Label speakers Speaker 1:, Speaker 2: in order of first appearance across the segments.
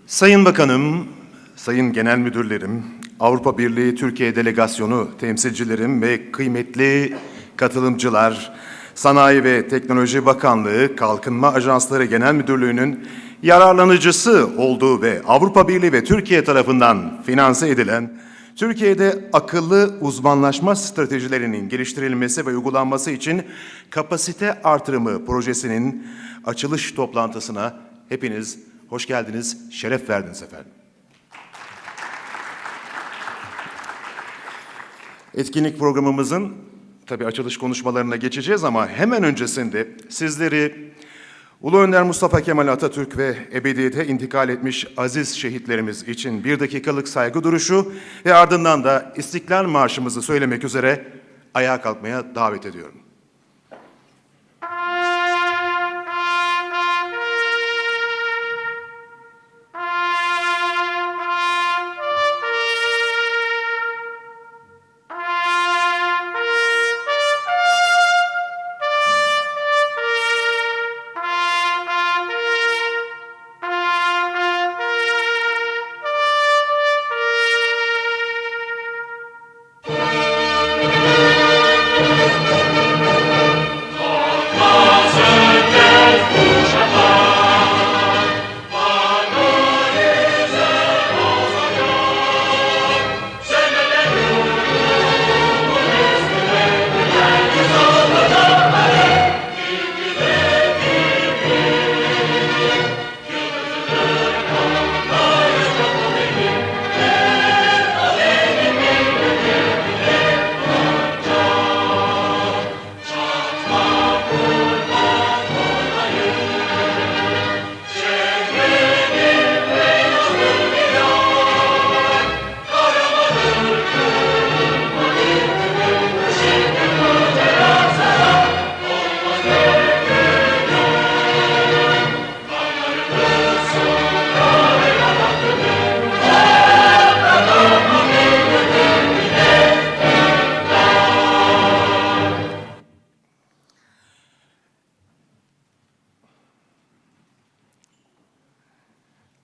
Speaker 1: Sayın Bakanım, Sayın Genel Müdürlerim, Avrupa Birliği Türkiye Delegasyonu temsilcilerim ve kıymetli katılımcılar, Sanayi ve Teknoloji Bakanlığı, Kalkınma Ajansları Genel Müdürlüğü'nün yararlanıcısı olduğu ve Avrupa Birliği ve Türkiye tarafından finanse edilen Türkiye'de akıllı uzmanlaşma stratejilerinin geliştirilmesi ve uygulanması için kapasite artırımı projesinin açılış toplantısına hepiniz hoş geldiniz, şeref verdiniz efendim. Etkinlik programımızın tabii açılış konuşmalarına geçeceğiz ama hemen öncesinde sizleri Ulu Önder Mustafa Kemal Atatürk ve ebediyete intikal etmiş aziz şehitlerimiz için bir dakikalık saygı duruşu ve ardından da İstiklal Marşımızı söylemek üzere ayağa kalkmaya davet ediyorum.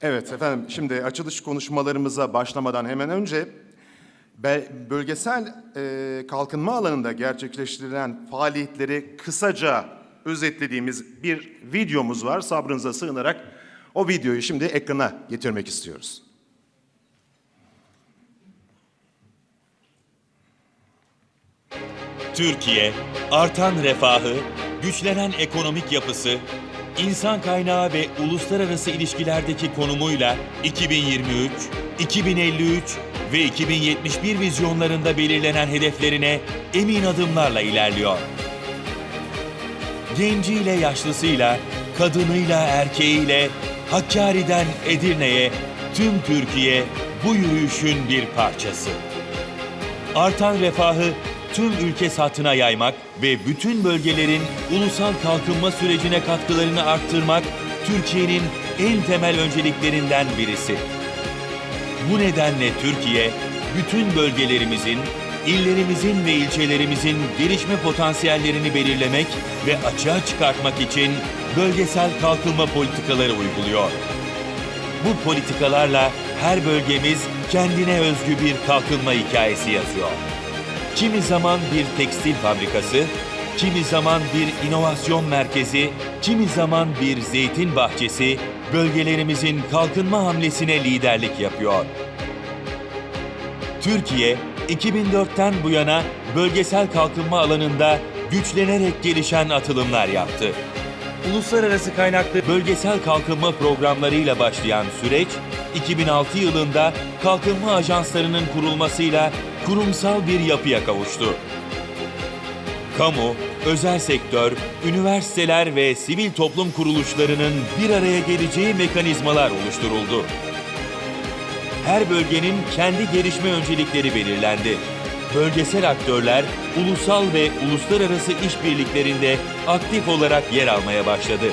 Speaker 1: Evet efendim, şimdi açılış konuşmalarımıza başlamadan hemen önce bölgesel kalkınma alanında gerçekleştirilen faaliyetleri kısaca özetlediğimiz bir videomuz var. Sabrınıza sığınarak o videoyu şimdi ekrana getirmek istiyoruz.
Speaker 2: Türkiye, artan refahı, güçlenen ekonomik yapısı, İnsan kaynağı ve uluslararası ilişkilerdeki konumuyla 2023, 2053 ve 2071 vizyonlarında belirlenen hedeflerine emin adımlarla ilerliyor. Genciyle yaşlısıyla, kadınıyla erkeğiyle, Hakkari'den Edirne'ye tüm Türkiye bu yürüyüşün bir parçası. Artan refahı tüm ülke sathına yaymak ve bütün bölgelerin ulusal kalkınma sürecine katkılarını arttırmak Türkiye'nin en temel önceliklerinden birisi. Bu nedenle Türkiye, bütün bölgelerimizin, illerimizin ve ilçelerimizin gelişme potansiyellerini belirlemek ve açığa çıkartmak için bölgesel kalkınma politikaları uyguluyor. Bu politikalarla her bölgemiz kendine özgü bir kalkınma hikayesi yazıyor. Kimi zaman bir tekstil fabrikası, kimi zaman bir inovasyon merkezi, kimi zaman bir zeytin bahçesi bölgelerimizin kalkınma hamlesine liderlik yapıyor. Türkiye, 2004'ten bu yana bölgesel kalkınma alanında güçlenerek gelişen atılımlar yaptı. Uluslararası kaynaklı bölgesel kalkınma programlarıyla başlayan süreç, 2006 yılında kalkınma ajanslarının kurulmasıyla kurumsal bir yapıya kavuştu. Kamu, özel sektör, üniversiteler ve sivil toplum kuruluşlarının bir araya geleceği mekanizmalar oluşturuldu. Her bölgenin kendi gelişme öncelikleri belirlendi. Bölgesel aktörler, ulusal ve uluslararası işbirliklerinde aktif olarak yer almaya başladı.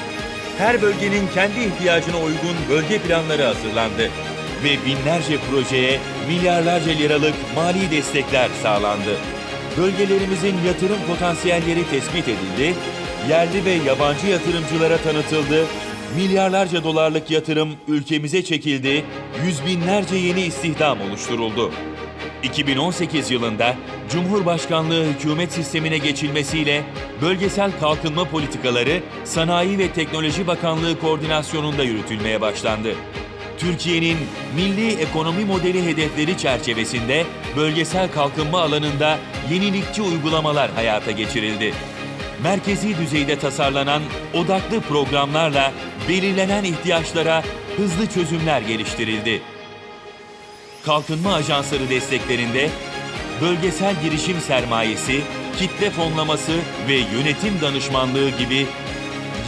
Speaker 2: Her bölgenin kendi ihtiyacına uygun bölge planları hazırlandı ve binlerce projeye milyarlarca liralık mali destekler sağlandı. Bölgelerimizin yatırım potansiyelleri tespit edildi, yerli ve yabancı yatırımcılara tanıtıldı, milyarlarca dolarlık yatırım ülkemize çekildi, yüz binlerce yeni istihdam oluşturuldu. 2018 yılında Cumhurbaşkanlığı hükümet sistemine geçilmesiyle bölgesel kalkınma politikaları Sanayi ve Teknoloji Bakanlığı koordinasyonunda yürütülmeye başlandı. Türkiye'nin milli ekonomi modeli hedefleri çerçevesinde bölgesel kalkınma alanında yenilikçi uygulamalar hayata geçirildi. Merkezi düzeyde tasarlanan odaklı programlarla belirlenen ihtiyaçlara hızlı çözümler geliştirildi. Kalkınma ajansları desteklerinde bölgesel girişim sermayesi, kitle fonlaması ve yönetim danışmanlığı gibi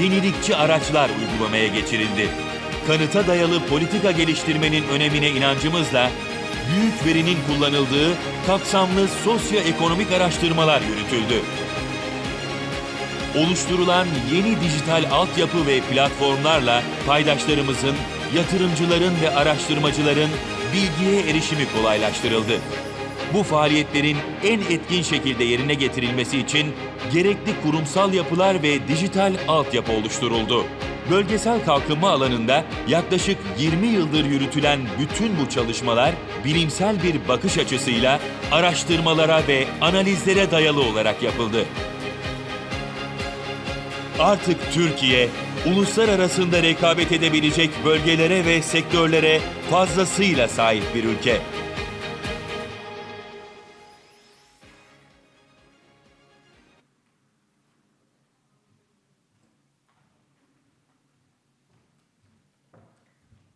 Speaker 2: yenilikçi araçlar uygulamaya geçirildi. Kanıta dayalı politika geliştirmenin önemine inancımızla büyük verinin kullanıldığı kapsamlı sosyoekonomik araştırmalar yürütüldü. Oluşturulan yeni dijital altyapı ve platformlarla paydaşlarımızın, yatırımcıların ve araştırmacıların bilgiye erişimi kolaylaştırıldı. Bu faaliyetlerin en etkin şekilde yerine getirilmesi için gerekli kurumsal yapılar ve dijital altyapı oluşturuldu. Bölgesel kalkınma alanında yaklaşık 20 yıldır yürütülen bütün bu çalışmalar bilimsel bir bakış açısıyla araştırmalara ve analizlere dayalı olarak yapıldı. Artık Türkiye, uluslararasında rekabet edebilecek bölgelere ve sektörlere fazlasıyla sahip bir ülke.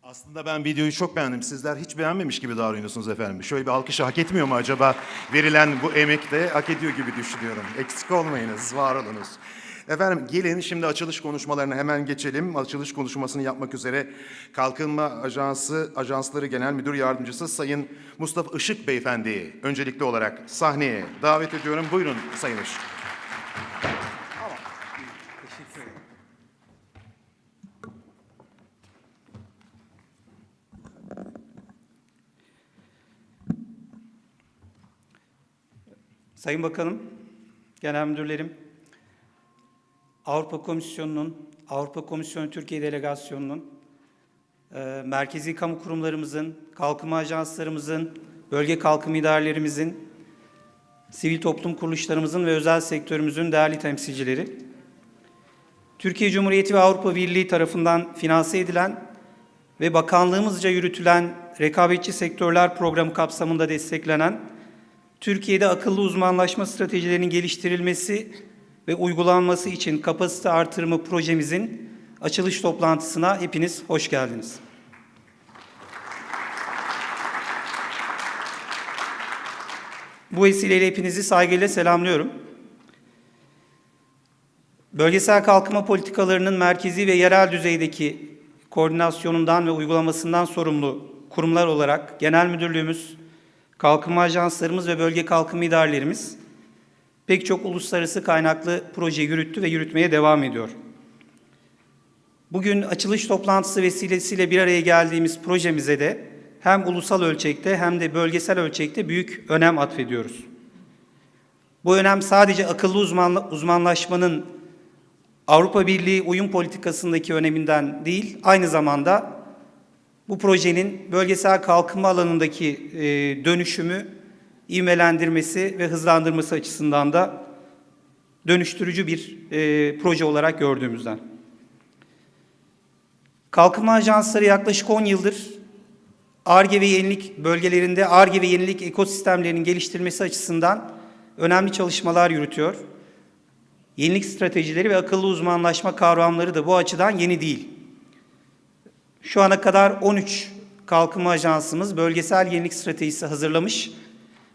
Speaker 1: Aslında ben videoyu çok beğendim. Sizler hiç beğenmemiş gibi davranıyorsunuz efendim. Şöyle bir alkışı hak etmiyor mu acaba? Verilen bu emek de hak ediyor gibi düşünüyorum. Eksik olmayınız, var olunuz. Efendim gelin şimdi açılış konuşmalarına hemen geçelim. Açılış konuşmasını yapmak üzere Kalkınma Ajansları Genel Müdür Yardımcısı Sayın Mustafa Işık Beyefendi'yi öncelikli olarak sahneye davet ediyorum. Buyurun Sayın Işık.
Speaker 3: Teşekkür ederim. Sayın Bakanım, Genel Müdürlerim, Avrupa Komisyonu Türkiye Delegasyonu'nun, merkezi kamu kurumlarımızın, kalkınma ajanslarımızın, bölge kalkınma idarelerimizin, sivil toplum kuruluşlarımızın ve özel sektörümüzün değerli temsilcileri, Türkiye Cumhuriyeti ve Avrupa Birliği tarafından finanse edilen ve bakanlığımızca yürütülen rekabetçi sektörler programı kapsamında desteklenen Türkiye'de akıllı uzmanlaşma stratejilerinin geliştirilmesi ve uygulanması için kapasite artırımı projemizin açılış toplantısına hepiniz hoş geldiniz. Bu vesileyle hepinizi saygıyla selamlıyorum. Bölgesel kalkınma politikalarının merkezi ve yerel düzeydeki koordinasyonundan ve uygulamasından sorumlu kurumlar olarak genel müdürlüğümüz, kalkınma ajanslarımız ve bölge kalkınma idarelerimiz pek çok uluslararası kaynaklı proje yürüttü ve yürütmeye devam ediyor. Bugün açılış toplantısı vesilesiyle bir araya geldiğimiz projemize de hem ulusal ölçekte hem de bölgesel ölçekte büyük önem atfediyoruz. Bu önem sadece akıllı uzmanlaşmanın Avrupa Birliği uyum politikasındaki öneminden değil, aynı zamanda bu projenin bölgesel kalkınma alanındaki dönüşümü ivmelendirmesi ve hızlandırması açısından da dönüştürücü bir proje olarak gördüğümüzden. Kalkınma ajansları yaklaşık 10 yıldır Ar-Ge ve yenilik bölgelerinde Ar-Ge ve yenilik ekosistemlerinin geliştirilmesi açısından önemli çalışmalar yürütüyor. Yenilik stratejileri ve akıllı uzmanlaşma kavramları da bu açıdan yeni değil. Şu ana kadar 13 kalkınma ajansımız bölgesel yenilik stratejisi hazırlamış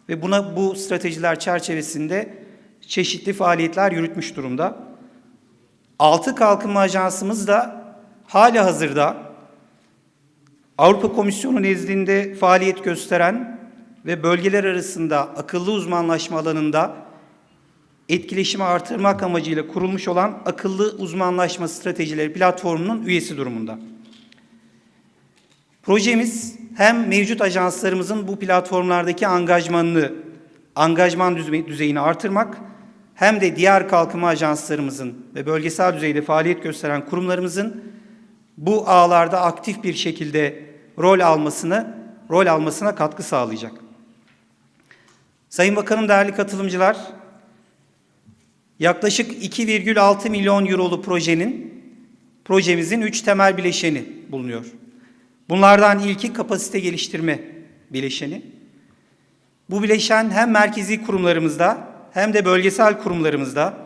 Speaker 3: ve bu stratejiler çerçevesinde çeşitli faaliyetler yürütmüş durumda. 6 kalkınma ajansımız da halihazırda Avrupa Komisyonu nezdinde faaliyet gösteren ve bölgeler arasında akıllı uzmanlaşma alanında etkileşimi artırmak amacıyla kurulmuş olan akıllı uzmanlaşma stratejileri platformunun üyesi durumunda. Projemiz hem mevcut ajanslarımızın bu platformlardaki angajman düzeyini artırmak hem de diğer kalkınma ajanslarımızın ve bölgesel düzeyde faaliyet gösteren kurumlarımızın bu ağlarda aktif bir şekilde rol almasına katkı sağlayacak. Sayın Bakanım, değerli katılımcılar, yaklaşık 2,6 milyon eurolu projemizin 3 temel bileşeni bulunuyor. Bunlardan ilki kapasite geliştirme bileşeni. Bu bileşen hem merkezi kurumlarımızda hem de bölgesel kurumlarımızda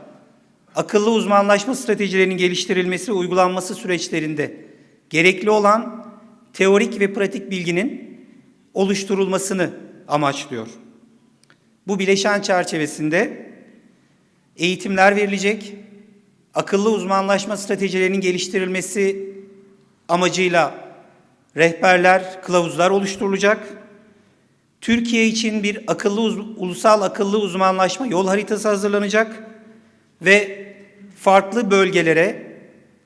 Speaker 3: akıllı uzmanlaşma stratejilerinin geliştirilmesi ve uygulanması süreçlerinde gerekli olan teorik ve pratik bilginin oluşturulmasını amaçlıyor. Bu bileşen çerçevesinde eğitimler verilecek, akıllı uzmanlaşma stratejilerinin geliştirilmesi amacıyla rehberler, kılavuzlar oluşturulacak. Türkiye için bir ulusal akıllı uzmanlaşma yol haritası hazırlanacak ve farklı bölgelere,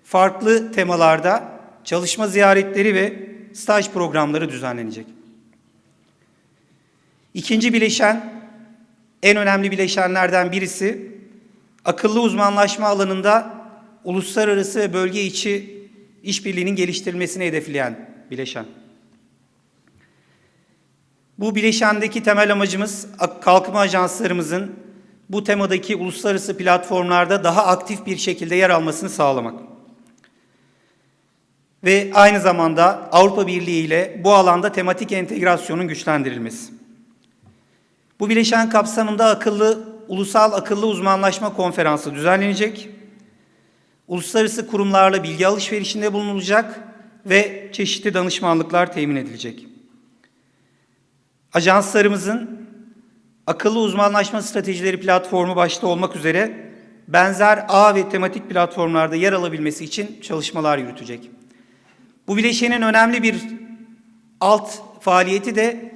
Speaker 3: farklı temalarda çalışma ziyaretleri ve staj programları düzenlenecek. İkinci bileşen, en önemli bileşenlerden birisi, akıllı uzmanlaşma alanında uluslararası ve bölge içi işbirliğinin geliştirilmesini hedefleyen bileşen. Bu bileşendeki temel amacımız kalkınma ajanslarımızın bu temadaki uluslararası platformlarda daha aktif bir şekilde yer almasını sağlamak. Ve aynı zamanda Avrupa Birliği ile bu alanda tematik entegrasyonun güçlendirilmesi. Bu bileşen kapsamında ulusal akıllı uzmanlaşma konferansı düzenlenecek. Uluslararası kurumlarla bilgi alışverişinde bulunulacak ve çeşitli danışmanlıklar temin edilecek. Ajanslarımızın akıllı uzmanlaşma stratejileri platformu başta olmak üzere benzer ağ ve tematik platformlarda yer alabilmesi için çalışmalar yürütecek. Bu bileşenin önemli bir alt faaliyeti de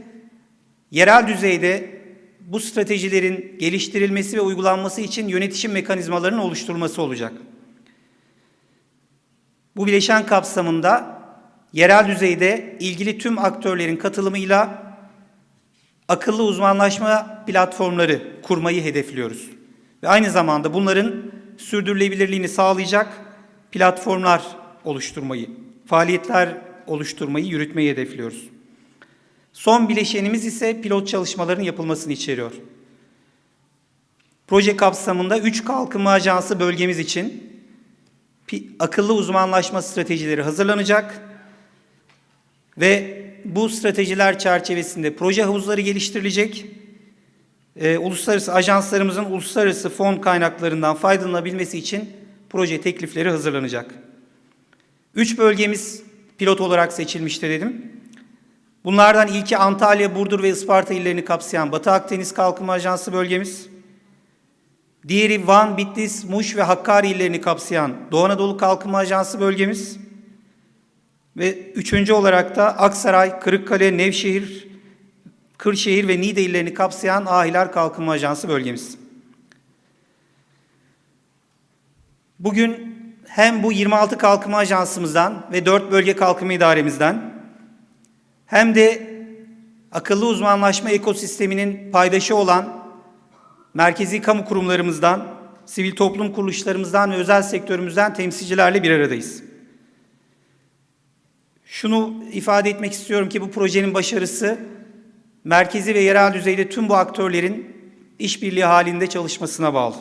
Speaker 3: yerel düzeyde bu stratejilerin geliştirilmesi ve uygulanması için yönetişim mekanizmalarının oluşturulması olacak. Bu bileşen kapsamında yerel düzeyde ilgili tüm aktörlerin katılımıyla akıllı uzmanlaşma platformları kurmayı hedefliyoruz. Ve aynı zamanda bunların sürdürülebilirliğini sağlayacak platformlar oluşturmayı, faaliyetler oluşturmayı, yürütmeyi hedefliyoruz. Son bileşenimiz ise pilot çalışmaların yapılmasını içeriyor. Proje kapsamında 3 kalkınma ajansı bölgemiz için akıllı uzmanlaşma stratejileri hazırlanacak ve bu stratejiler çerçevesinde proje havuzları geliştirilecek. Uluslararası ajanslarımızın uluslararası fon kaynaklarından faydalanabilmesi için proje teklifleri hazırlanacak. 3 bölgemiz pilot olarak seçilmiştir dedim. Bunlardan ilki Antalya, Burdur ve Isparta illerini kapsayan Batı Akdeniz Kalkınma Ajansı bölgemiz. Diğeri Van, Bitlis, Muş ve Hakkari illerini kapsayan Doğu Anadolu Kalkınma Ajansı bölgemiz. Ve üçüncü olarak da Aksaray, Kırıkkale, Nevşehir, Kırşehir ve Niğde illerini kapsayan Ahiler Kalkınma Ajansı bölgemiz. Bugün hem bu 26 kalkınma ajansımızdan ve 4 bölge kalkınma idaremizden hem de akıllı uzmanlaşma ekosisteminin paydaşı olan merkezi kamu kurumlarımızdan, sivil toplum kuruluşlarımızdan ve özel sektörümüzden temsilcilerle bir aradayız. Şunu ifade etmek istiyorum ki bu projenin başarısı merkezi ve yerel düzeyde tüm bu aktörlerin işbirliği halinde çalışmasına bağlı.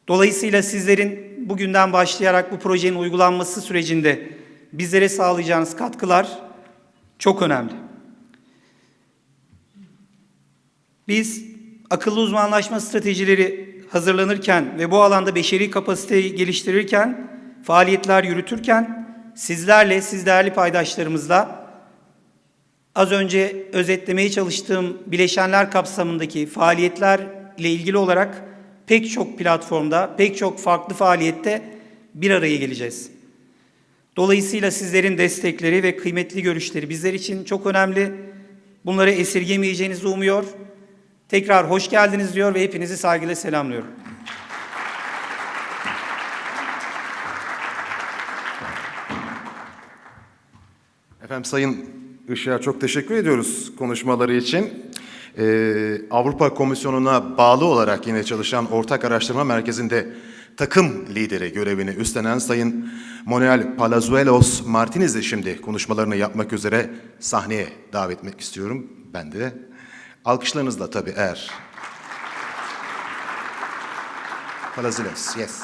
Speaker 3: Dolayısıyla sizlerin bugünden başlayarak bu projenin uygulanması sürecinde bizlere sağlayacağınız katkılar çok önemli. Biz akıllı uzmanlaşma stratejileri hazırlanırken ve bu alanda beşeri kapasiteyi geliştirirken, faaliyetler yürütürken sizlerle, siz değerli paydaşlarımızla az önce özetlemeye çalıştığım bileşenler kapsamındaki faaliyetler ile ilgili olarak pek çok platformda, pek çok farklı faaliyette bir araya geleceğiz. Dolayısıyla sizlerin destekleri ve kıymetli görüşleri bizler için çok önemli. Bunları esirgemeyeceğinizi umuyor. Tekrar hoş geldiniz diyor ve hepinizi saygıyla selamlıyorum.
Speaker 1: Efendim Sayın Işık'a çok teşekkür ediyoruz konuşmaları için. Avrupa Komisyonu'na bağlı olarak yine çalışan Ortak Araştırma Merkezi'nde takım lideri görevini üstlenen Sayın Manuel Palazuelos Martinez'i şimdi konuşmalarını yapmak üzere sahneye davet etmek istiyorum. Ben de alkışlarınızla tabii eğer. Palazuelos, yes.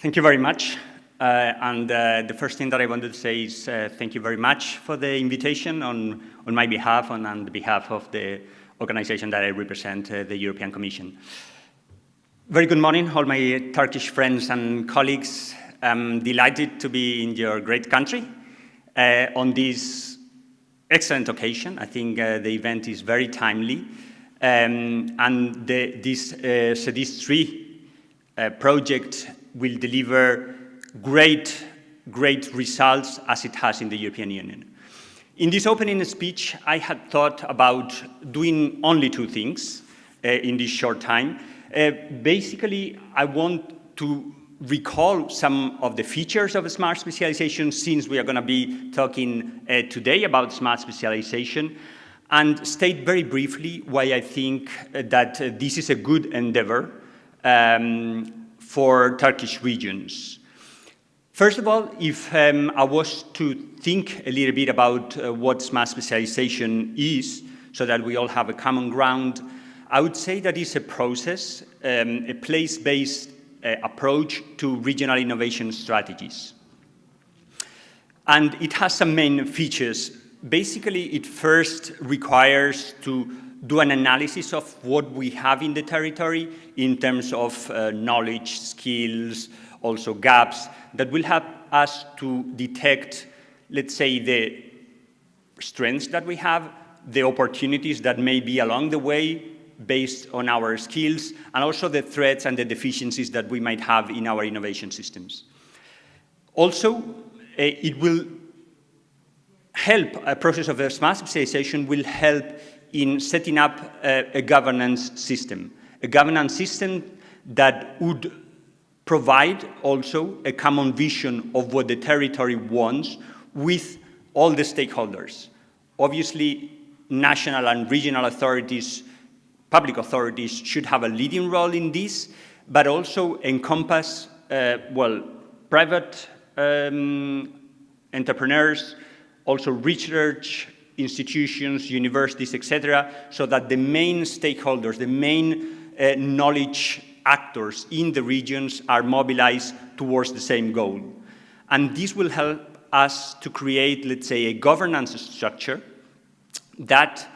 Speaker 4: Thank you very much. The first thing that I wanted to say is thank you very much for the invitation on my behalf and on the behalf of the organization that I represent, the European Commission. Very good morning, all my Turkish friends and colleagues. I'm delighted to be in your great country on this excellent occasion. I think the event is very timely. This CEDIS3 project will deliver great results as it has in the European Union. In this opening speech, I had thought about doing only two things in this short time. Basically, I want to recall some of the features of smart specialization, since we are going to be talking today about smart specialization, and state very briefly why I think that this is a good endeavor for Turkish regions. First of all, if I was to think a little bit about what smart specialization is, so that we all have a common ground, I would say that it's a process, a place-based approach to regional innovation strategies. And it has some main features. Basically, it first requires to do an analysis of what we have in the territory in terms of knowledge, skills, also gaps, that will help us to detect, let's say, the strengths that we have, the opportunities that may be along the way based on our skills, and also the threats and the deficiencies that we might have in our innovation systems. Also, it will help, a process of smart specialization will help in setting up a governance system that would provide also a common vision of what the territory wants with all the stakeholders. Obviously, national and regional authorities, public authorities should have a leading role in this, but also encompass, private entrepreneurs, also research institutions, universities, etc., so that the main stakeholders, the main knowledge actors in the regions are mobilized towards the same goal. And this will help us to create, let's say, a governance structure that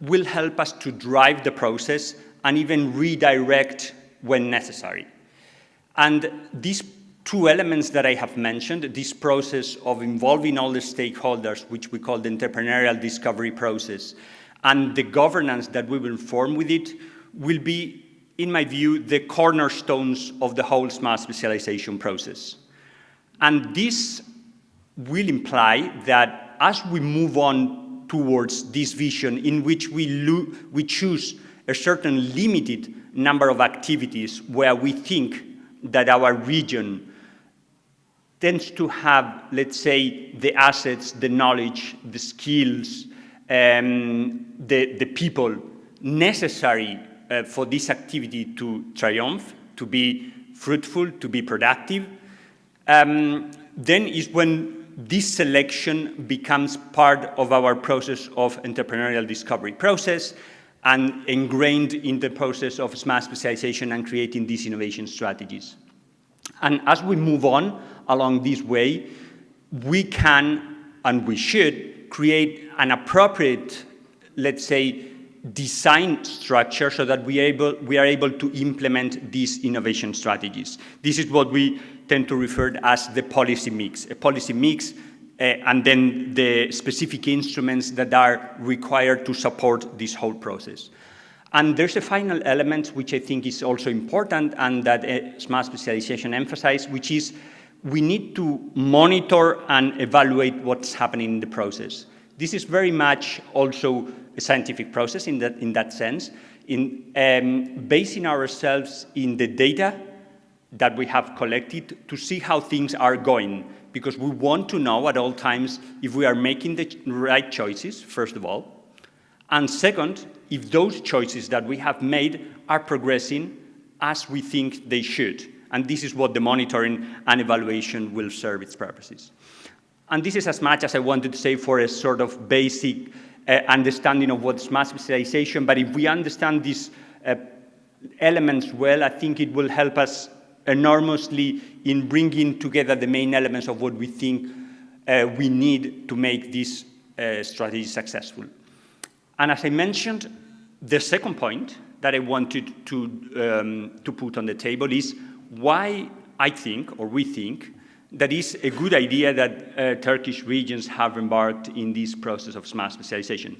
Speaker 4: will help us to drive the process and even redirect when necessary. And these two elements that I have mentioned, this process of involving all the stakeholders, which we call the entrepreneurial discovery process, and the governance that we will form with it, will be in my view, the cornerstones of the whole smart specialization process. And this will imply that as we move on towards this vision in which we choose a certain limited number of activities where we think that our region tends to have, let's say, the assets, the knowledge, the skills, the people necessary for this activity to triumph, to be fruitful, to be productive, then is when this selection becomes part of our process of entrepreneurial discovery process and ingrained in the process of smart specialization and creating these innovation strategies. And as we move on along this way, we can and we should create an appropriate, let's say, design structure so that we are able to implement these innovation strategies. This is what we tend to refer to as the policy mix. A policy mix and then the specific instruments that are required to support this whole process. And there's a final element which I think is also important and that smart specialization emphasizes, which is we need to monitor and evaluate what's happening in the process. This is very much also a scientific process in that sense, in basing ourselves in the data that we have collected to see how things are going, because we want to know at all times if we are making the right choices, first of all, and second, if those choices that we have made are progressing as we think they should. And this is what the monitoring and evaluation will serve its purposes. And this is as much as I wanted to say for a sort of basic understanding of what smart specialization, but if we understand these elements well, I think it will help us enormously in bringing together the main elements of what we think we need to make this strategy successful. And as I mentioned, the second point that I wanted to put on the table is why I think, or we think, that is a good idea that Turkish regions have embarked in this process of smart specialization.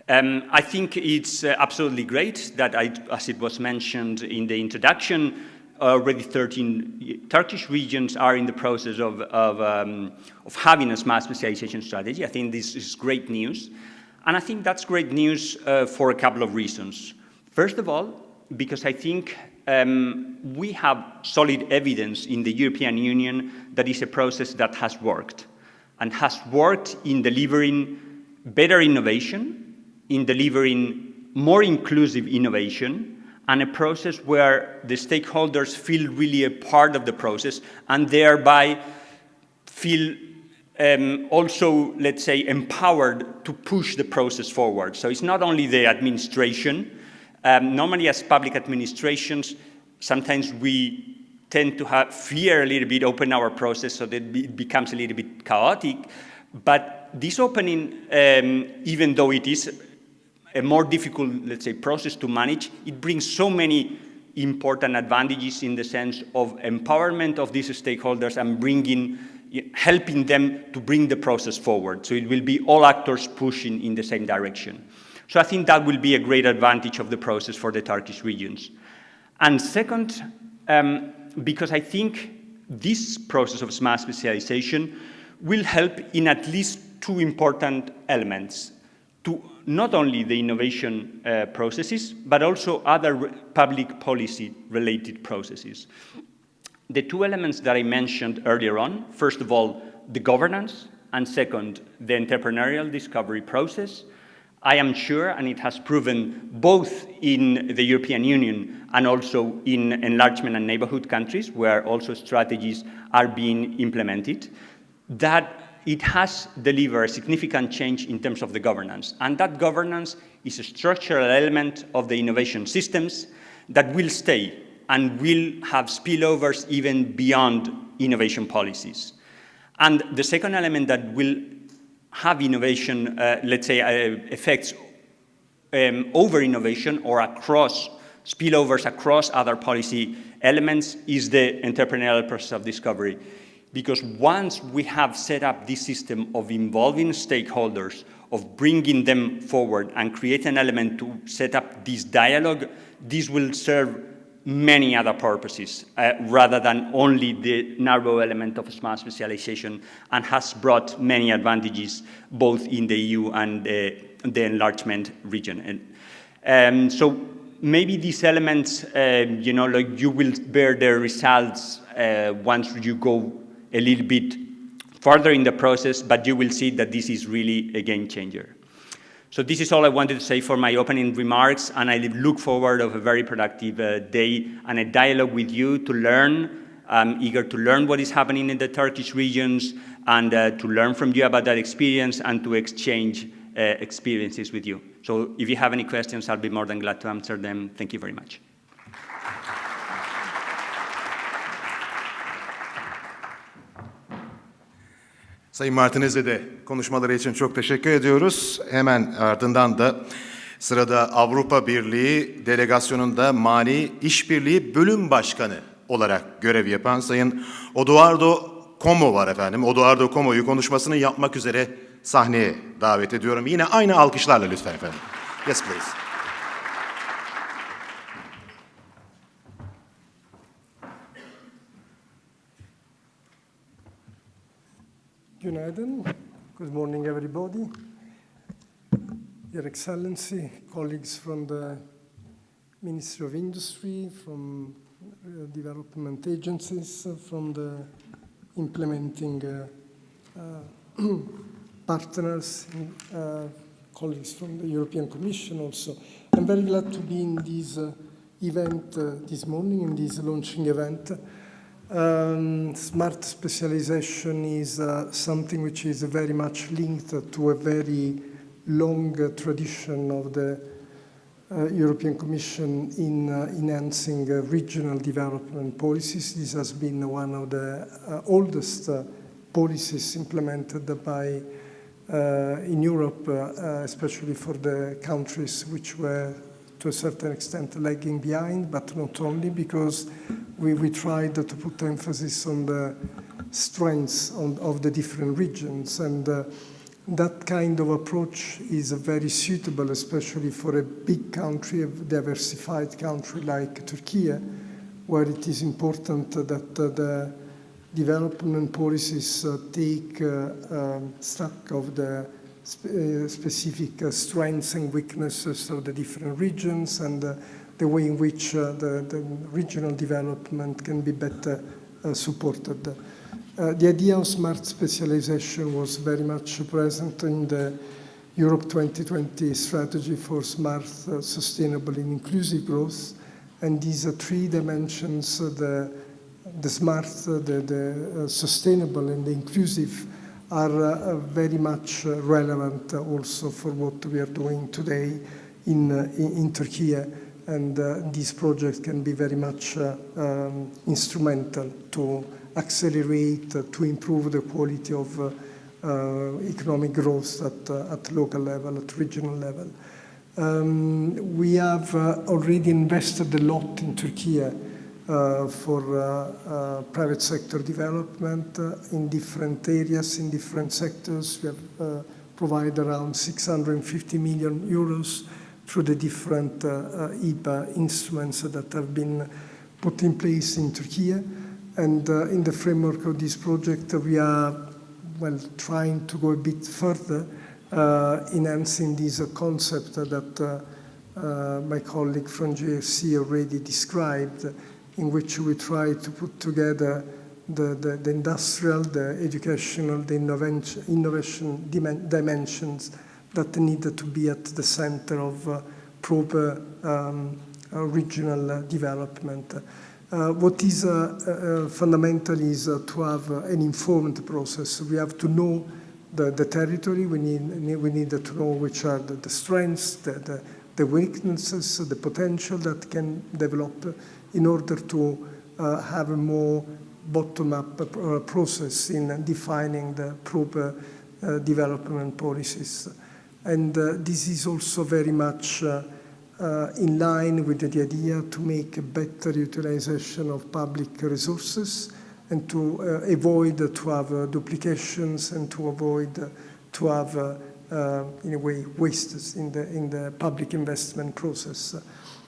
Speaker 4: I think it's absolutely great that, as it was mentioned in the introduction, already 13 Turkish regions are in the process of having a smart specialization strategy. I think this is great news. And I think that's great news for a couple of reasons. First of all, because I think we have solid evidence in the European Union that is a process that has worked, and has worked in delivering better innovation, in delivering more inclusive innovation, and a process where the stakeholders feel really a part of the process and thereby feel also, let's say, empowered to push the process forward. So it's not only the administration. Normally, as public administrations, sometimes we tend to have fear a little bit, open our process so that it becomes a little bit chaotic. But this opening, even though it is a more difficult, let's say, process to manage, it brings so many important advantages in the sense of empowerment of these stakeholders and helping them to bring the process forward. So it will be all actors pushing in the same direction. So I think that will be a great advantage of the process for the Turkish regions. And second, because I think this process of smart specialization will help in at least two important elements to not only the innovation processes, but also other public policy related processes. The two elements that I mentioned earlier on, first of all, the governance, and second, the entrepreneurial discovery process, I am sure, and it has proven both in the European Union and also in enlargement and neighborhood countries, where also strategies are being implemented, that it has delivered a significant change in terms of the governance. And that governance is a structural element of the innovation systems that will stay and will have spillovers even beyond innovation policies. And the second element that will have innovation, let's say, effects over innovation or across spillovers across other policy elements is the entrepreneurial process of discovery. Because once we have set up this system of involving stakeholders, of bringing them forward and create an element to set up this dialogue, this will serve many other purposes rather than only the narrow element of smart specialization, and has brought many advantages both in the EU and the enlargement region. And so maybe these elements, like you will bear their results once you go a little bit further in the process, but you will see that this is really a game changer. So this is all I wanted to say for my opening remarks, and I look forward of a very productive day and a dialogue with you to learn. I'm eager to learn what is happening in the Turkish regions and to learn from you about that experience and to exchange experiences with you. So if you have any questions, I'll be more than glad to answer them. Thank you very much.
Speaker 1: Sayın Martinez'e de konuşmaları için çok teşekkür ediyoruz. Hemen ardından da sırada Avrupa Birliği Delegasyonu'nda Mali İşbirliği Bölüm Başkanı olarak görev yapan Sayın Eduardo Como var efendim. Eduardo Como'yu konuşmasını yapmak üzere sahneye davet ediyorum. Yine aynı alkışlarla lütfen efendim. Yes please.
Speaker 5: Günaydın. Good morning, everybody. Your Excellency, colleagues from the Ministry of Industry, from development agencies, from the implementing partners, colleagues from the European Commission also. I'm very glad to be in this event this morning, in this launching event. Smart specialization is something which is very much linked to a very long tradition of the European Commission in enhancing regional development policies. This has been one of the oldest policies implemented by in Europe, especially for the countries which were to a certain extent lagging behind, but not only, because we tried to put emphasis on the strengths of the different regions. And that kind of approach is very suitable, especially for a big country, a diversified country like Turkey, where it is important that the development policies take stock of the specific strengths and weaknesses of the different regions and the way in which the regional development can be better supported. The idea of smart specialization was very much present in the Europe 2020 strategy for smart, sustainable and inclusive growth. And these three dimensions, the smart, the sustainable and the inclusive, are very much relevant also for what we are doing today in Turkey. And these projects can be very much instrumental to accelerate, to improve the quality of economic growth at local level, at regional level. We have already invested a lot in Turkey for private sector development in different areas, in different sectors. We have provided around 650 million euros through the different IPA instruments that have been put in place in Turkey. And in the framework of this project, we are trying to go a bit further, enhancing this concept that my colleague from JFC already described, in which we try to put together the industrial, the educational, the innovation dimensions that need to be at the center of proper regional development. What is fundamental is to have an informed process. We have to know the territory. We need to know which are the strengths, the weaknesses, the potential that can develop in order to have a more bottom-up process in defining the proper development policies. And this is also very much in line with the idea to make a better utilization of public resources and to avoid to have duplications and to avoid to have, in a way, wastes in the public investment process.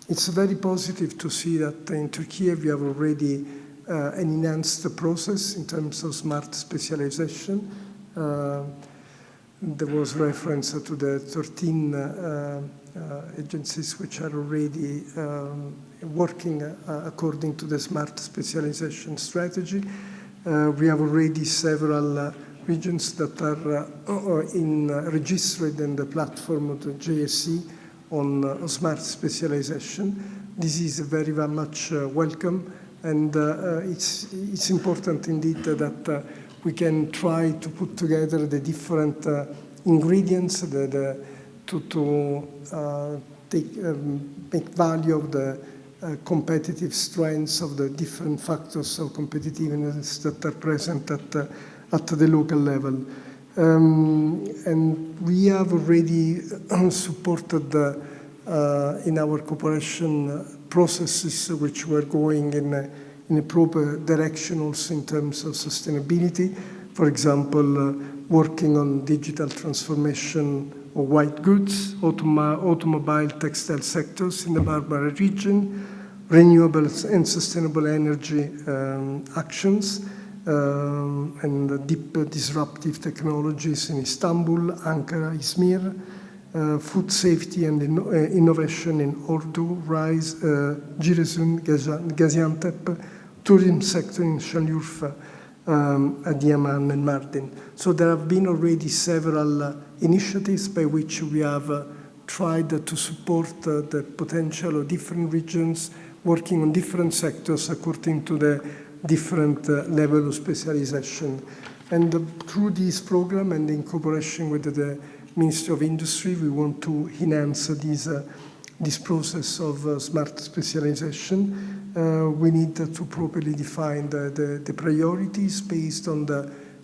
Speaker 5: It's very positive to see that in Turkey we have already an enhanced process in terms of smart specialization. There was reference to the 13 agencies which are already working according to the smart specialization strategy. We have already several regions that are registered in the platform of the JSC on smart specialization. This is very, very much welcome, and it's important indeed that we can try to put together the different ingredients to make value of the competitive strengths of the different factors of competitiveness that are present at the local level. And we have already supported in our cooperation processes which were going in a proper direction also in terms of sustainability. For example, working on digital transformation of white goods, automobile, textile sectors in the Marmara region, renewables and sustainable energy actions, and deep disruptive technologies in Istanbul, Ankara, Izmir, food safety and innovation in Ordu, Rize, Giresun, Gaziantep, tourism sector in Şanlıurfa, Adıyaman and Mardin. So there have been already several initiatives by which we have tried to support the potential of different regions working on different sectors according to the different level of specialization. And through this program and in cooperation with the Ministry of Industry, we want to enhance this process of smart specialization. We need to properly define the priorities based on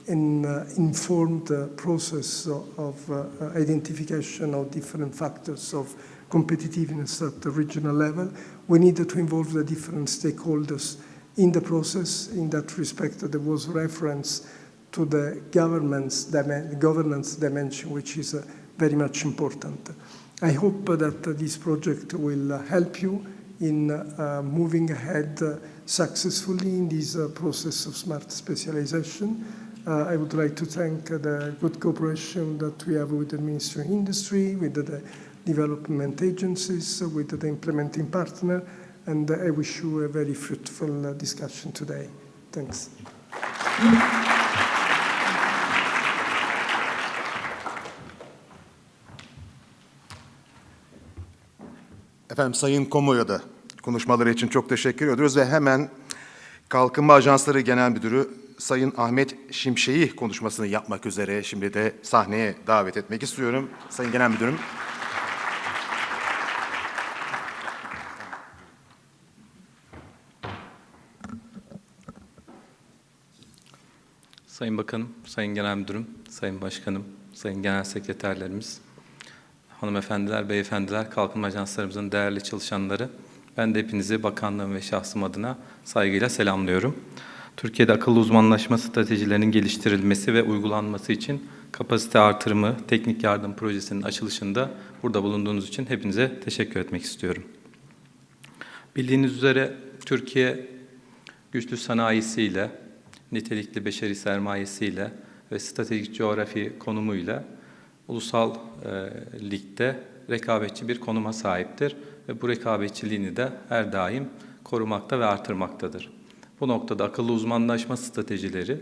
Speaker 5: an informed process of identification of different factors of competitiveness at the regional level. We need to involve the different stakeholders in the process. In that respect, there was reference to the governance dimension, which is very much important. I hope that this project will help you in moving ahead successfully in this process of smart specialization. I would like to thank the good cooperation that we have with the Ministry of Industry, with the development agencies, with the implementing partner, and I wish you a very fruitful discussion today. Thanks.
Speaker 1: Efendim Sayın Komo'ya da konuşmaları için çok teşekkür ediyoruz ve hemen Kalkınma Ajansları Genel Müdürü Sayın Ahmet Şimşek'i konuşmasını yapmak üzere şimdi de sahneye davet etmek istiyorum. Sayın Genel Müdürüm.
Speaker 6: Sayın Bakanım, Sayın Genel Müdürüm, Sayın Başkanım, Sayın Genel Sekreterlerimiz, hanımefendiler, beyefendiler, kalkınma ajanslarımızın değerli çalışanları, ben de hepinizi bakanlığım ve şahsım adına saygıyla selamlıyorum. Türkiye'de akıllı uzmanlaşma stratejilerinin geliştirilmesi ve uygulanması için kapasite artırımı, teknik yardım projesinin açılışında burada bulunduğunuz için hepinize teşekkür etmek istiyorum. Bildiğiniz üzere Türkiye güçlü sanayisiyle, nitelikli beşeri sermayesiyle ve stratejik coğrafi konumuyla ulusal ligde rekabetçi bir konuma sahiptir ve bu rekabetçiliğini de her daim korumakta ve artırmaktadır. Bu noktada akıllı uzmanlaşma stratejileri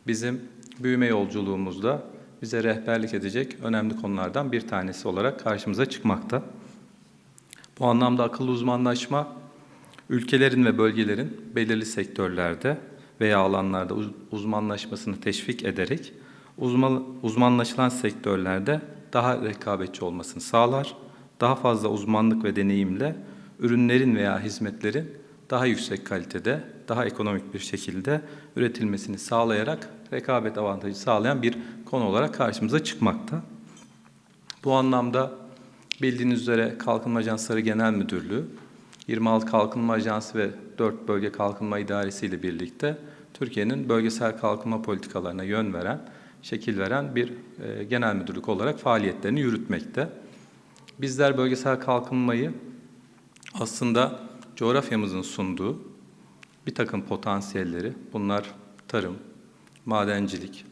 Speaker 6: bizim büyüme yolculuğumuzda bize rehberlik edecek önemli konulardan bir tanesi olarak karşımıza çıkmakta. Bu anlamda akıllı uzmanlaşma ülkelerin ve bölgelerin belirli sektörlerde veya alanlarda uzmanlaşmasını teşvik ederek uzmanlaşılan sektörlerde daha rekabetçi olmasını sağlar, daha fazla uzmanlık ve deneyimle ürünlerin veya hizmetlerin daha yüksek kalitede, daha ekonomik bir şekilde üretilmesini sağlayarak rekabet avantajı sağlayan bir konu olarak karşımıza çıkmakta. Bu anlamda bildiğiniz üzere Kalkınma Ajansları Genel Müdürlüğü, 26 Kalkınma Ajansı ve 4 Bölge Kalkınma İdaresi ile birlikte Türkiye'nin bölgesel kalkınma politikalarına yön veren, şekil veren bir genel müdürlük olarak faaliyetlerini yürütmekte. Bizler bölgesel kalkınmayı aslında coğrafyamızın sunduğu bir takım potansiyelleri, bunlar tarım, madencilik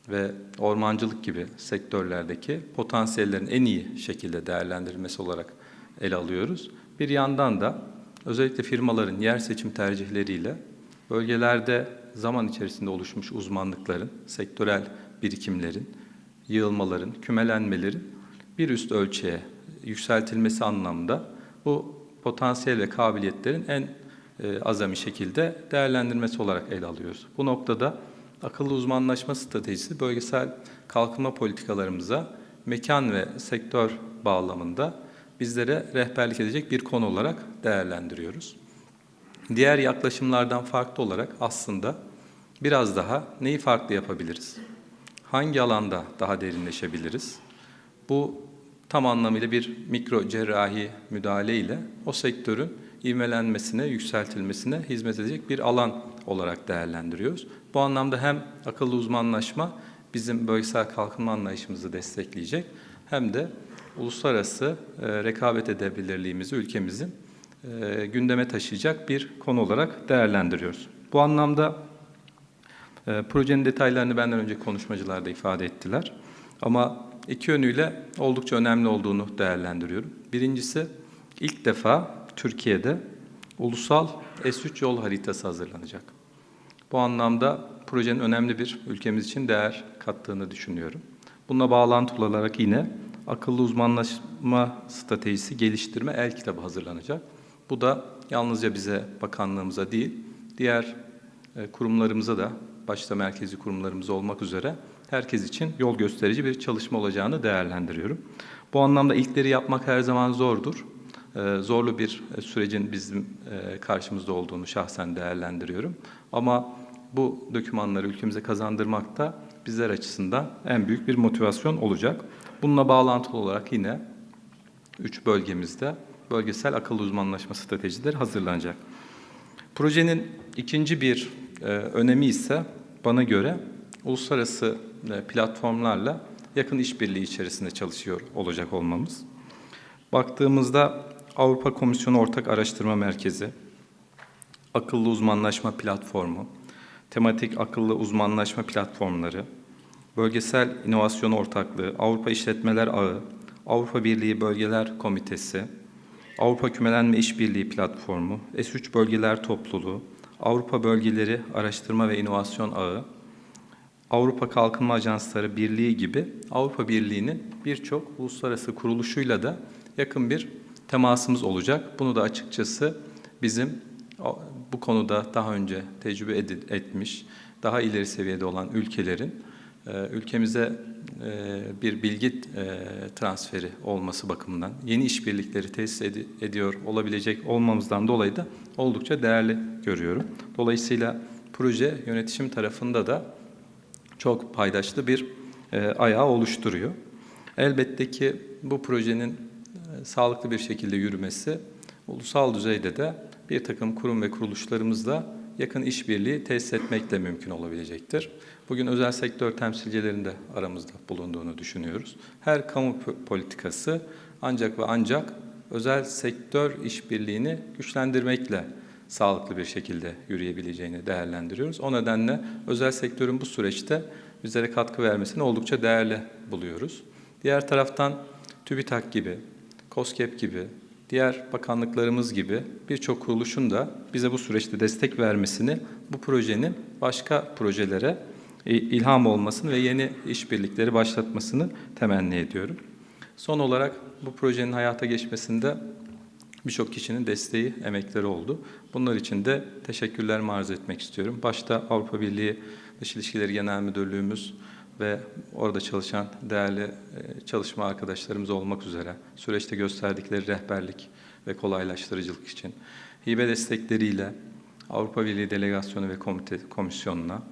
Speaker 6: ve ormancılık gibi sektörlerdeki potansiyellerin en iyi şekilde değerlendirilmesi olarak ele alıyoruz. Bir yandan da özellikle firmaların yer seçim tercihleriyle bölgelerde zaman içerisinde oluşmuş uzmanlıkların, sektörel birikimlerin, yığılmaların, kümelenmelerin bir üst ölçüye yükseltilmesi anlamda bu potansiyel ve kabiliyetlerin en azami şekilde değerlendirmesi olarak ele alıyoruz. Bu noktada akıllı uzmanlaşma stratejisi bölgesel kalkınma politikalarımıza mekan ve sektör bağlamında bizlere rehberlik edecek bir konu olarak değerlendiriyoruz. Diğer yaklaşımlardan farklı olarak aslında biraz daha neyi farklı yapabiliriz? Hangi alanda daha derinleşebiliriz? Bu tam anlamıyla bir mikro cerrahi müdahale ile o sektörün ivmelenmesine, yükseltilmesine hizmet edecek bir alan olarak değerlendiriyoruz. Bu anlamda hem akıllı uzmanlaşma bizim bölgesel kalkınma anlayışımızı destekleyecek hem de uluslararası rekabet edebilirliğimizi ülkemizin gündeme taşıyacak bir konu olarak değerlendiriyoruz. Bu anlamda projenin detaylarını benden önce konuşmacılar da ifade ettiler. Ama iki yönüyle oldukça önemli olduğunu değerlendiriyorum. Birincisi, ilk defa Türkiye'de ulusal S3 yol haritası hazırlanacak. Bu anlamda projenin önemli bir ülkemiz için değer kattığını düşünüyorum. Bununla bağlantılı olarak yine akıllı uzmanlaşma stratejisi geliştirme el kitabı hazırlanacak. Bu da yalnızca bize, bakanlığımıza değil, diğer kurumlarımıza da, başta merkezi kurumlarımız olmak üzere herkes için yol gösterici bir çalışma olacağını değerlendiriyorum. Bu anlamda ilkleri yapmak her zaman zordur. Zorlu bir sürecin bizim karşımızda olduğunu şahsen değerlendiriyorum. Ama bu dokümanları ülkemize kazandırmak da bizler açısından en büyük bir motivasyon olacak. Bununla bağlantılı olarak yine 3 bölgemizde bölgesel akıllı uzmanlaşma stratejileri hazırlanacak. Projenin ikinci bir önemi ise bana göre uluslararası platformlarla yakın işbirliği içerisinde çalışıyor olacak olmamız. Baktığımızda Avrupa Komisyonu Ortak Araştırma Merkezi, Akıllı Uzmanlaşma Platformu, Tematik Akıllı Uzmanlaşma Platformları, Bölgesel İnovasyon Ortaklığı, Avrupa İşletmeler Ağı, Avrupa Birliği Bölgeler Komitesi, Avrupa Kümelenme İşbirliği Platformu, S3 Bölgeler Topluluğu, Avrupa Bölgeleri Araştırma ve İnovasyon Ağı, Avrupa Kalkınma Ajansları Birliği gibi Avrupa Birliği'nin birçok uluslararası kuruluşuyla da yakın bir temasımız olacak. Bunu da açıkçası bizim bu konuda daha önce tecrübe etmiş, daha ileri seviyede olan ülkelerin ülkemize bir bilgi transferi olması bakımından yeni işbirlikleri tesis ediyor olabilecek olmamızdan dolayı da oldukça değerli görüyorum. Dolayısıyla proje yönetişim tarafında da çok paydaşlı bir ayağı oluşturuyor. Elbette ki bu projenin sağlıklı bir şekilde yürümesi ulusal düzeyde de bir takım kurum ve kuruluşlarımızla yakın işbirliği tesis etmekle mümkün olabilecektir. Bugün özel sektör temsilcilerinde aramızda bulunduğunu düşünüyoruz. Her kamu politikası ancak ve ancak özel sektör işbirliğini güçlendirmekle sağlıklı bir şekilde yürüyebileceğini değerlendiriyoruz. O nedenle özel sektörün bu süreçte bizlere katkı vermesini oldukça değerli buluyoruz. Diğer taraftan TÜBİTAK gibi, KOSGEB gibi, diğer bakanlıklarımız gibi birçok kuruluşun da bize bu süreçte destek vermesini, bu projenin başka projelere ilham olmasını ve yeni işbirlikleri başlatmasını temenni ediyorum. Son olarak bu projenin hayata geçmesinde birçok kişinin desteği, emekleri oldu. Bunlar için de teşekkürlerimi arz etmek istiyorum. Başta Avrupa Birliği Dış İlişkileri Genel Müdürlüğümüz ve orada çalışan değerli çalışma arkadaşlarımız olmak üzere süreçte gösterdikleri rehberlik ve kolaylaştırıcılık için hibe destekleriyle Avrupa Birliği Delegasyonu ve Komisyonu'na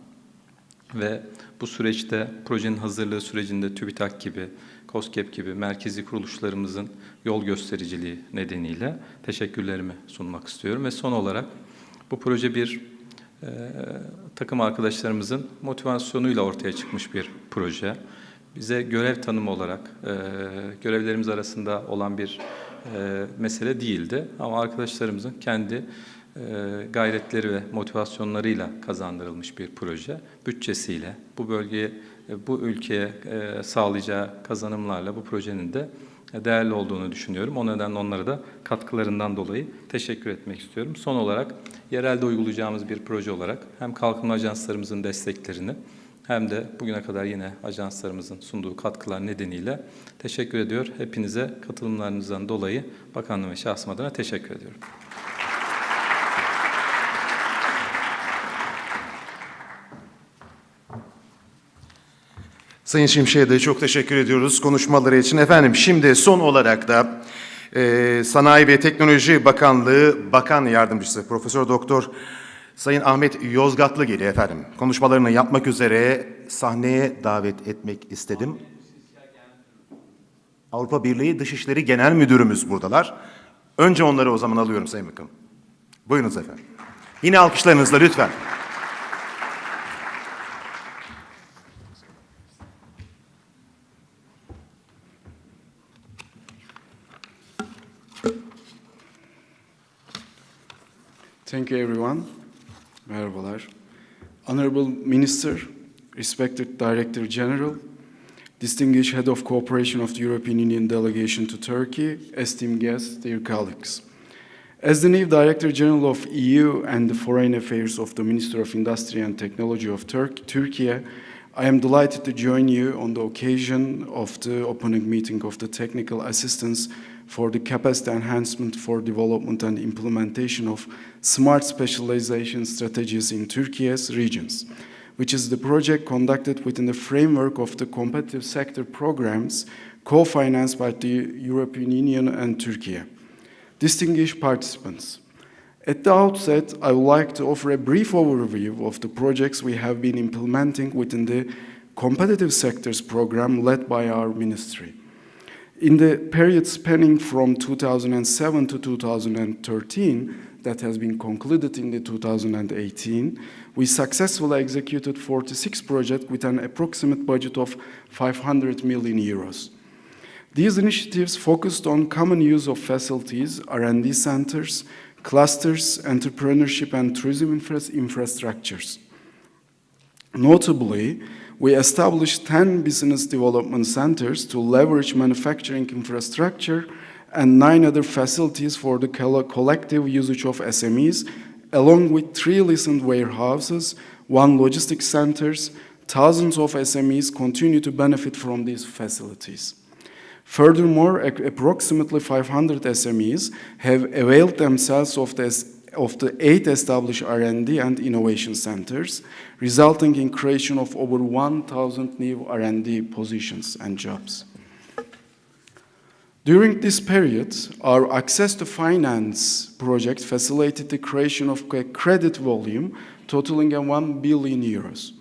Speaker 6: ve bu süreçte projenin hazırlığı sürecinde TÜBİTAK gibi, KOSGEB gibi merkezi kuruluşlarımızın yol göstericiliği nedeniyle teşekkürlerimi sunmak istiyorum. Ve son olarak Bu proje bir takım arkadaşlarımızın motivasyonuyla ortaya çıkmış bir proje. Bize görev tanımı olarak görevlerimiz arasında olan bir mesele değildi. Ama arkadaşlarımızın kendi gayretleri ve motivasyonlarıyla kazandırılmış bir proje. Bütçesiyle, bu bölgeye, bu ülkeye sağlayacağı kazanımlarla bu projenin de değerli olduğunu düşünüyorum. O nedenle onlara da katkılarından dolayı teşekkür etmek istiyorum. Son olarak yerelde uygulayacağımız bir proje olarak hem kalkınma ajanslarımızın desteklerini hem de bugüne kadar yine ajanslarımızın sunduğu katkılar nedeniyle teşekkür ediyor. Hepinize katılımlarınızdan dolayı bakanlığım ve şahsım adına teşekkür ediyorum.
Speaker 1: Sayın Şimşek'e de çok teşekkür ediyoruz konuşmaları için. Efendim şimdi son olarak da Sanayi ve Teknoloji Bakanlığı Bakan Yardımcısı Profesör Doktor Sayın Ahmet Yozgatlı geliyor efendim. Konuşmalarını yapmak üzere sahneye davet etmek istedim. Avrupa Birliği Dışişleri Genel Müdürümüz buradalar. Önce onları o zaman alıyorum Sayın Bakanım. Buyurunuz efendim. Yine alkışlarınızla lütfen.
Speaker 7: Thank you, everyone. Merhabalar. Honorable Minister, respected Director General, distinguished Head of Cooperation of the European Union Delegation to Turkey, esteemed guests, dear colleagues. As the new Director General of EU and the Foreign Affairs of the Minister of Industry and Technology of Turkey, I am delighted to join you on the occasion of the opening meeting of the Technical Assistance for the Capacity Enhancement for Development and Implementation of Smart Specialization Strategies in Turkey's regions, which is the project conducted within the framework of the competitive sector programs co-financed by the European Union and Turkey. Distinguished participants, at the outset, I would like to offer a brief overview of the projects we have been implementing within the competitive sectors program led by our ministry. In the period spanning from 2007 to 2013, that has been concluded in the 2018, we successfully executed 46 projects with an approximate budget of 500 million euros. These initiatives focused on common use of facilities, R&D centers, clusters, entrepreneurship and tourism infrastructures. Notably, we established 10 business development centers to leverage manufacturing infrastructure and 9 other facilities for the collective usage of SMEs, along with 3 licensed warehouses, 1 logistics centers. Thousands of SMEs continue to benefit from these facilities. Furthermore, approximately 500 SMEs have availed themselves of the 8 established R&D and innovation centers, resulting in creation of over 1,000 new R&D positions and jobs. During this period, our access to finance project facilitated the creation of a credit volume totaling 1 billion euros.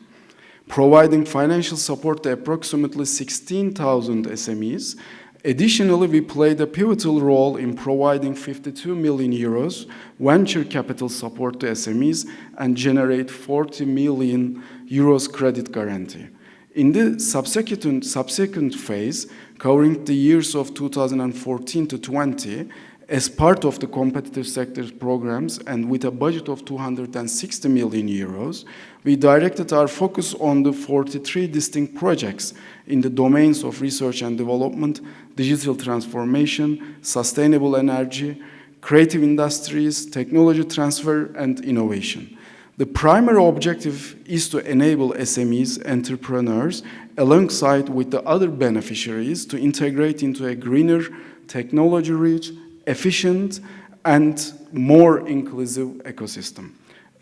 Speaker 7: Providing financial support to approximately 16,000 SMEs. Additionally, we played a pivotal role in providing 52 million euros venture capital support to SMEs and generate 40 million euros credit guarantee. In the subsequent phase, covering the years of 2014 to 20, as part of the competitive sector programs and with a budget of 260 million euros, we directed our focus on the 43 distinct projects in the domains of research and development, digital transformation, sustainable energy, creative industries, technology transfer, and innovation. The primary objective is to enable SMEs, entrepreneurs, alongside with the other beneficiaries to integrate into a greener, technology-rich, efficient, and more inclusive ecosystem.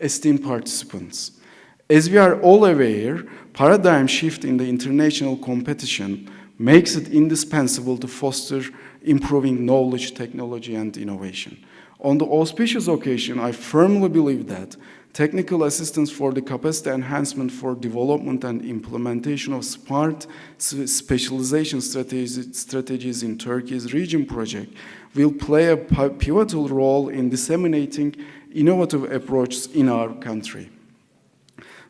Speaker 7: Esteemed participants, as we are all aware, paradigm shift in the international competition makes it indispensable to foster improving knowledge, technology, and innovation. On the auspicious occasion, I firmly believe that technical assistance for the capacity enhancement for development and implementation of smart specialization strategies in Turkey's region project will play a pivotal role in disseminating innovative approaches in our country.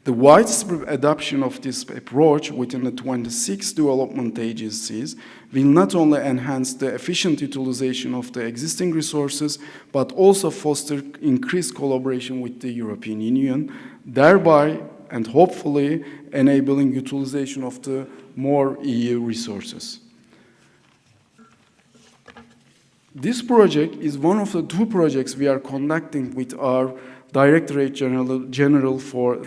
Speaker 7: The widespread adoption of this approach within the 26 development agencies will not only enhance the efficient utilization of the existing resources, but also foster increased collaboration with the European Union, thereby and hopefully enabling utilization of the more EU resources. This project is one of the two projects we are conducting with our Directorate General for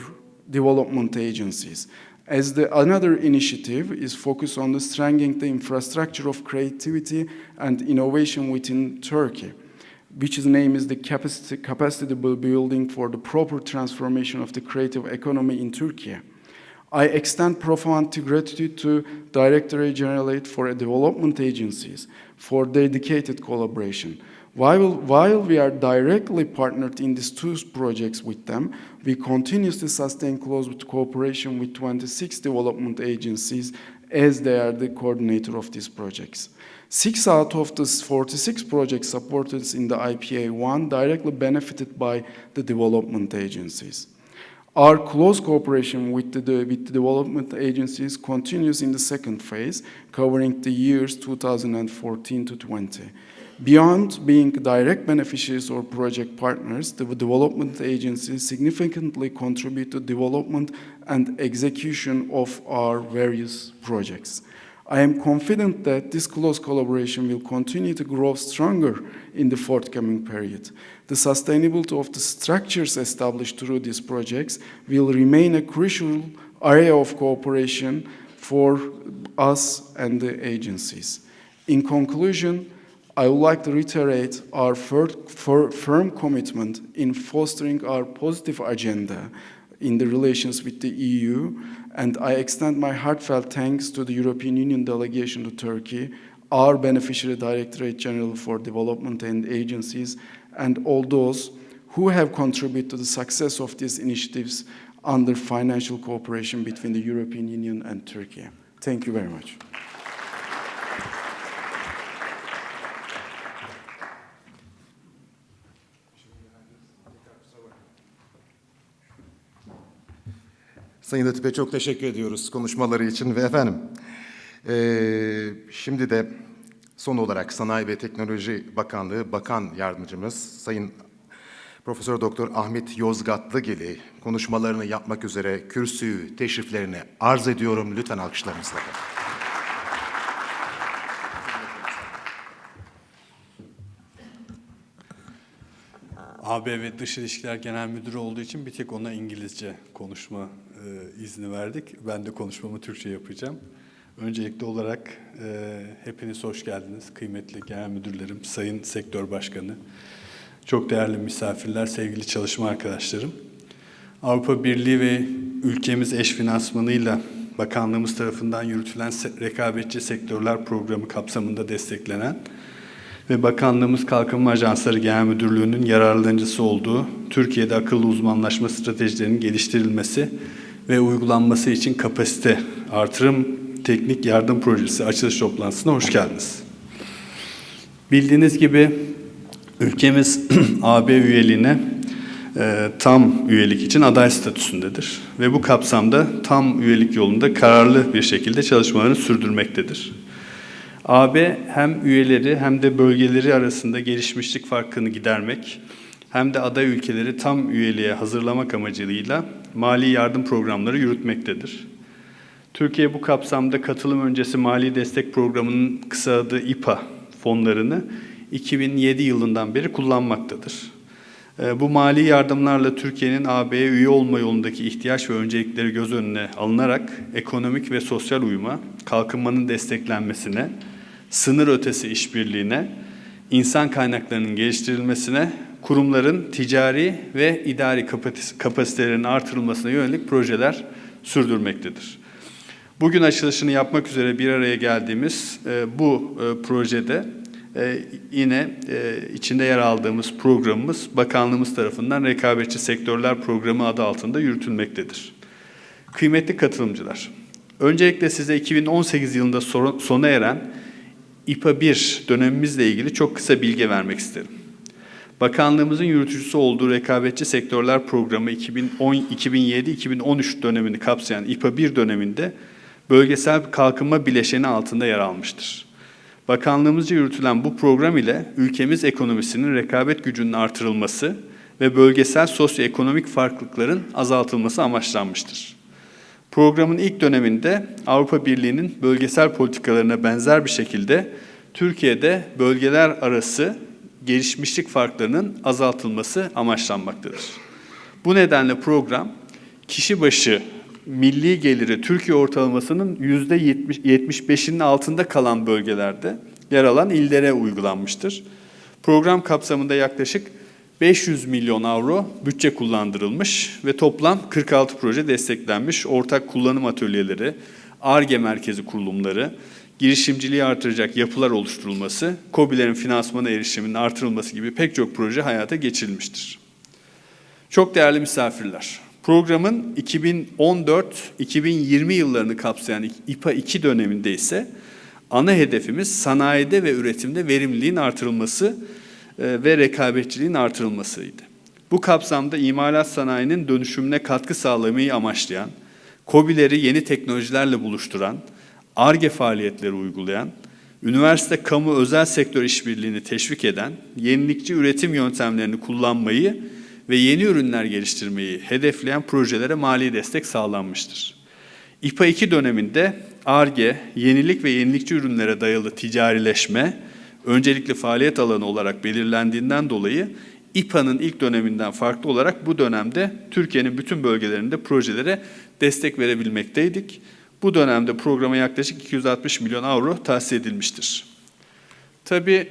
Speaker 7: Development Agencies, as another initiative is focused on strengthening the infrastructure of creativity and innovation within Turkey, which name is the capacity building for the proper transformation of the creative economy in Turkey. I extend profound gratitude to Directorate General for Development Agencies for dedicated collaboration. While we are directly partnered in these two projects with them, we continuously sustain close cooperation with 26 development agencies as they are the coordinator of these projects. 6 out of the 46 projects supported in the IPA1 directly benefited by the development agencies. Our close cooperation with the development agencies continues in the second phase, covering the years 2014 to 20. Beyond being direct beneficiaries or project partners, the development agencies significantly contribute to development and execution of our various projects. I am confident that this close collaboration will continue to grow stronger in the forthcoming period. The sustainability of the structures established through these projects will remain a crucial area of cooperation for us and the agencies. In conclusion, I would like to reiterate our firm commitment in fostering our positive agenda in the relations with the EU, and I extend my heartfelt thanks to the European Union delegation to Turkey, our beneficiary Directorate General for Development and agencies, and all those who have contributed to the success of these initiatives under financial cooperation between the European Union and Turkey. Thank you very much.
Speaker 1: Sayın Latif'e çok teşekkür ediyoruz konuşmaları için ve efendim şimdi de son olarak Sanayi ve Teknoloji Bakanlığı Bakan Yardımcımız Sayın Profesör Doktor Ahmet Yozgatlıgil'i konuşmalarını yapmak üzere kürsüyü teşriflerine arz ediyorum. Lütfen alkışlarınızla.
Speaker 8: AB ve Dış İlişkiler Genel Müdürü olduğu için bir tek ona İngilizce konuşma izni verdik. Ben de konuşmamı Türkçe yapacağım. Öncelikli olarak hepiniz hoş geldiniz. Kıymetli genel müdürlerim, sayın sektör başkanı, çok değerli misafirler, sevgili çalışma arkadaşlarım. Avrupa Birliği ve ülkemiz eş finansmanıyla bakanlığımız tarafından yürütülen rekabetçi sektörler programı kapsamında desteklenen ve Bakanlığımız Kalkınma Ajansları Genel Müdürlüğü'nün yararlanıcısı olduğu Türkiye'de akıllı uzmanlaşma stratejilerinin geliştirilmesi ve uygulanması için kapasite artırım teknik yardım projesi açılış toplantısına hoş geldiniz. Bildiğiniz gibi ülkemiz AB üyeliğine tam üyelik için aday statüsündedir ve bu kapsamda tam üyelik yolunda kararlı bir şekilde çalışmalarını sürdürmektedir. AB hem üyeleri hem de bölgeleri arasında gelişmişlik farkını gidermek hem de aday ülkeleri tam üyeliğe hazırlamak amacıyla mali yardım programları yürütmektedir. Türkiye bu kapsamda katılım öncesi mali destek programının kısa adı İPA fonlarını 2007 yılından beri kullanmaktadır. Bu mali yardımlarla Türkiye'nin AB'ye üye olma yolundaki ihtiyaç ve öncelikleri göz önüne alınarak ekonomik ve sosyal uyuma, kalkınmanın desteklenmesine, sınır ötesi işbirliğine, insan kaynaklarının geliştirilmesine, kurumların ticari ve idari kapasitelerinin artırılmasına yönelik projeler sürdürmektedir. Bugün açılışını yapmak üzere bir araya geldiğimiz bu projede yine içinde yer aldığımız programımız bakanlığımız tarafından Rekabetçi Sektörler Programı adı altında yürütülmektedir. Kıymetli katılımcılar, öncelikle size 2018 yılında sona eren İPA 1 dönemimizle ilgili çok kısa bilgi vermek isterim. Bakanlığımızın yürütücüsü olduğu Rekabetçi Sektörler Programı 2007-2013 dönemini kapsayan İPA 1 döneminde bölgesel kalkınma bileşeni altında yer almıştır. Bakanlığımızca yürütülen bu program ile ülkemiz ekonomisinin rekabet gücünün artırılması ve bölgesel sosyoekonomik farklılıkların azaltılması amaçlanmıştır. Programın ilk döneminde Avrupa Birliği'nin bölgesel politikalarına benzer bir şekilde Türkiye'de bölgeler arası gelişmişlik farklarının azaltılması amaçlanmaktadır. Bu nedenle program kişi başı milli geliri Türkiye ortalamasının %75'inin altında kalan bölgelerde yer alan illere uygulanmıştır. Program kapsamında yaklaşık 500 milyon avro bütçe kullandırılmış ve toplam 46 proje desteklenmiş. Ortak kullanım atölyeleri, Ar-Ge merkezi kurulumları, girişimciliği artıracak yapılar oluşturulması, KOBİ'lerin finansmana erişiminin artırılması gibi pek çok proje hayata geçirilmiştir. Çok değerli misafirler, programın 2014-2020 yıllarını kapsayan İPA 2 döneminde ise ana hedefimiz sanayide ve üretimde verimliliğin artırılması ve rekabetçiliğin artırılmasıydı. Bu kapsamda imalat sanayinin dönüşümüne katkı sağlamayı amaçlayan, KOBİ'leri yeni teknolojilerle buluşturan, Ar-Ge faaliyetleri uygulayan, üniversite, kamu, özel sektör işbirliğini teşvik eden, yenilikçi üretim yöntemlerini kullanmayı ve yeni ürünler geliştirmeyi hedefleyen projelere mali destek sağlanmıştır. İPA 2 döneminde Ar-Ge, yenilik ve yenilikçi ürünlere dayalı ticarileşme, öncelikli faaliyet alanı olarak belirlendiğinden dolayı İPA'nın ilk döneminden farklı olarak bu dönemde Türkiye'nin bütün bölgelerinde projelere destek verebilmekteydik. Bu dönemde programa yaklaşık 260 milyon avro tahsis edilmiştir. Tabii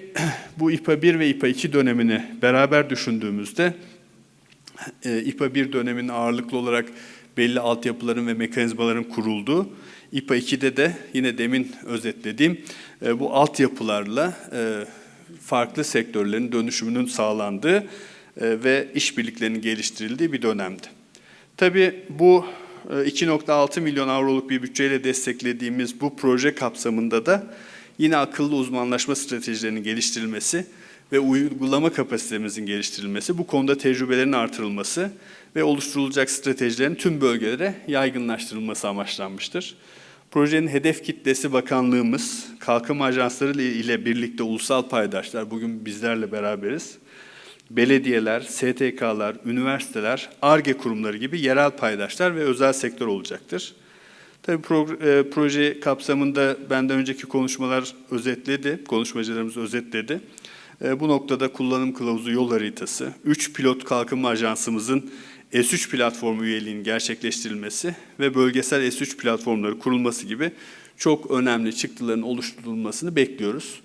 Speaker 8: bu İPA 1 ve İPA 2 dönemini beraber düşündüğümüzde İPA 1 döneminin ağırlıklı olarak belli altyapıların ve mekanizmaların kurulduğu, İPA 2'de de yine demin özetlediğim bu altyapılarla farklı sektörlerin dönüşümünün sağlandığı ve işbirliklerinin geliştirildiği bir dönemdi. Tabii bu 2,6 milyon avroluk bir bütçeyle desteklediğimiz bu proje kapsamında da yine akıllı uzmanlaşma stratejilerinin geliştirilmesi ve uygulama kapasitemizin geliştirilmesi, bu konuda tecrübelerin artırılması ve oluşturulacak stratejilerin tüm bölgelere yaygınlaştırılması amaçlanmıştır. Projenin hedef kitlesi bakanlığımız, kalkınma ajansları ile birlikte ulusal paydaşlar, bugün bizlerle beraberiz, belediyeler, STK'lar, üniversiteler, Ar-Ge kurumları gibi yerel paydaşlar ve özel sektör olacaktır. Tabii proje kapsamında benden önceki konuşmacılarımız özetledi. Bu noktada kullanım kılavuzu, yol haritası, 3 pilot kalkınma ajansımızın S3 platformu üyeliğinin gerçekleştirilmesi ve bölgesel S3 platformları kurulması gibi çok önemli çıktıların oluşturulmasını bekliyoruz.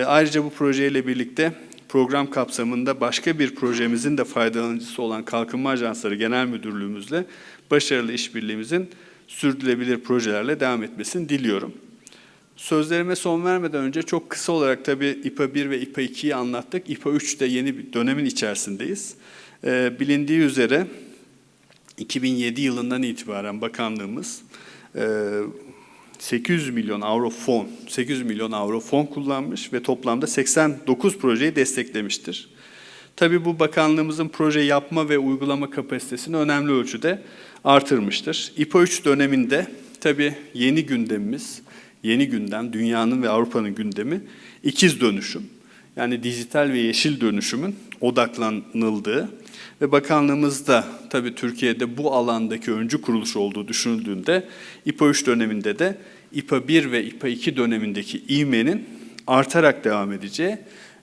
Speaker 8: Ayrıca bu projeyle birlikte program kapsamında başka bir projemizin de faydalanıcısı olan Kalkınma Ajansları Genel Müdürlüğümüzle başarılı işbirliğimizin sürdürülebilir projelerle devam etmesini diliyorum. Sözlerime son vermeden önce çok kısa olarak tabii İPA 1 ve İPA 2'yi anlattık. İPA 3'te yeni bir dönemin içerisindeyiz. Bilindiği üzere 2007 yılından itibaren bakanlığımız 800 milyon avro fon kullanmış ve toplamda 89 projeyi desteklemiştir. Tabii bu bakanlığımızın proje yapma ve uygulama kapasitesini önemli ölçüde artırmıştır. İPA 3 döneminde tabii yeni gündem, dünyanın ve Avrupa'nın gündemi ikiz dönüşüm. Yani dijital ve yeşil dönüşümün odaklanıldığı ve bakanlığımızda tabii Türkiye'de bu alandaki öncü kuruluş olduğu düşünüldüğünde İPA 3 döneminde de İPA 1 ve İPA 2 dönemindeki ivmenin artarak devam edeceği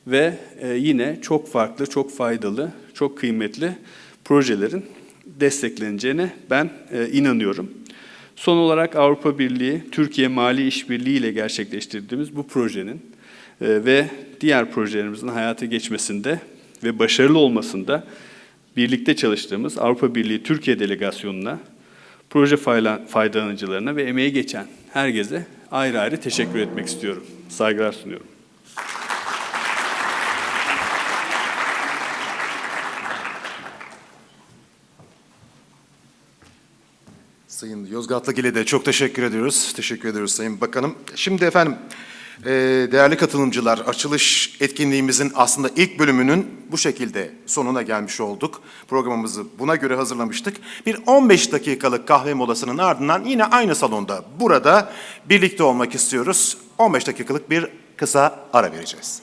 Speaker 8: ve yine çok farklı, çok faydalı, çok kıymetli projelerin destekleneceğine ben inanıyorum. Son olarak Avrupa Birliği, Türkiye Mali İşbirliği ile gerçekleştirdiğimiz bu projenin ve diğer projelerimizin hayata geçmesinde ve başarılı olmasında birlikte çalıştığımız Avrupa Birliği Türkiye Delegasyonu'na, proje faydalanıcılarına ve emeği geçen herkese ayrı ayrı teşekkür etmek istiyorum. Saygılar sunuyorum.
Speaker 1: Sayın Yozgatlıgil'e de çok teşekkür ediyoruz. Teşekkür ediyoruz Sayın Bakanım. Şimdi efendim Değerli katılımcılar, açılış etkinliğimizin aslında ilk bölümünün bu şekilde sonuna gelmiş olduk. Programımızı buna göre hazırlamıştık. Bir 15 dakikalık kahve molasının ardından yine aynı salonda burada birlikte olmak istiyoruz. 15 dakikalık bir kısa ara vereceğiz.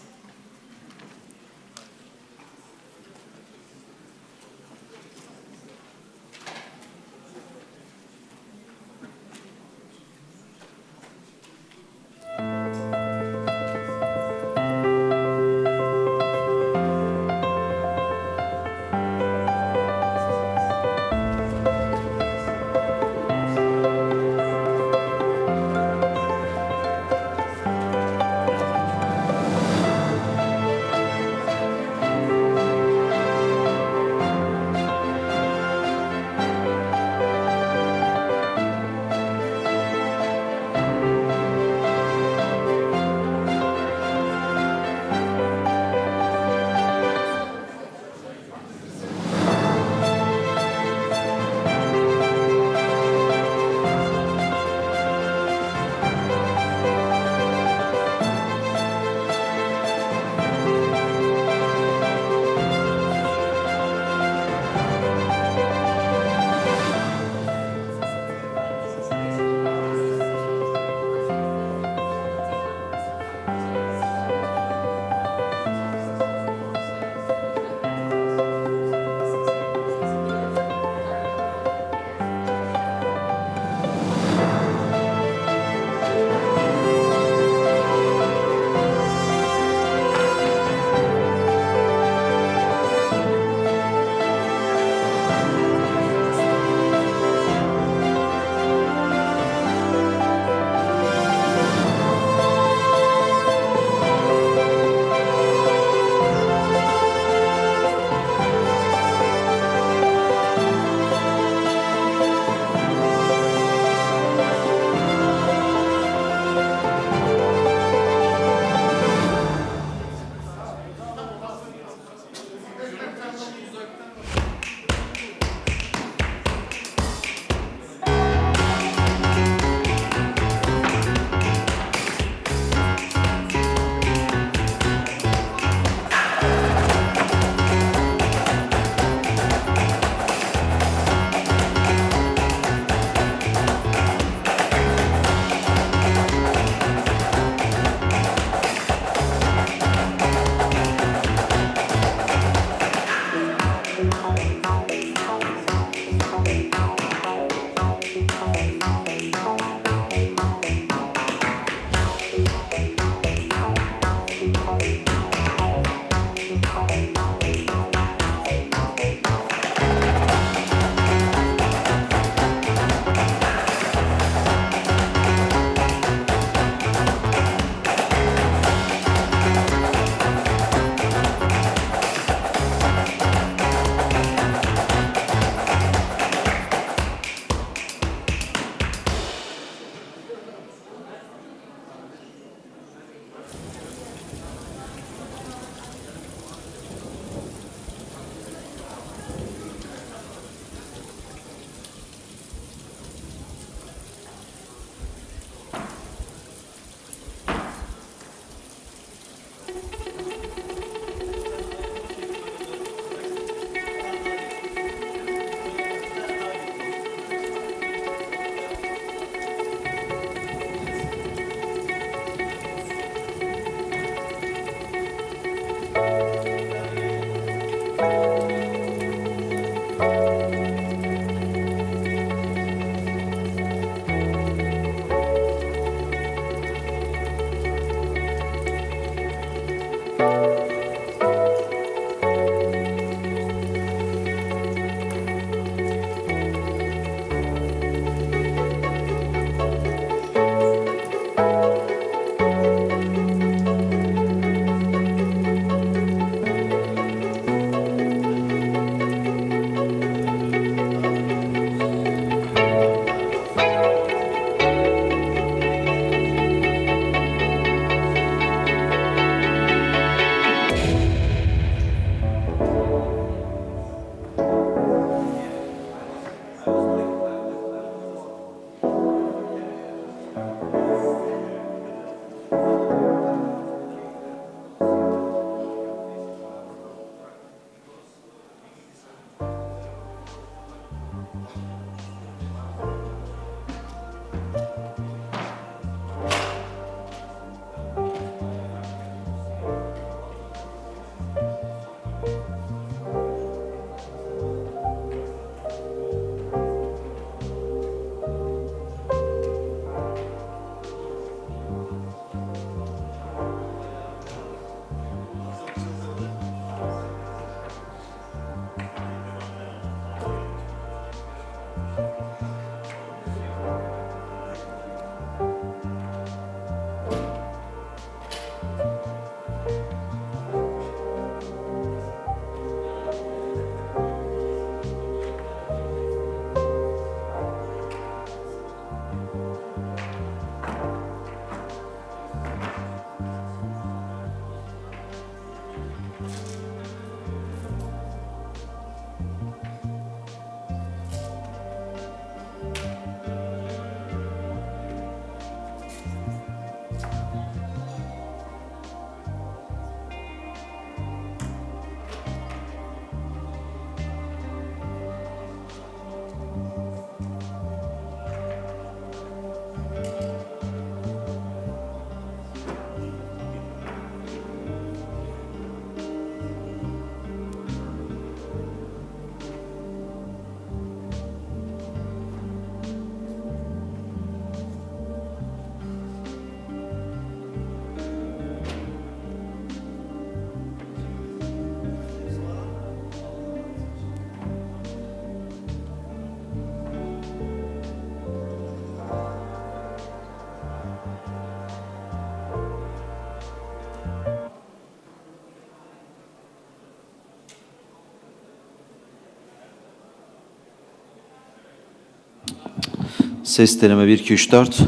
Speaker 9: Ses deneme 1 2 3 4.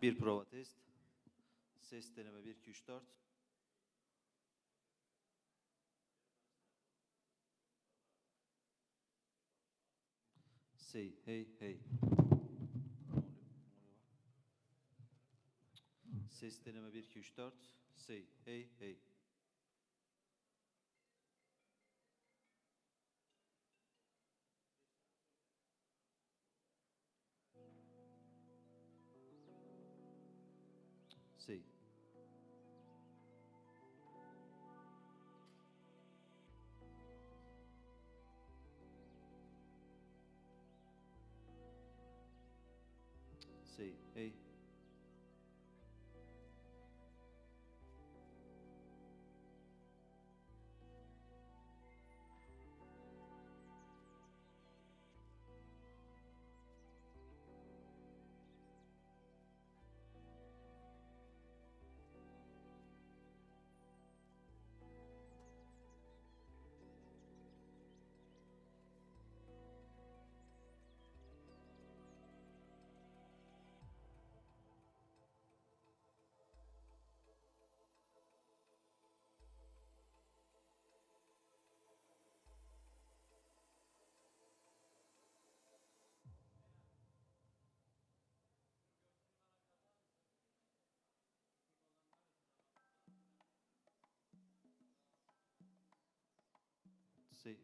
Speaker 9: Bir prova test. Ses deneme 1 2 3 4. Say hey hey. Ses deneme 1 2 3 4. Say hey hey. Say. Say hey. Say.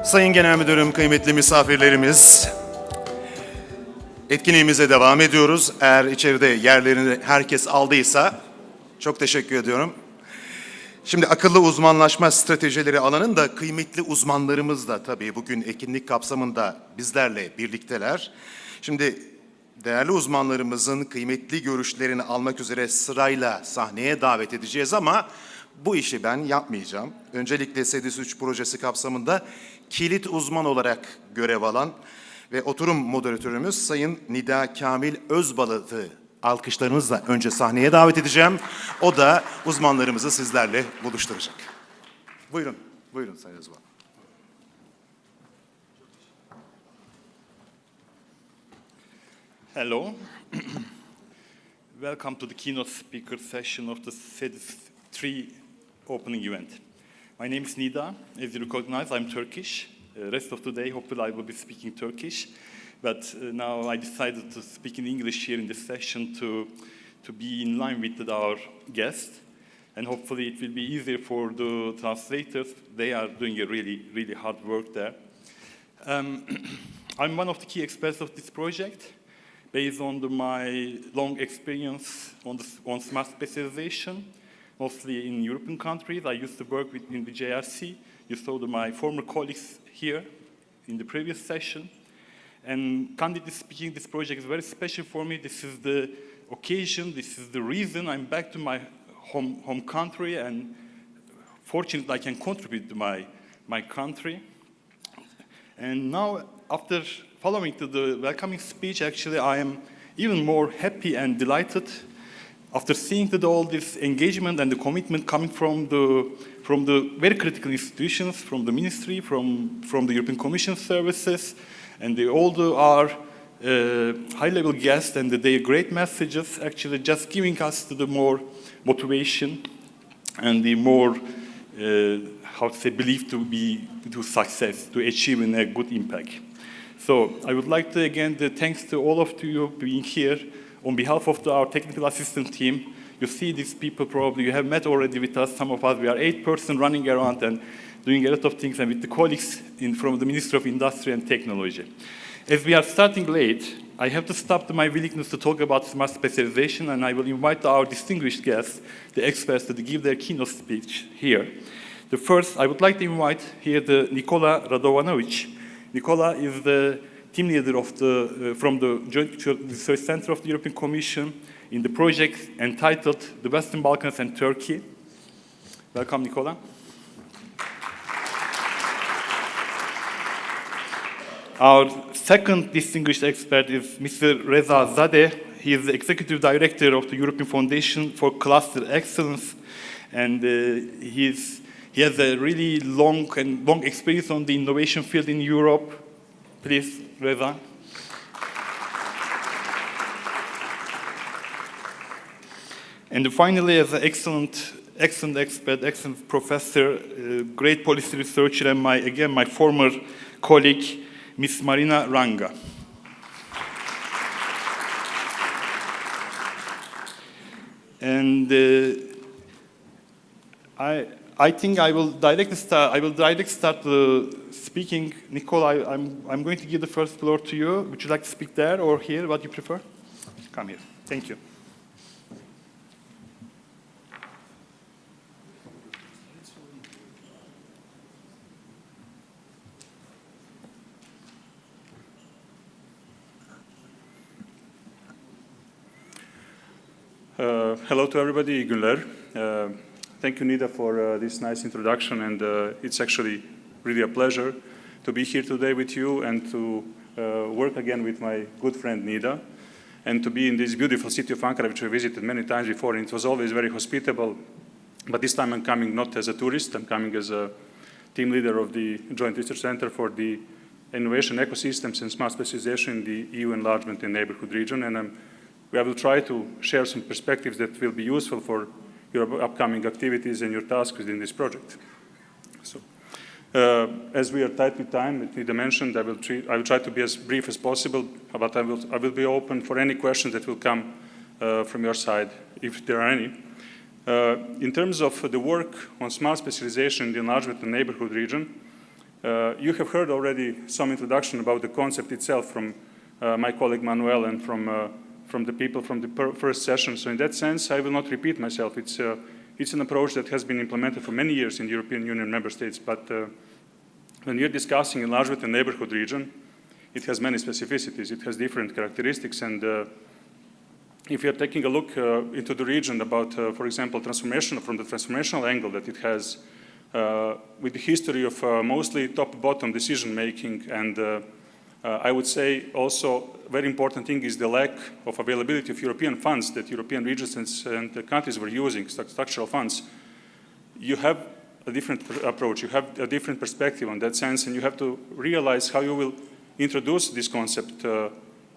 Speaker 1: Sayın Genel Müdürüm, kıymetli misafirlerimiz, etkinliğimize devam ediyoruz. Eğer içeride yerlerini herkes aldıysa çok teşekkür ediyorum. Şimdi akıllı uzmanlaşma stratejileri alanında kıymetli uzmanlarımız da tabii bugün etkinlik kapsamında bizlerle birlikteler. Şimdi değerli uzmanlarımızın kıymetli görüşlerini almak üzere sırayla sahneye davet edeceğiz ama bu işi ben yapmayacağım. Öncelikle CEDIS3 projesi kapsamında kilit uzman olarak görev alan ve oturum moderatörümüz Sayın Nida Kamil Özbalıt'ı alkışlarınızla önce sahneye davet edeceğim. O da uzmanlarımızı sizlerle buluşturacak. Buyurun, buyurun Sayın Özbalıt.
Speaker 10: Hello. Welcome to the keynote speaker session of the CEDIS3 opening event. My name is Nida. As you recognize, I'm Turkish. Rest of the day, hopefully I will be speaking Turkish. But now I decided to speak in English here in this session to be in line with our guest. And hopefully it will be easier for the translators. They are doing a really, really hard work there. I'm one of the key experts of this project. Based on my long experience on smart specialization, mostly in European countries. I used to work in the JRC. You saw my former colleagues here in the previous session. And candidly speaking, this project is very special for me. This is the occasion, this is the reason I'm back to my home country, and fortunately I can contribute to my country. And now, after following to the welcoming speech, actually I am even more happy and delighted after seeing that all this engagement and the commitment coming from the very critical institutions, from the ministry, from the European Commission services, and all our high-level guests and their great messages, actually just giving us the more motivation and the more, belief to success, to achieving a good impact. So I would like to, again, thanks to all of you being here. On behalf of our technical assistant team, you see these people probably, you have met already with us, some of us, we are 8 persons running around and doing a lot of things, and with the colleagues from the Ministry of Industry and Technology. As we are starting late, I have to stop my willingness to talk about smart specialization, and I will invite our distinguished guests, the experts, to give their keynote speech here. The first, I would like to invite here Nikola Radovanovic. Nikola is the team leader from the Joint Research Center of the European Commission in the project entitled The Western Balkans and Turkey. Welcome, Nikola. Our second distinguished expert is Mr. Reza Zadeh. He is the Executive Director of the European Foundation for Cluster Excellence, and he has a really long experience on the innovation field in Europe. Please, Reza. And finally, as an excellent expert, excellent professor, great policy researcher, and my former colleague, Ms. Marina Ranga. And I think I will directly start speaking. Nicola, I'm going to give the first floor to you. Would you like to speak there or here? What do you prefer? Come here. Thank you.
Speaker 11: Hello to everybody, iyi günler. Thank you, Nida, for this nice introduction, and it's actually really a pleasure to be here today with you and to work again with my good friend Nida, and to be in this beautiful city of Ankara, which I visited many times before, and it was always very hospitable. But this time I'm coming not as a tourist, I'm coming as a team leader of the Joint Research Center for the Innovation Ecosystems and Smart Specialization in the EU Enlargement and Neighborhood region, and I will try to share some perspectives that will be useful for your upcoming activities and your tasks within this project. So, as we are tight with time, as Nida mentioned, I will try to be as brief as possible, but I will be open for any questions that will come from your side, if there are any. In terms of the work on smart specialization in the enlargement and neighborhood region, You have heard already some introduction about the concept itself from my colleague Manuel and from the people from the first session. So in that sense, I will not repeat myself. It's an approach that has been implemented for many years in the European Union member states, but when you're discussing enlargement in neighborhood region, it has many specificities. It has different characteristics, and if you're taking a look into the region about, for example, transformation, from the transformational angle that it has, with the history of mostly top-bottom decision-making, and I would say also very important thing is the lack of availability of European funds that European regions and the countries were using, structural funds. You have a different approach, you have a different perspective on that sense, and you have to realize how you will introduce this concept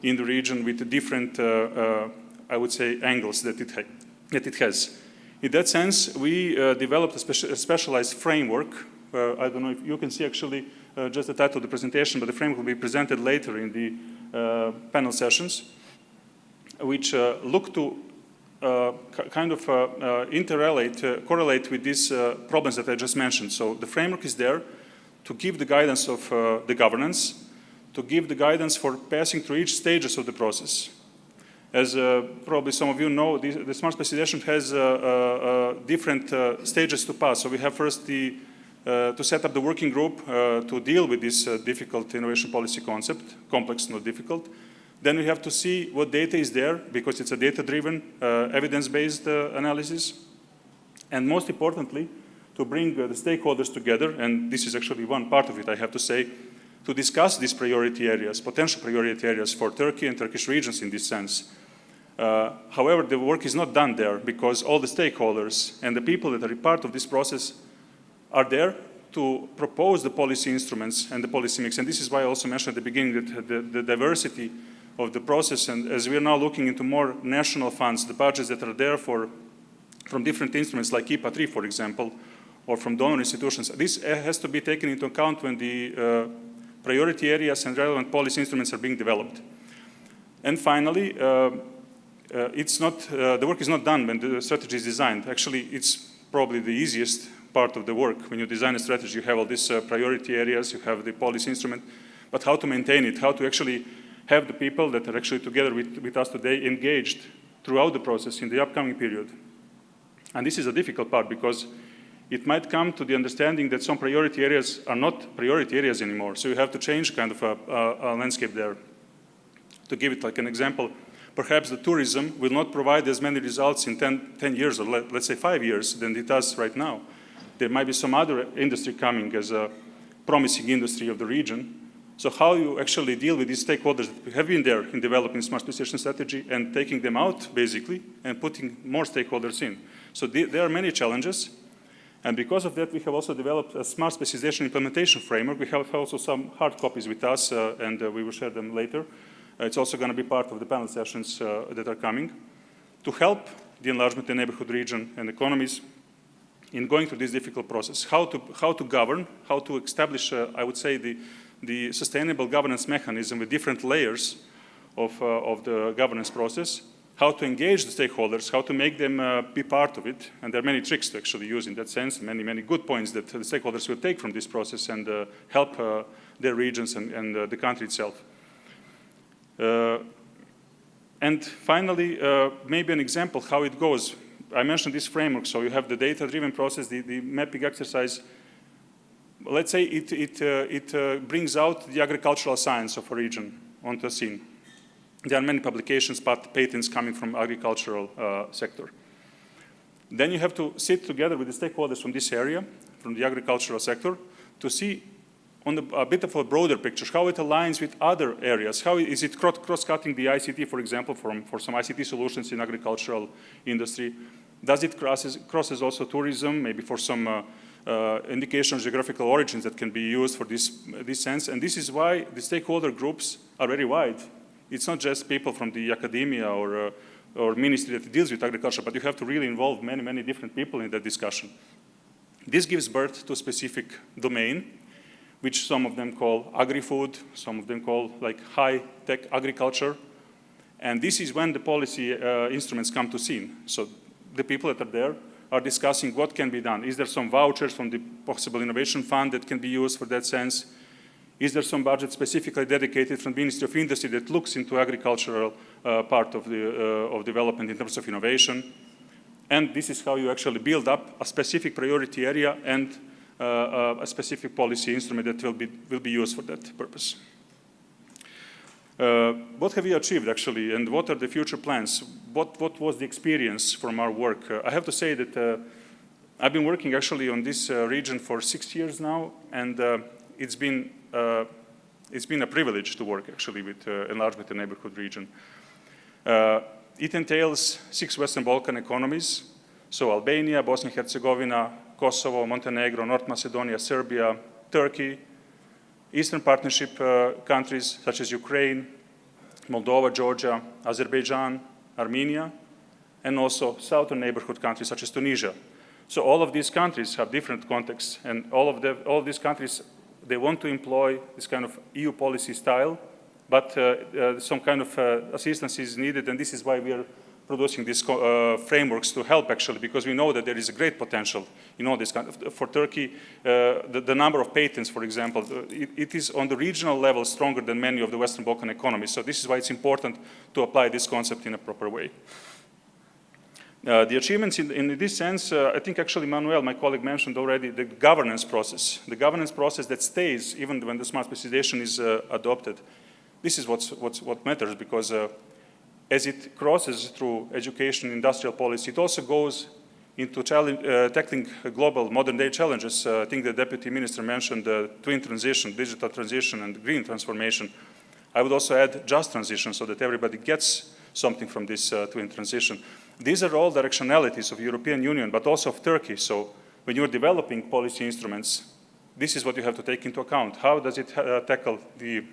Speaker 11: in the region with the different, I would say, angles that it has. In that sense, we developed a specialized framework. I don't know if you can see actually just the title of the presentation, but the framework will be presented later in the panel sessions, which look to kind of correlate with these problems that I just mentioned. So the framework is there to give the guidance of the governance, to give the guidance for passing through each stages of the process. As probably some of you know, the smart specialization has different stages to pass. So we have first to set up the working group to deal with this difficult innovation policy concept, complex, not difficult. Then we have to see what data is there, because it's a data-driven, evidence-based analysis. And most importantly, to bring the stakeholders together, and this is actually one part of it, I have to say, to discuss these priority areas, potential priority areas for Turkey and Turkish regions in this sense. However, the work is not done there because all the stakeholders and the people that are part of this process are there to propose the policy instruments and the policy mix. And this is why I also mentioned at the beginning that the diversity of the process, and as we are now looking into more national funds, the budgets that are there from different instruments like IPA 3, for example, or from donor institutions, this has to be taken into account when the priority areas and relevant policy instruments are being developed. And finally, the work is not done when the strategy is designed. Actually, it's probably the easiest part of the work. When you design a strategy, you have all these priority areas, you have the policy instrument, but how to maintain it, how to actually have the people that are actually together with us today engaged throughout the process in the upcoming period. And this is a difficult part because it might come to the understanding that some priority areas are not priority areas anymore. So you have to change kind of a landscape there. To give it like an example, perhaps the tourism will not provide as many results in 10 years or let's say 5 years than it does right now. There might be some other industry coming as a promising industry of the region. So how you actually deal with these stakeholders that have been there in developing smart specialization strategy and taking them out basically and putting more stakeholders in. So there are many challenges. And because of that, we have also developed a smart specialization implementation framework. We have also some hard copies with us, and we will share them later. It's also going to be part of the panel sessions that are coming to help the enlargement in neighborhood region and economies in going through this difficult process. How to govern, how to establish, I would say, the sustainable governance mechanism with different layers of the governance process, how to engage the stakeholders, how to make them be part of it. And there are many tricks to actually use in that sense, many, many good points that the stakeholders will take from this process and help their regions and the country itself. And finally, maybe an example how it goes. I mentioned this framework, so you have the data-driven process, the mapping exercise. Let's say it brings out the agricultural science of a region onto a scene. There are many publications, patents coming from agricultural sector. Then you have to sit together with the stakeholders from this area, from the agricultural sector, to see on a bit of a broader picture, how it aligns with other areas. How is it cross-cutting the ICT, for example, for some ICT solutions in agricultural industry? Does it crosses also tourism, maybe for some indication of geographical origins that can be used for this sense? And this is why the stakeholder groups are very wide. It's not just people from the academia or ministry that deals with agriculture, but you have to really involve many, many different people in that discussion. This gives birth to a specific domain, which some of them call agri-food, some of them call like high-tech agriculture. And this is when the policy instruments come to scene. So the people that are there are discussing what can be done. Is there some vouchers from the possible innovation fund that can be used for that sense? Is there some budget specifically dedicated from the Ministry of Industry that looks into agricultural part of development in terms of innovation? And this is how you actually build up a specific priority area and a specific policy instrument that will be used for that purpose. What have we achieved actually, and what are the future plans? What was the experience from our work? I have to say that I've been working actually on this region for 6 years now, and it's been a privilege to work actually with enlarged with the neighborhood region. It entails 6 Western Balkan economies, so Albania, Bosnia and Herzegovina, Kosovo, Montenegro, North Macedonia, Serbia, Turkey, Eastern Partnership countries such as Ukraine, Moldova, Georgia, Azerbaijan, Armenia, and also southern neighborhood countries such as Tunisia. So all of these countries have different contexts, and all of these countries, they want to employ this kind of EU policy style, but some kind of assistance is needed, and this is why we are producing these frameworks to help actually, because we know that there is a great potential in all this kind of, for Turkey, the number of patents, for example, it is on the regional level stronger than many of the Western Balkan economies. So this is why it's important to apply this concept in a proper way. The achievements in this sense, I think actually Manuel, my colleague, mentioned already the governance process that stays even when the smart specialization is adopted. This is what matters, because as it crosses through education, industrial policy, it also goes into tackling global modern-day challenges. I think the Deputy Minister mentioned the twin transition, digital transition and green transformation. I would also add just transition so that everybody gets something from this twin transition. These are all directionalities of the European Union, but also of Turkey. So when you're developing policy instruments, this is what you have to take into account. How does it tackle the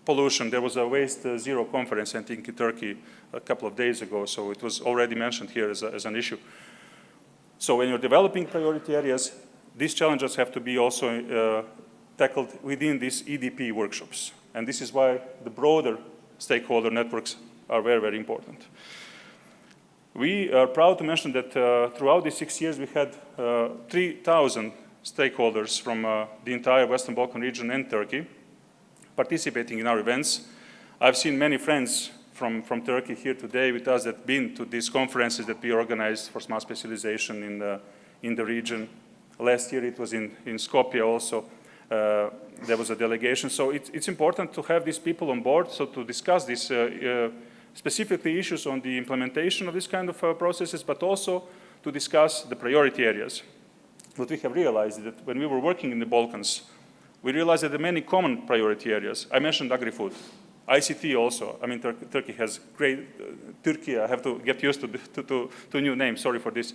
Speaker 11: pollution? There was a Waste Zero conference, I think, in Turkey a couple of days ago, so it was already mentioned here as an issue. So when you're developing priority areas, these challenges have to be also tackled within these EDP workshops. And this is why the broader stakeholder networks are very, very important. We are proud to mention that throughout these 6 years, we had 3,000 stakeholders from the entire Western Balkan region and Turkey participating in our events. I've seen many friends from Turkey here today with us that have been to these conferences that we organized for smart specialization in the region. Last year it was in Skopje also. There was a delegation. So it's important to have these people on board, so to discuss these specifically issues on the implementation of this kind of processes, but also to discuss the priority areas. What we have realized is that when we were working in the Balkans, we realized that there are many common priority areas. I mentioned agri-food. ICT also. I mean, Turkey has great, Turkey, I have to get used to new names, sorry for this.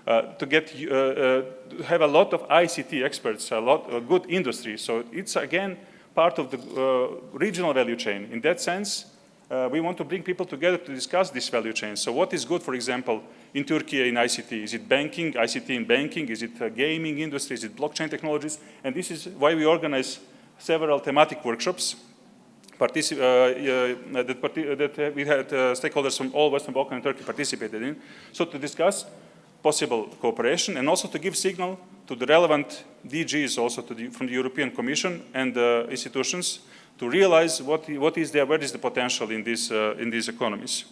Speaker 11: To have a lot of ICT experts, a lot of good industry. So it's again part of the regional value chain. In that sense, we want to bring people together to discuss this value chain. So what is good, for example, in Turkey in ICT? Is it banking, ICT in banking? Is it gaming industry? Is it blockchain technologies? And this is why we organize several thematic workshops that we had stakeholders from all Western Balkan and Turkey participated in. So to discuss possible cooperation and also to give signal to the relevant DGs also from the European Commission and institutions to realize what is there, where is the potential in these economies.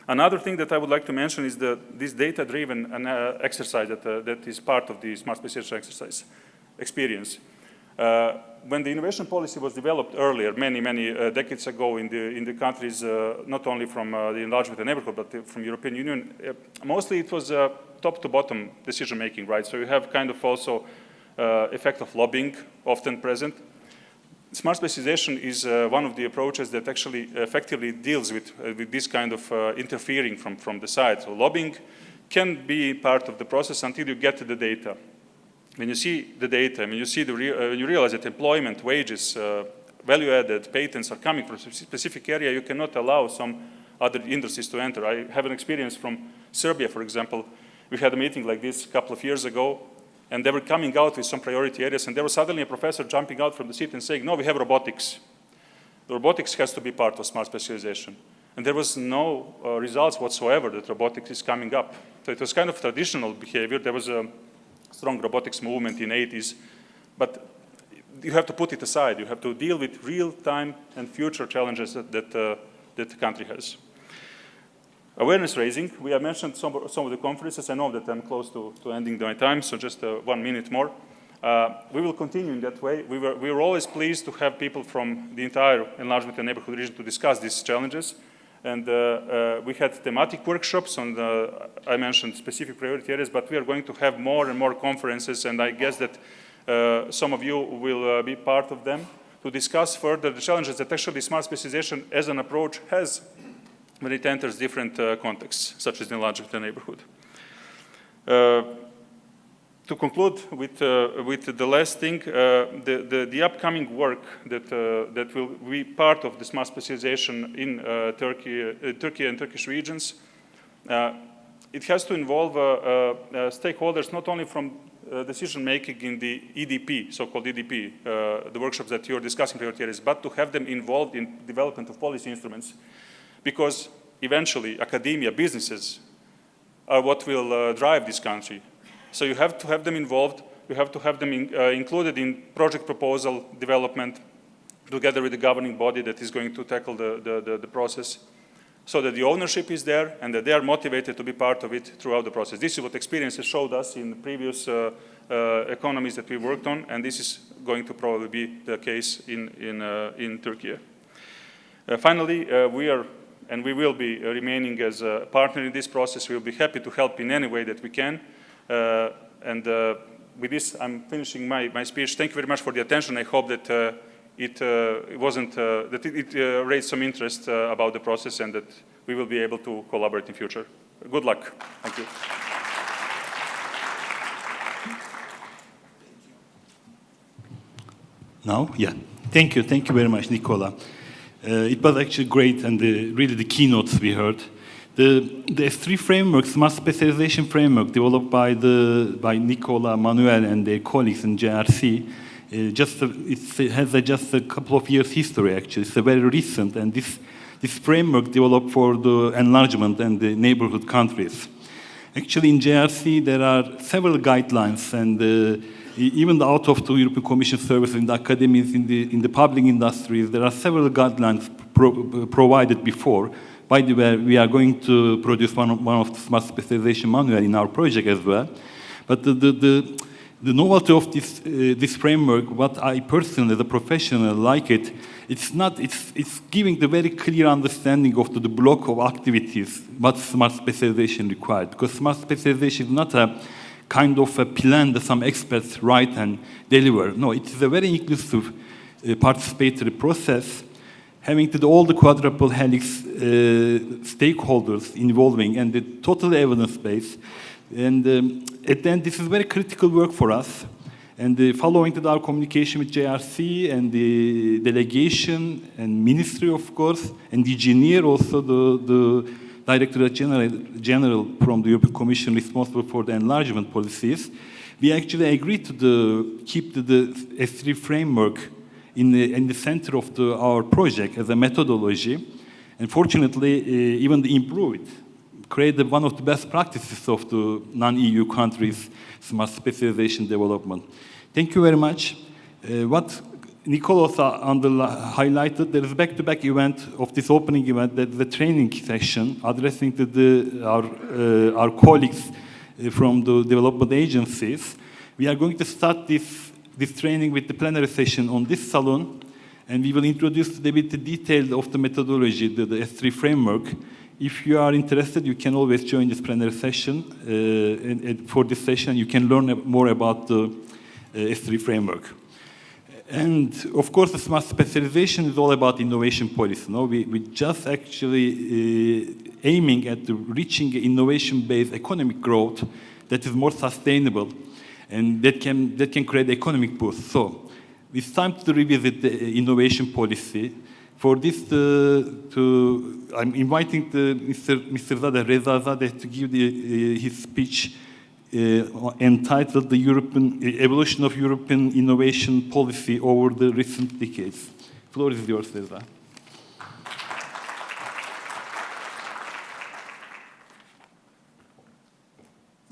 Speaker 11: Another thing that I would like to mention is this data-driven exercise that is part of the smart specialization exercise experience. When the innovation policy was developed earlier, many decades ago in the countries, not only from the enlargement and neighborhood, but from European Union, mostly it was top-to-bottom decision-making, right? So you have kind of also effect of lobbying often present. Smart specialization is one of the approaches that actually effectively deals with this kind of interfering from the side. So lobbying can be part of the process until you get to the data. When you see the data, when you see when you realize that employment, wages, value-added patents are coming from a specific area, you cannot allow some other industries to enter. I have an experience from Serbia, for example. We had a meeting like this a couple of years ago, and they were coming out with some priority areas, and there was suddenly a professor jumping out from the seat and saying, no, we have robotics. The robotics has to be part of smart specialization. and there was no results whatsoever that robotics is coming up. So it was kind of traditional behavior. There was a strong robotics movement in the 80s, but you have to put it aside. You have to deal with real-time and future challenges that the country has. Awareness raising, we have mentioned some of the conferences. I know that I'm close to ending my time, so just 1 minute more. We will continue in that way. We were always pleased to have people from the entire enlargement and neighborhood region to discuss these challenges. And we had thematic workshops on I mentioned specific priority areas, but we are going to have more and more conferences, and I guess that some of you will be part of them to discuss further the challenges that actually smart specialization as an approach has when it enters different contexts, such as the enlargement and neighborhood. To conclude with the last thing, the upcoming work that will be part of the smart specialization in Turkey and Turkish regions, it has to involve stakeholders not only from decision making in the EDP, so-called EDP, the workshops that you're discussing priority areas, but to have them involved in development of policy instruments, because eventually academia, businesses are what will drive this country. So you have to have them involved, you have to have them included in project proposal development together with the governing body that is going to tackle the process, so that the ownership is there and that they are motivated to be part of it throughout the process. This is what experience has showed us in the previous economies that we worked on, and this is going to probably be the case in Turkey. Finally, we are and we will be remaining as a partner in this process. We will be happy to help in any way that we can. With this, I'm finishing my speech. Thank you very much for the attention. I hope that it raised some interest about the process and that we will be able to collaborate in future. Good luck. Thank you.
Speaker 12: Now? Yeah. Thank you. Thank you very much, Nicola. It was actually great, and really the keynotes we heard. The S3 framework, smart specialization framework, developed by Nicola, Manuel, and their colleagues in JRC, it has just a couple of years history, actually. It's a very recent, and this framework developed for the enlargement and the neighborhood countries. Actually, in JRC, there are several guidelines, and even out of the European Commission services, in the academies, in the public industries, there are several guidelines provided before. By the way, we are going to produce one of the smart specialization manual in our project as well. But the novelty of this framework, what I personally, as a professional, like it's giving the very clear understanding of the block of activities what smart specialization required. Because smart specialization is not a kind of a plan that some experts write and deliver. No, it is a very inclusive participatory process, having all the quadruple helix stakeholders involving and the total evidence base. And at the end, this is very critical work for us. And following our communication with JRC and the delegation and ministry, of course, and the engineer, also the Directorate General from the European Commission responsible for the enlargement policies, we actually agreed to keep the S3 framework in the center of our project as a methodology, and fortunately, even improve it, create one of the best practices of the non-EU countries' smart specialization development. Thank you very much. What Nicola highlighted, there is a back-to-back event of this opening event, that's the training session addressing to our colleagues from the development agencies. We are going to start this training with the plenary session on this salon, and we will introduce a bit the detail of the methodology, the S3 framework. If you are interested, you can always join this plenary session. And for this session, you can learn more about the S3 framework. And of course, the smart specialization is all about innovation policy. No? We just actually aiming at reaching innovation-based economic growth that is more sustainable and that can create economic boost. So it's time to revisit the innovation policy. For this, I'm inviting Mr. Reza Zadeh to give his speech entitled "The Evolution of European Innovation Policy Over the Recent Decades." The floor is yours, Reza.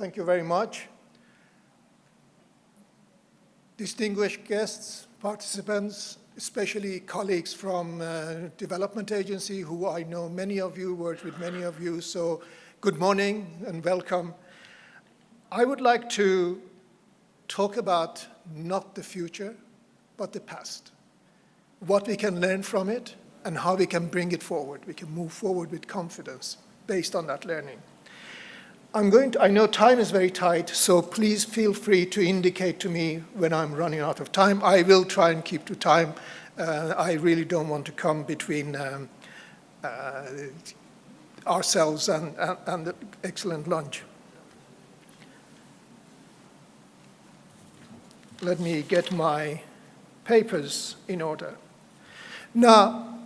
Speaker 13: Thank you very much. Distinguished guests, participants, especially colleagues from Development Agency, who I know many of you, worked with many of you, so good morning and welcome. I would like to talk about not the future, but the past. What we can learn from it and how we can bring it forward. We can move forward with confidence based on that learning. I know time is very tight, so please feel free to indicate to me when I'm running out of time. I will try and keep to time. I really don't want to come between ourselves and the excellent lunch. Let me get my papers in order. Now,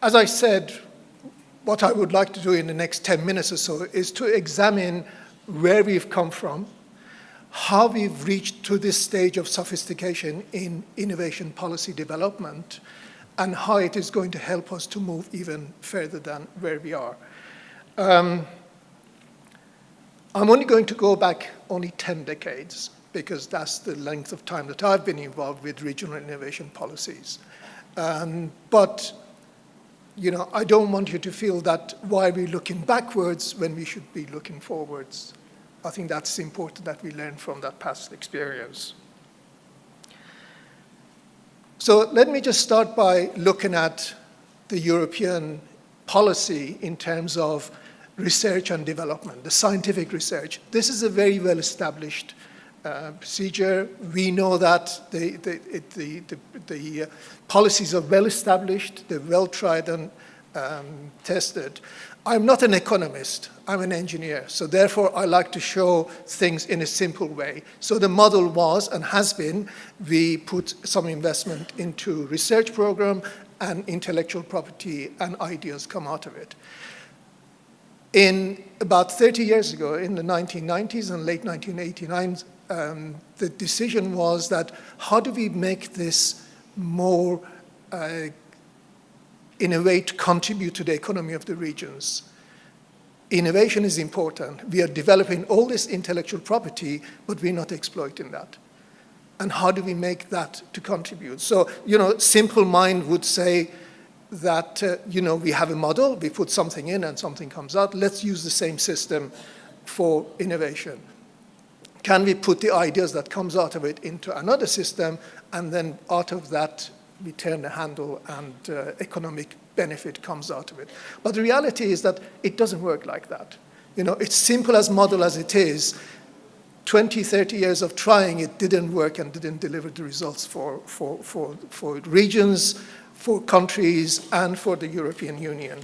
Speaker 13: as I said, what I would like to do in the next 10 minutes or so is to examine where we've come from, how we've reached to this stage of sophistication in innovation policy development, and how it is going to help us to move even further than where we are. I'm only going to go back only 10 decades, because that's the length of time that I've been involved with regional innovation policies. But you know, I don't want you to feel that why we're looking backwards when we should be looking forwards. I think that's important that we learn from that past experience. So let me just start by looking at the European policy in terms of research and development, the scientific research. This is a very well-established procedure. We know that the policies are well established, they're well tried and tested. I'm not an economist, I'm an engineer, so therefore I like to show things in a simple way. So the model was and has been, we put some investment into research program and intellectual property and ideas come out of it. In about 30 years ago, in the 1990s and late 1989s, the decision was that how do we make this more, in a way, to contribute to the economy of the regions? Innovation is important. We are developing all this intellectual property, but we're not exploiting that. And how do we make that to contribute? So, you know, simple mind would say that, you know, we have a model, we put something in and something comes out. Let's use the same system for innovation. Can we put the ideas that comes out of it into another system, and then out of that we turn the handle and economic benefit comes out of it? But the reality is that it doesn't work like that. You know, it's simple as model as it is. 20, 30 years of trying, it didn't work and didn't deliver the results for regions, for countries, and for the European Union.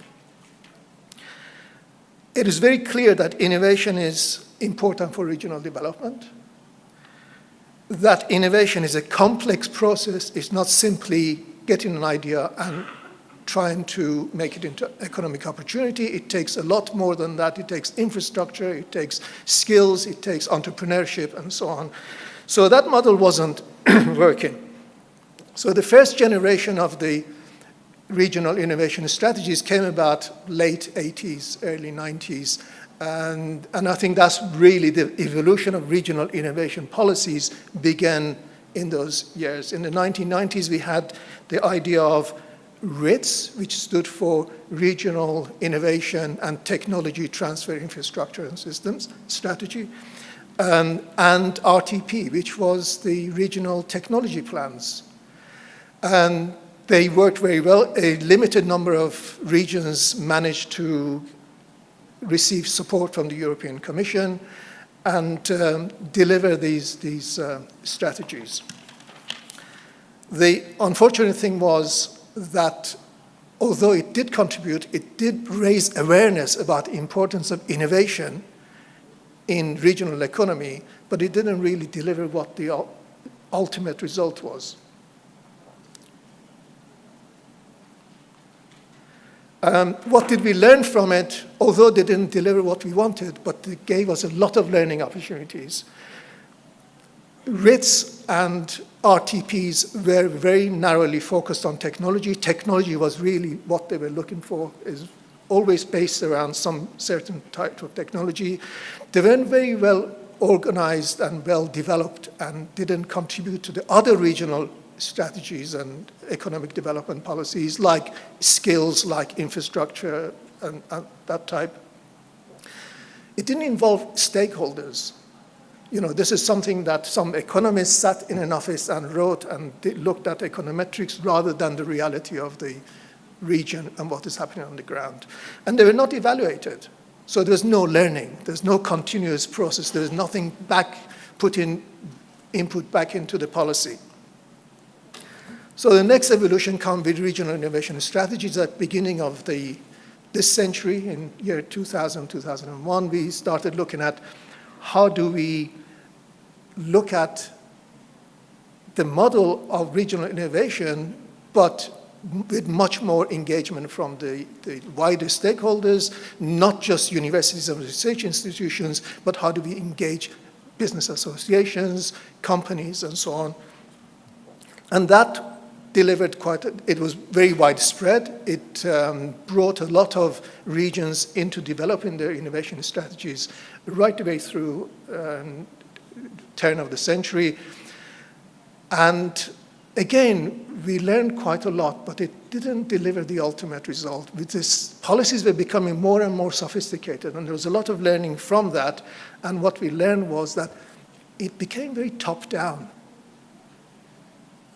Speaker 13: It is very clear that innovation is important for regional development, that innovation is a complex process. It's not simply getting an idea and trying to make it into economic opportunity. It takes a lot more than that. It takes infrastructure, it takes skills, it takes entrepreneurship, and so on. So that model wasn't working. So the first generation of the regional innovation strategies came about late 80s, early 90s. And I think that's really the evolution of regional innovation policies began in those years. In the 1990s, we had the idea of RITS, which stood for Regional Innovation and Technology Transfer Infrastructure and Systems Strategy, and RTP, which was the Regional Technology Plans. And they worked very well. A limited number of regions managed to receive support from the European Commission and deliver these strategies. The unfortunate thing was that although it did contribute, it did raise awareness about the importance of innovation in regional economy, but it didn't really deliver what the ultimate result was. What did we learn from it? Although they didn't deliver what we wanted, but they gave us a lot of learning opportunities. RITS and RTPs were very narrowly focused on technology. Technology was really what they were looking for, is always based around some certain type of technology. They weren't very well organized and well developed and didn't contribute to the other regional strategies and economic development policies like skills, like infrastructure and that type. It didn't involve stakeholders. You know, this is something that some economists sat in an office and wrote and looked at econometrics rather than the reality of the region and what is happening on the ground. And they were not evaluated. So there's no learning. There's no continuous process. There's nothing input back into the policy. So the next evolution comes with regional innovation strategies at the beginning of this century. In year 2000, 2001, we started looking at how do we look at the model of regional innovation, but with much more engagement from the wider stakeholders, not just universities and research institutions, but how do we engage business associations, companies, and so on. And that delivered it was very widespread. It brought a lot of regions into developing their innovation strategies right the way through turn of the century. And again, we learned quite a lot, but it didn't deliver the ultimate result. With this, policies were becoming more and more sophisticated, and there was a lot of learning from that. And what we learned was that it became very top-down.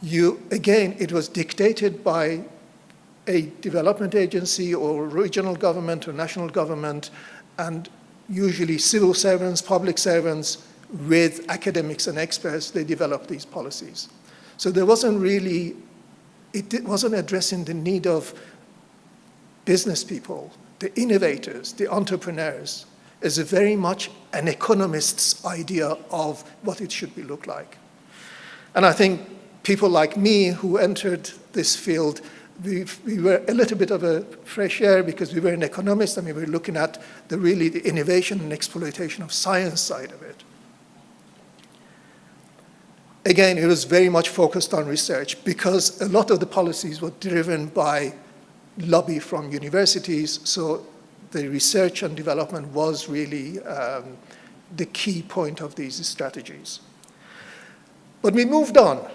Speaker 13: Again, it was dictated by a development agency or regional government or national government, and usually civil servants, public servants, with academics and experts, they developed these policies. So there wasn't really, it wasn't addressing the need of business people, the innovators, the entrepreneurs. It's very much an economist's idea of what it should look like. And I think people like me who entered this field, we were a little bit of a fresh air because we were an economist and we were looking at the innovation and exploitation of science side of it. Again, it was very much focused on research because a lot of the policies were driven by lobby from universities, so the research and development was really the key point of these strategies. But we moved on.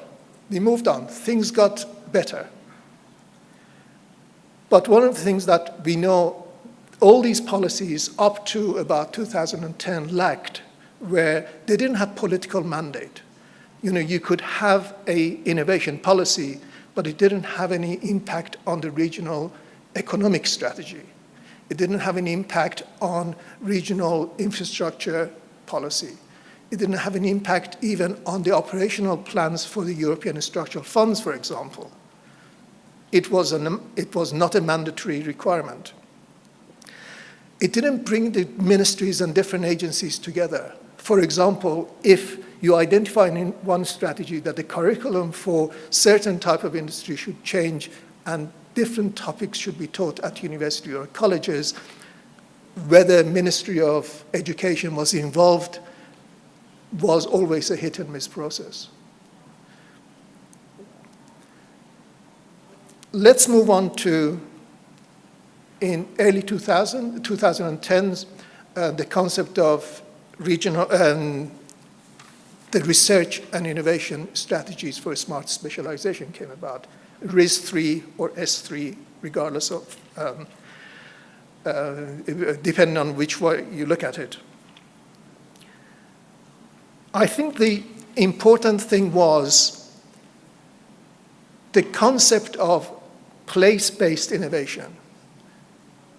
Speaker 13: Things got better. But one of the things that we know all these policies up to about 2010 lacked where they didn't have political mandate. You know, you could have an innovation policy, but it didn't have any impact on the regional economic strategy. It didn't have any impact on regional infrastructure policy. It didn't have an impact even on the operational plans for the European structural funds, for example. It was not a mandatory requirement. It didn't bring the ministries and different agencies together. For example, if you identify in one strategy that the curriculum for certain type of industry should change and different topics should be taught at university or colleges, whether Ministry of Education was involved was always a hit and miss process. Let's move on to, in early 2010s, the concept of regional the research and innovation strategies for smart specialization came about, RIS3 or S3, regardless of, depending on which way you look at it. I think the important thing was the concept of place-based innovation,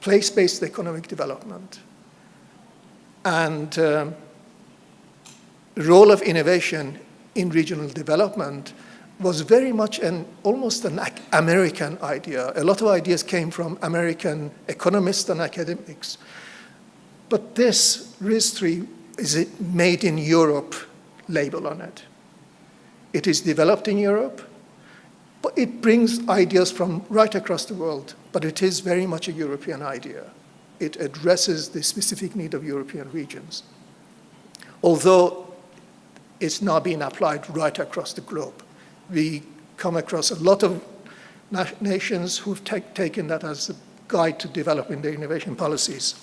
Speaker 13: place-based economic development, and role of innovation in regional development was very much almost an American idea. A lot of ideas came from American economists and academics. But this RIS3 is a made in Europe label on it. It is developed in Europe, but it brings ideas from right across the world, but it is very much a European idea. It addresses the specific need of European regions. Although it's now being applied right across the globe. We come across a lot of nations who've taken that as a guide to developing their innovation policies.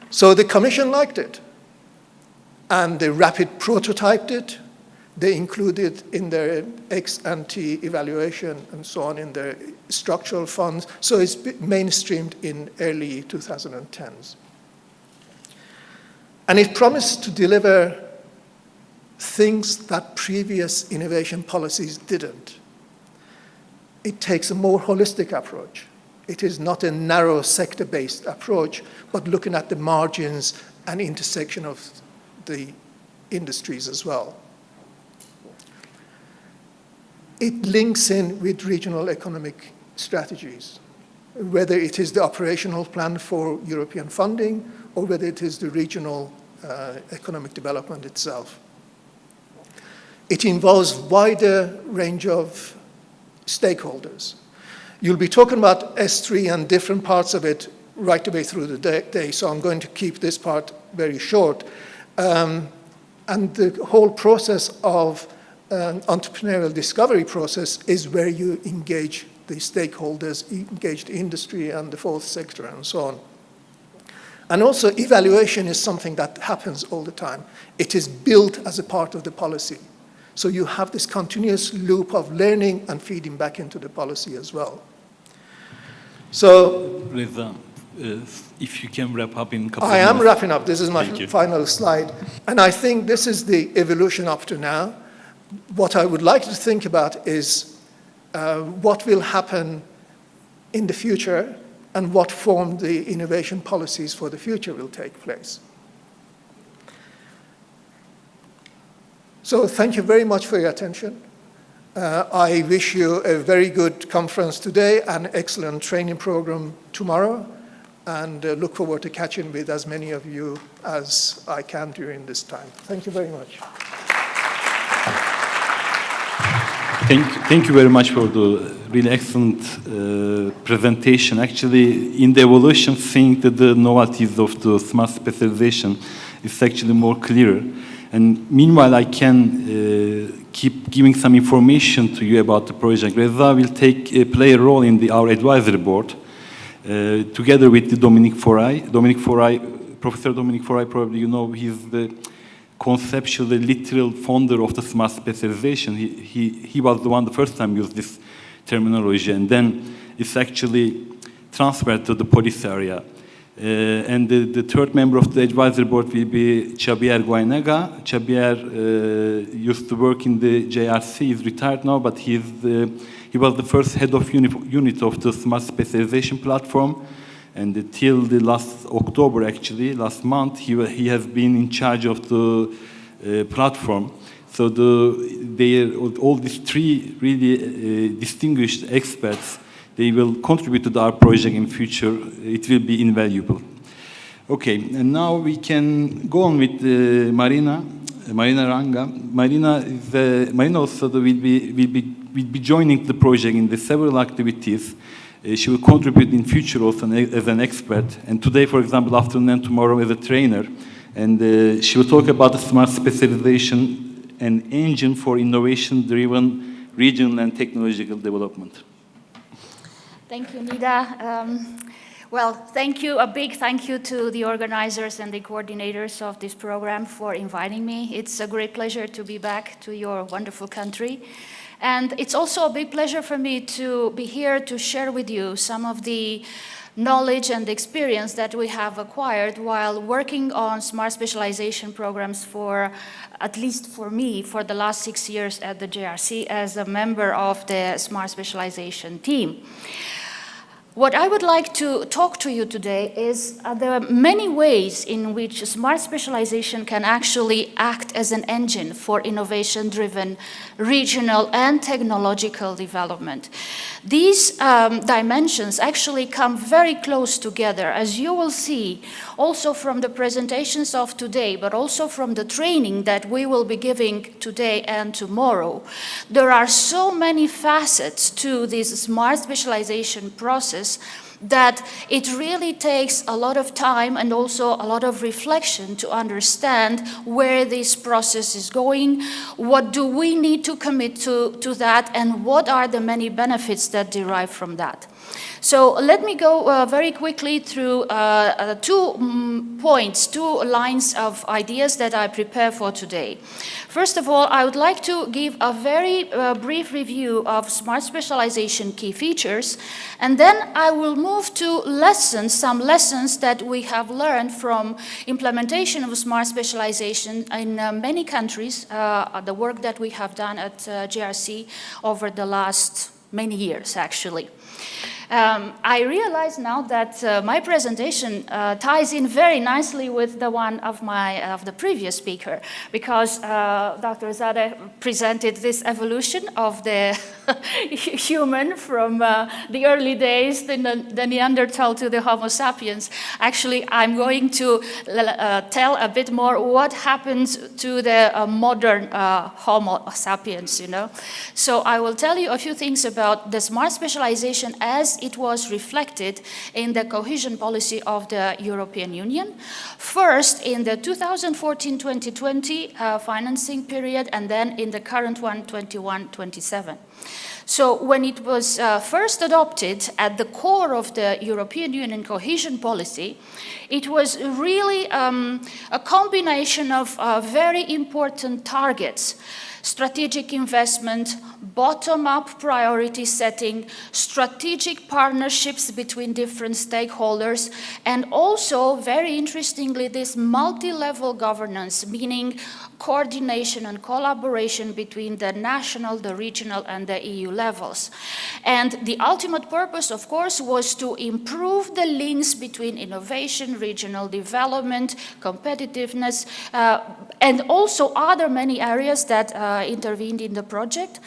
Speaker 13: So the Commission liked it. and they rapid prototyped it. They included in their ex-ante evaluation and so on in their structural funds. So it's mainstreamed in early 2010s. And it promised to deliver things that previous innovation policies didn't. It takes a more holistic approach. It is not a narrow sector-based approach, but looking at the margins and intersection of the industries as well. It links in with regional economic strategies, whether it is the operational plan for European funding or whether it is the regional economic development itself. It involves wider range of stakeholders. You'll be talking about S3 and different parts of it right away through the day, so I'm going to keep this part very short. And the whole process of entrepreneurial discovery process is where you engage the stakeholders, engage the industry and the fourth sector and so on. And also evaluation is something that happens all the time. It is built as a part of the policy. So you have this continuous loop of learning and feeding back into the policy as well. So
Speaker 12: Reza, if you can wrap up in a couple of
Speaker 13: I am
Speaker 12: minutes.
Speaker 13: wrapping up. This is my final slide. And I think this is the evolution up to now. What I would like to think about is what will happen in the future and what form the innovation policies for the future will take place. So thank you very much for your attention. I wish you a very good conference today and excellent training program tomorrow, and look forward to catching with as many of you as I can during this time. Thank you very much.
Speaker 12: Thank you very much for the really excellent presentation. Actually, in the evolution, seeing that the novelties of the smart specialization is actually more clearer. And meanwhile, I can keep giving some information to you about the project. Reza will play a role in our advisory board, together with the Dominic Foray. Professor Dominic Foray, probably you know, he's the conceptually literal founder of the smart specialization. He was the one the first time used this terminology, and then it's actually transferred to the policy area. And the third member of the advisory board will be Xavier Guainaga. Xavier used to work in the JRC, he's retired now, but he was the first head of unit of the smart specialization platform. And till the last October, actually, last month, he has been in charge of the platform. So all these three really distinguished experts, they will contribute to our project in future. It will be invaluable. Okay, and now we can go on with Marina Ranga. Marina also will be joining the project in the several activities. She will contribute in future also as an expert. And today, for example, afternoon and tomorrow as a trainer. And she will talk about the smart specialization and engine for innovation-driven regional and technological development.
Speaker 14: Thank you, Nida. Well, thank you, a big thank you to the organizers and the coordinators of this program for inviting me. It's a great pleasure to be back to your wonderful country. And it's also a big pleasure for me to be here to share with you some of the knowledge and experience that we have acquired while working on smart specialization programs for, at least for me, for the last 6 years at the JRC as a member of the smart specialization team. What I would like to talk to you today is there are many ways in which smart specialization can actually act as an engine for innovation-driven regional and technological development. These dimensions actually come very close together, as you will see also from the presentations of today, but also from the training that we will be giving today and tomorrow. There are so many facets to this smart specialization process that it really takes a lot of time and also a lot of reflection to understand where this process is going, what do we need to commit to that, and what are the many benefits that derive from that. So let me go very quickly through 2 points, 2 lines of ideas that I prepare for today. First of all, I would like to give a very brief review of smart specialization key features, and then I will move to lessons, some lessons that we have learned from implementation of smart specialization in many countries, the work that we have done at JRC over the last many years, actually. I realize now that my presentation ties in very nicely with the one of the previous speaker, because Dr. Zadeh presented this evolution of the human from the early days, the Neanderthal to the Homo sapiens. Actually, I'm going to tell a bit more what happens to the modern Homo sapiens, you know. So I will tell you a few things about the smart specialization as it was reflected in the cohesion policy of the European Union. First, in the 2014-2020 financing period, and then in the current one, 21-27. So when it was first adopted at the core of the European Union cohesion policy, it was really a combination of very important targets: strategic investment, bottom-up priority setting, strategic partnerships between different stakeholders, and also, very interestingly, this multi-level governance, meaning coordination and collaboration between the national, the regional, and the EU levels. And the ultimate purpose, of course, was to improve the links between innovation, regional development, competitiveness, and also other many areas that intervened in the project,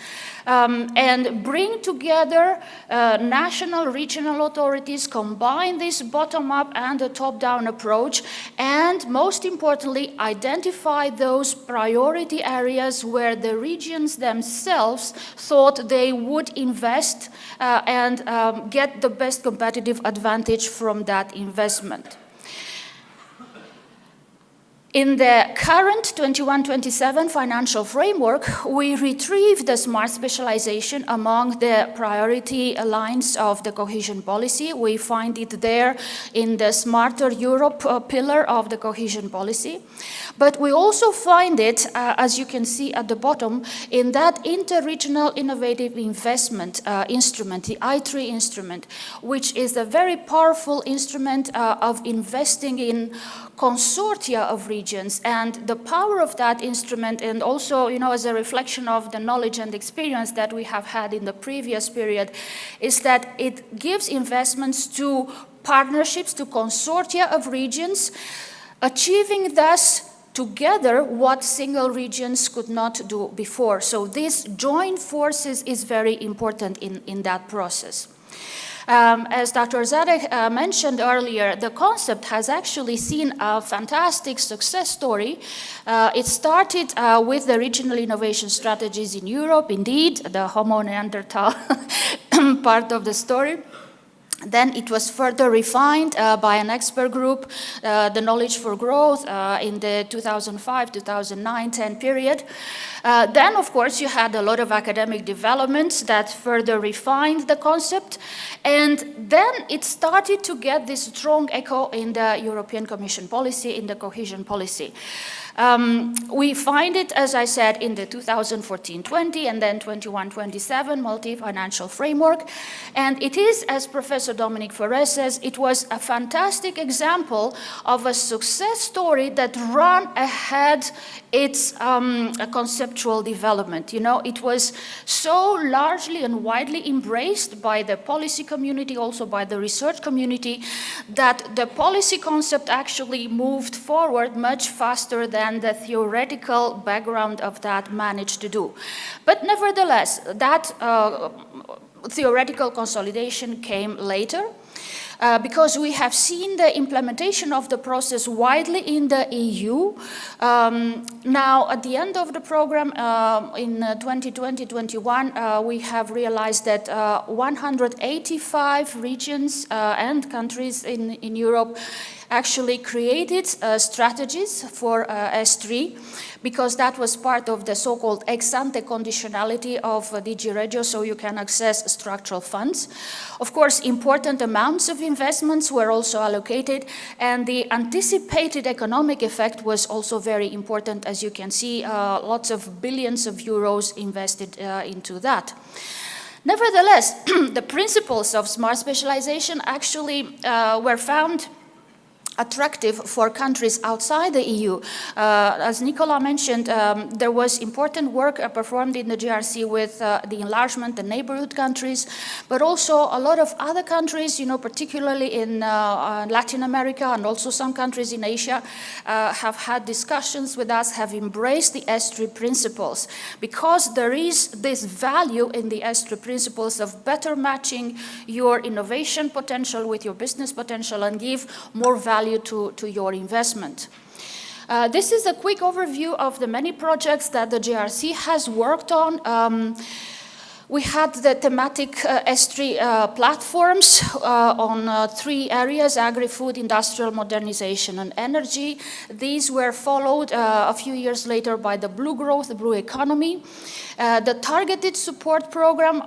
Speaker 14: and bring together national, regional authorities, combine this bottom-up and the top-down approach, and most importantly, identify those priority areas where the regions themselves thought they would invest and get the best competitive advantage from that investment. In the current 21-27 financial framework, we retrieve the smart specialization among the priority lines of the cohesion policy. We find it there in the Smarter Europe pillar of the cohesion policy. But we also find it, as you can see at the bottom, in that interregional innovative investment instrument, the I3 instrument, which is a very powerful instrument of investing in consortia of regions. And the power of that instrument, and also, you know, as a reflection of the knowledge and experience that we have had in the previous period, is that it gives investments to partnerships, to consortia of regions, achieving thus together what single regions could not do before. So this joint forces is very important in that process. As Dr. Zadeh mentioned earlier, the concept has actually seen a fantastic success story. It started with the regional innovation strategies in Europe, indeed, the Homo Neanderthal part of the story. Then it was further refined by an expert group, the Knowledge for Growth, in the 2005-2009-10 period. Then, of course, you had a lot of academic developments that further refined the concept. And then it started to get this strong echo in the European Commission policy, in the cohesion policy. We find it, as I said, in the 2014-20 and then 21-27 multi-financial framework. And it is, as Professor Dominic Ferrer says, it was a fantastic example of a success story that ran ahead its conceptual development. You know, it was so largely and widely embraced by the policy community, also by the research community, that the policy concept actually moved forward much faster than the theoretical background of that managed to do. But nevertheless, that theoretical consolidation came later. Because we have seen the implementation of the process widely in the EU. Now, at the end of the program, in 2020-21, we have realized that 185 regions and countries in Europe actually created strategies for S3 because that was part of the so-called ex-ante conditionality of DG Regio, so you can access structural funds. Of course, important amounts of investments were also allocated, and the anticipated economic effect was also very important. As you can see, lots of billions of euros invested into that. Nevertheless, the principles of smart specialization actually were found attractive for countries outside the EU. As Nicola mentioned, there was important work performed in the GRC with the enlargement and neighborhood countries, but also a lot of other countries, particularly in Latin America and also some countries in Asia, have had discussions with us, have embraced the S3 principles, because there is this value in the S3 principles of better matching your innovation potential with your business potential and give more value to your investment. This is a quick overview of the many projects that the GRC has worked on. We had the thematic S3 platforms on 3 areas: agri-food, industrial modernization, and energy. These were followed a few years later by the blue growth, the blue economy. The targeted support program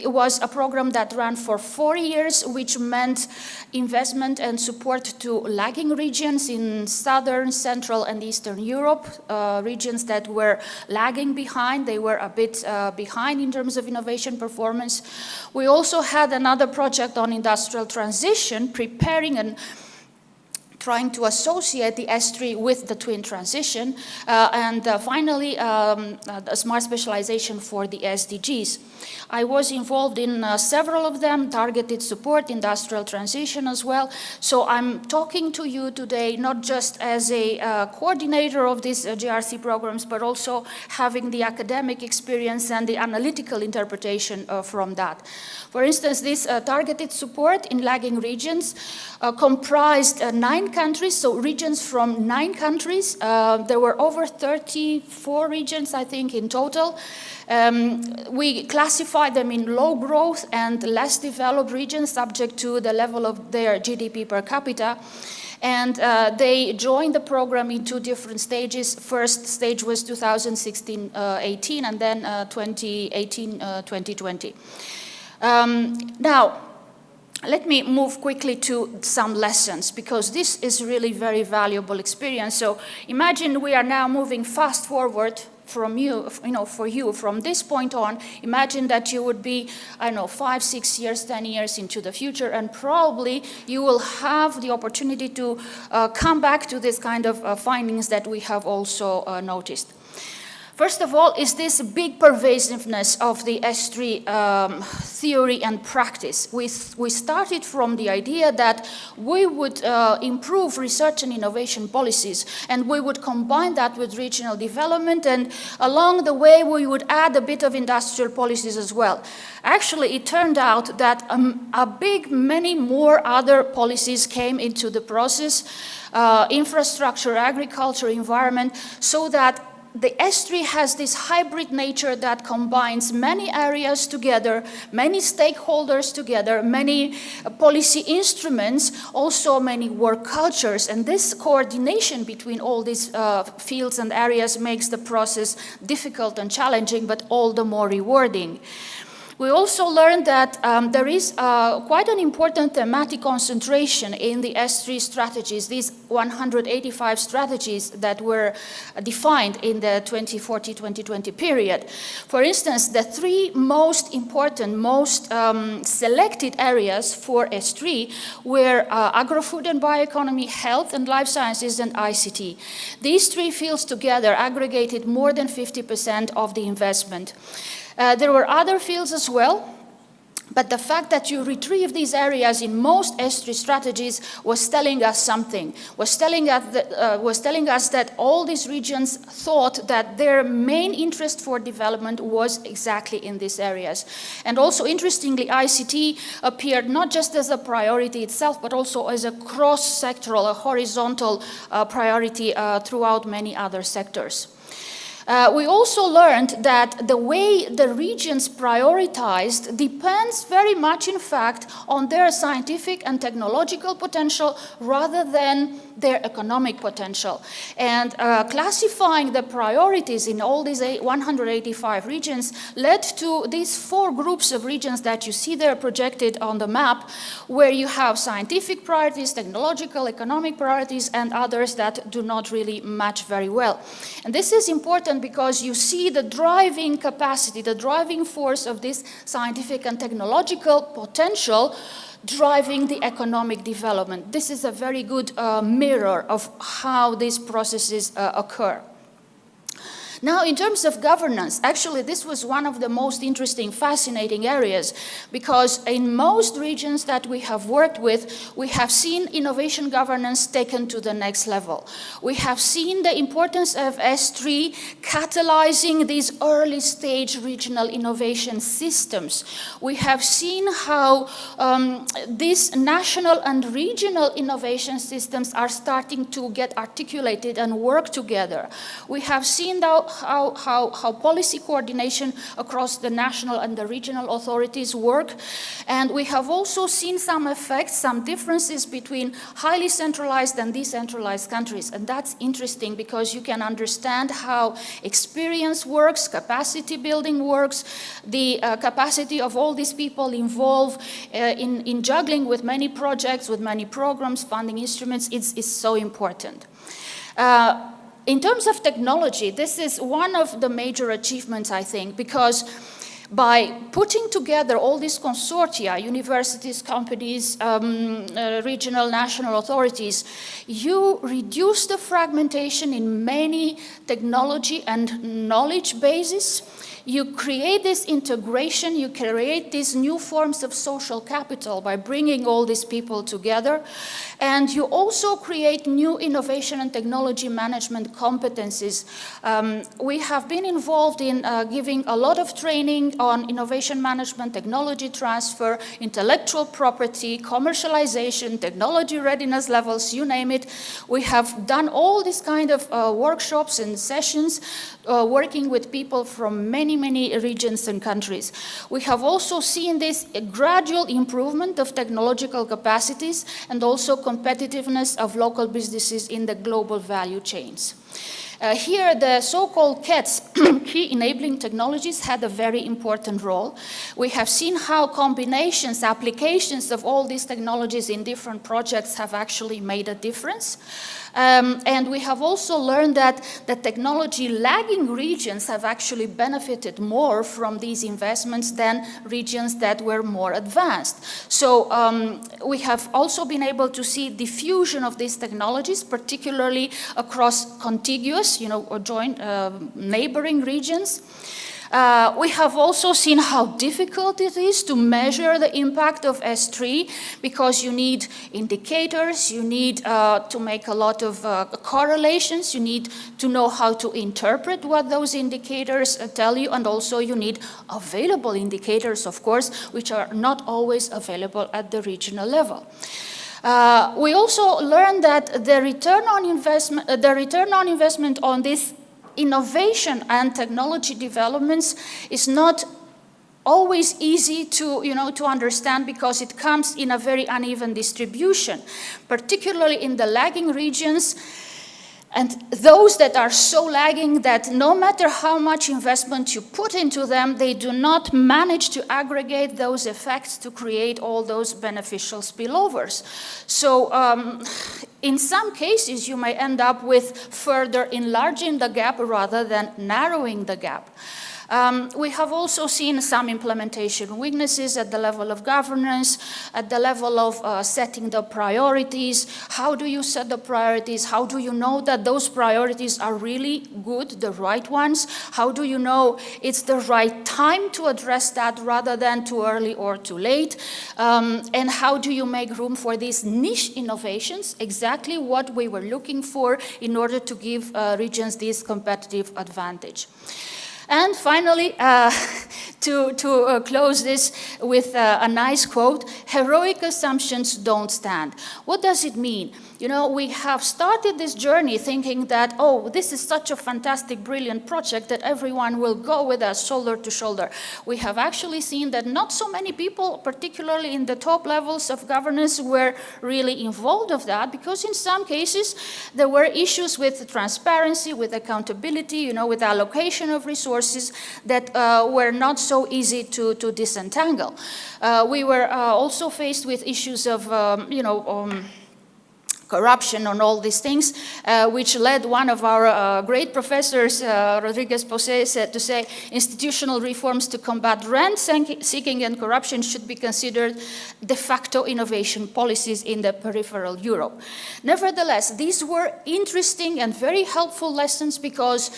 Speaker 14: was a program that ran for 4 years, which meant investment and support to lagging regions in Southern, Central, and Eastern Europe, regions that were lagging behind. They were a bit behind in terms of innovation performance. We also had another project on industrial transition, preparing and trying to associate the S3 with the twin transition, and finally a smart specialization for the SDGs. I was involved in several of them, targeted support, industrial transition as well. So I'm talking to you today not just as a coordinator of these GRC programs, but also having the academic experience and the analytical interpretation from that. For instance, this targeted support in lagging regions comprised 9 countries, so regions from 9 countries. There were over 34 regions, I think, in total. We classified them in low growth and less developed regions subject to the level of their GDP per capita. And they joined the program in 2 different stages. First stage was 2016-18 and then 2018-2020. Now, let me move quickly to some lessons, because this is really very valuable experience. So imagine we are now moving fast forward from for you, from this point on. Imagine that you would be, 5, 6 years, 10 years into the future, and probably you will have the opportunity to come back to this kind of findings that we have also noticed. First of all, is this big pervasiveness of the S3 theory and practice. We started from the idea that we would improve research and innovation policies, and we would combine that with regional development, and along the way we would add a bit of industrial policies as well. Actually, it turned out that many more other policies came into the process, infrastructure, agriculture, environment, so that the S3 has this hybrid nature that combines many areas together, many stakeholders together, many policy instruments, also many work cultures. And this coordination between all these fields and areas makes the process difficult and challenging, but all the more rewarding. We also learned that there is quite an important thematic concentration in the S3 strategies, these 185 strategies that were defined in the 2040-2020 period. For instance, the 3 most important, most selected areas for S3 were agro-food and bioeconomy, health and life sciences, and ICT. These 3 fields together aggregated more than 50% of the investment. There were other fields as well, but the fact that you retrieve these areas in most S3 strategies was telling us something, was telling us that all these regions thought that their main interest for development was exactly in these areas. And also, interestingly, ICT appeared not just as a priority itself, but also as a cross-sectoral, a horizontal priority throughout many other sectors. We also learned that the way the regions prioritized depends very much, in fact, on their scientific and technological potential rather than their economic potential. And classifying the priorities in all these 185 regions led to these 4 groups of regions that you see there projected on the map, where you have scientific priorities, technological, economic priorities, and others that do not really match very well. And this is important because you see the driving capacity, the driving force of this scientific and technological potential driving the economic development. This is a very good mirror of how these processes occur. Now, in terms of governance, actually this was one of the most interesting, fascinating areas, because in most regions that we have worked with, we have seen innovation governance taken to the next level. We have seen the importance of S3 catalyzing these early stage regional innovation systems. We have seen how these national and regional innovation systems are starting to get articulated and work together. We have seen how policy coordination across the national and the regional authorities work. And we have also seen some effects, some differences between highly centralized and decentralized countries. And that's interesting because you can understand how experience works, capacity building works, the capacity of all these people involved in juggling with many projects, with many programs, funding instruments, is so important. In terms of technology, this is one of the major achievements, I think, because by putting together all these consortia, universities, companies, regional, national authorities, you reduce the fragmentation in many technology and knowledge bases. You create this integration, you create these new forms of social capital by bringing all these people together. And you also create new innovation and technology management competencies. We have been involved in giving a lot of training on innovation management, technology transfer, intellectual property, commercialization, technology readiness levels, you name it. We have done all these kind of workshops and sessions working with people from many regions and countries. We have also seen this gradual improvement of technological capacities and also competitiveness of local businesses in the global value chains. Here, the so-called KETs, key enabling technologies, had a very important role. We have seen how combinations, applications of all these technologies in different projects have actually made a difference. And we have also learned that the technology-lagging regions have actually benefited more from these investments than regions that were more advanced. So we have also been able to see diffusion of these technologies, particularly across contiguous, or joint neighboring regions. We have also seen how difficult it is to measure the impact of S3 because you need indicators, you need to make a lot of correlations, you need to know how to interpret what those indicators tell you, and also you need available indicators, of course, which are not always available at the regional level. We also learned that the return on investment on this innovation and technology developments is not always easy to understand because it comes in a very uneven distribution, particularly in the lagging regions. And those that are so lagging that no matter how much investment you put into them, they do not manage to aggregate those effects to create all those beneficial spillovers. So in some cases, you may end up with further enlarging the gap rather than narrowing the gap. We have also seen some implementation weaknesses at the level of governance, at the level of setting the priorities. How do you set the priorities? How do you know that those priorities are really good, the right ones? How do you know it's the right time to address that rather than too early or too late? And how do you make room for these niche innovations, exactly what we were looking for in order to give regions this competitive advantage? And finally, to close this with a nice quote, heroic assumptions don't stand. What does it mean? You know, we have started this journey thinking that, oh, this is such a fantastic, brilliant project that everyone will go with us shoulder to shoulder. We have actually seen that not so many people, particularly in the top levels of governance, were really involved of that, because in some cases there were issues with transparency, with accountability, you know, with allocation of resources that were not so easy to disentangle. We were also faced with issues of, corruption and all these things, which led one of our great professors, Rodriguez Posey, said to say, institutional reforms to combat rent-seeking and corruption should be considered de facto innovation policies in the peripheral Europe. Nevertheless, these were interesting and very helpful lessons, because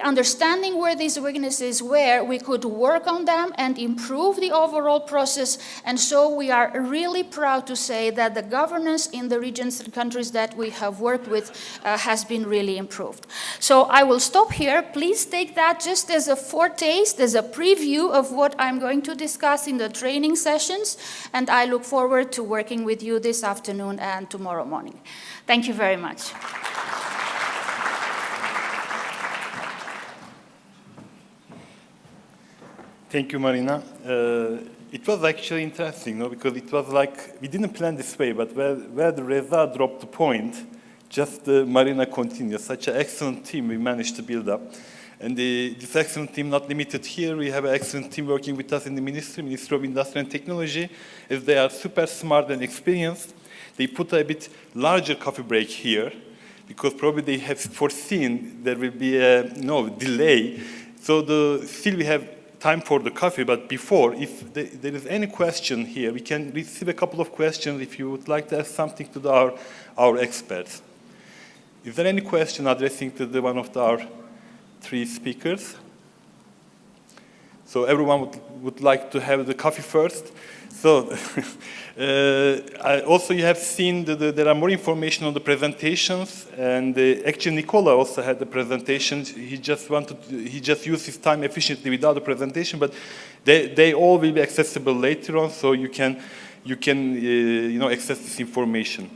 Speaker 14: understanding where these weaknesses were, we could work on them and improve the overall process. And so we are really proud to say that the governance in the regions and countries that we have worked with has been really improved. So I will stop here. Please take that just as a foretaste, as a preview of what I'm going to discuss in the training sessions. And I look forward to working with you this afternoon and tomorrow morning. Thank you very much.
Speaker 10: Thank you, Marina. It was actually interesting, no? Because it was like, we didn't plan this way, but where the Reza dropped the point, just Marina continued. Such an excellent team we managed to build up. And this excellent team not limited here. We have an excellent team working with us in the Ministry of Industry and Technology. As they are super smart and experienced, they put a bit larger coffee break here, because probably they have foreseen there will be a delay. So still we have time for the coffee, but before, if there is any question here, we can receive a couple of questions if you would like to ask something to our experts. Is there any question addressing to one of our three speakers? So everyone would like to have the coffee first. So also you have seen there are more information on the presentations, and actually Nicola also had the presentation. He just used his time efficiently without the presentation, but they all will be accessible later on, so you can access this information.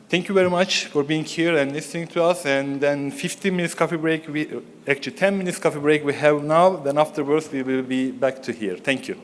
Speaker 10: Thank you very much for being here and listening to us. And then 15 minutes coffee break. 10 minutes coffee break we have now. Then afterwards we will be back to here. Thank you.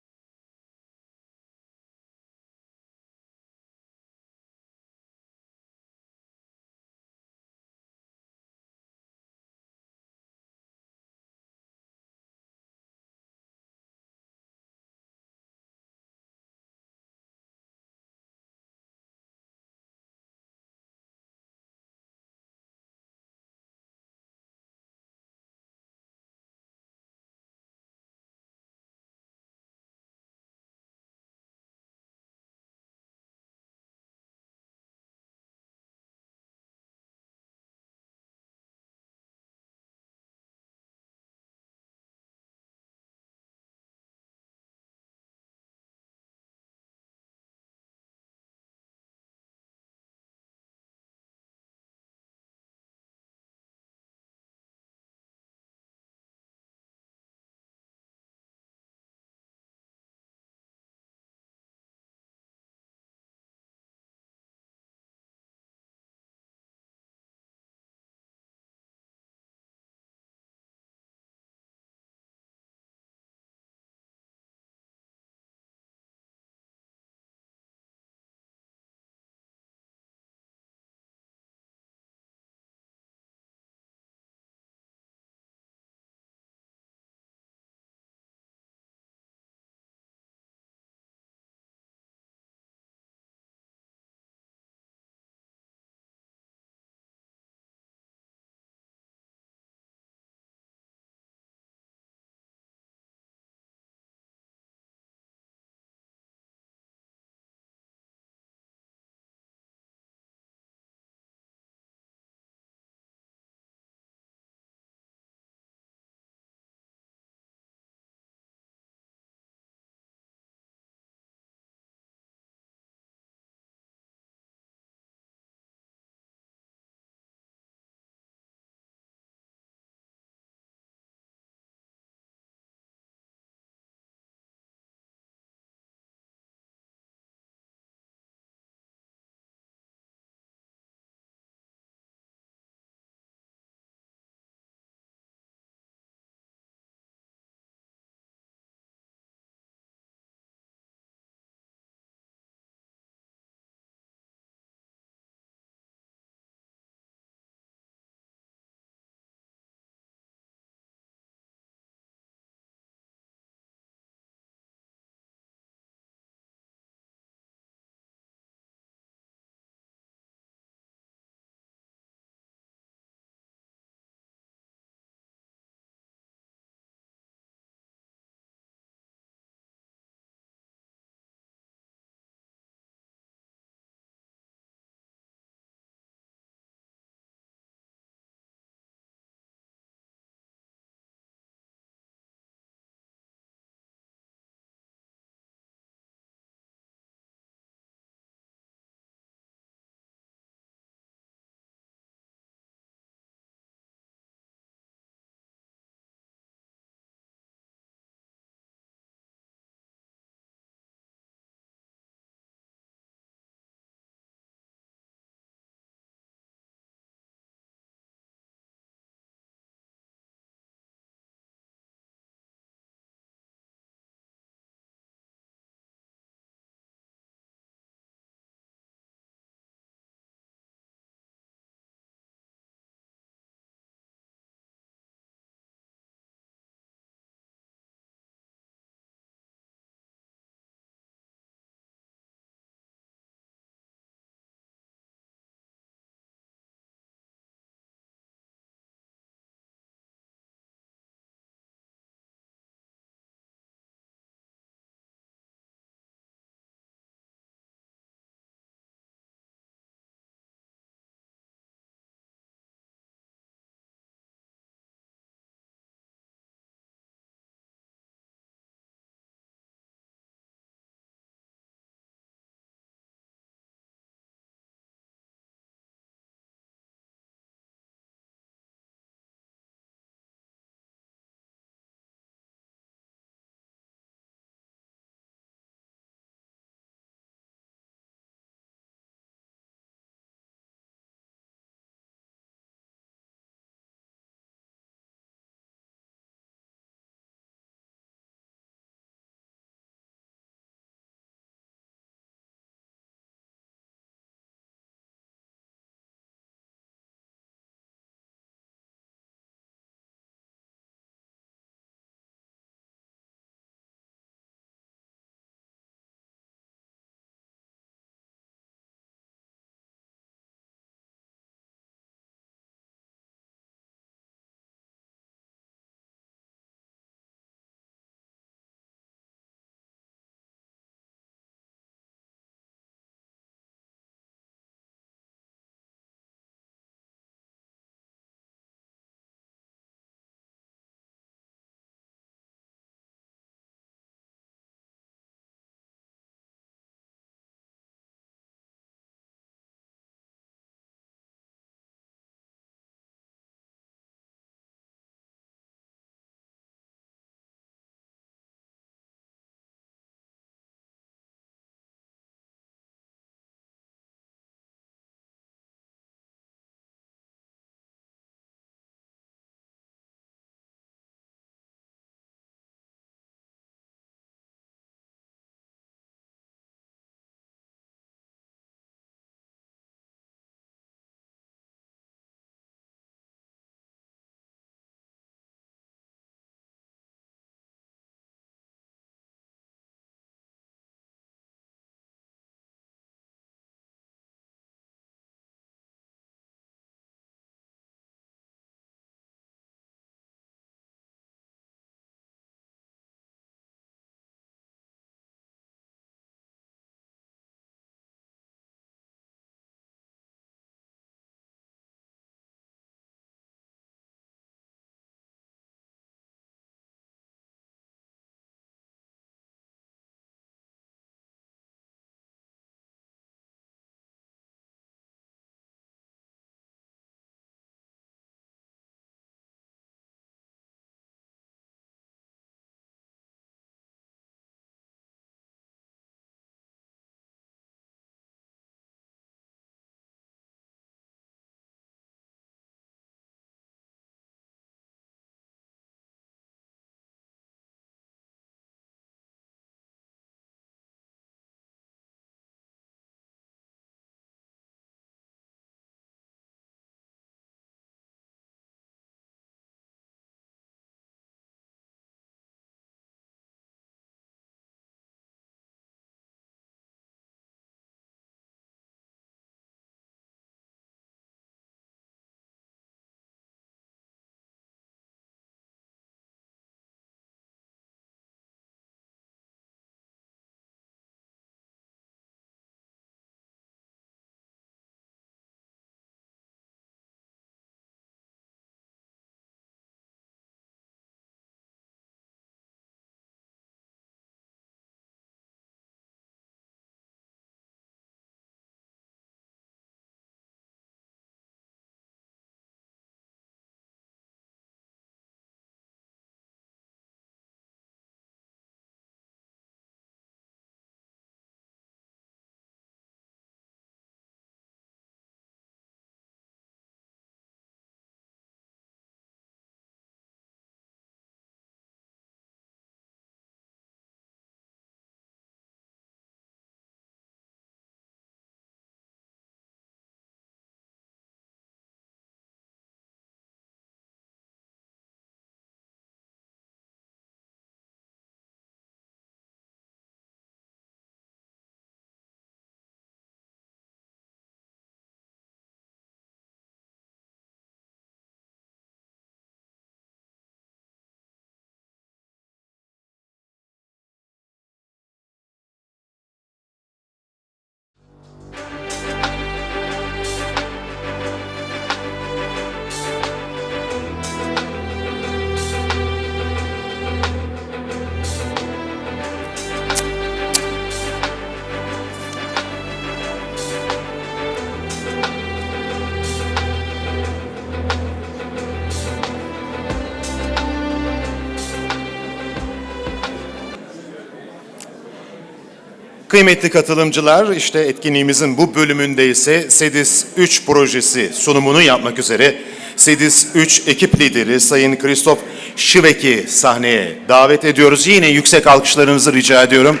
Speaker 1: Kıymetli katılımcılar, işte etkinliğimizin bu bölümünde ise CEDIS3 projesi sunumunu yapmak üzere CEDIS3 ekip lideri Sayın Christoph Schwek'i sahneye davet ediyoruz. Yine yüksek alkışlarınızı rica ediyorum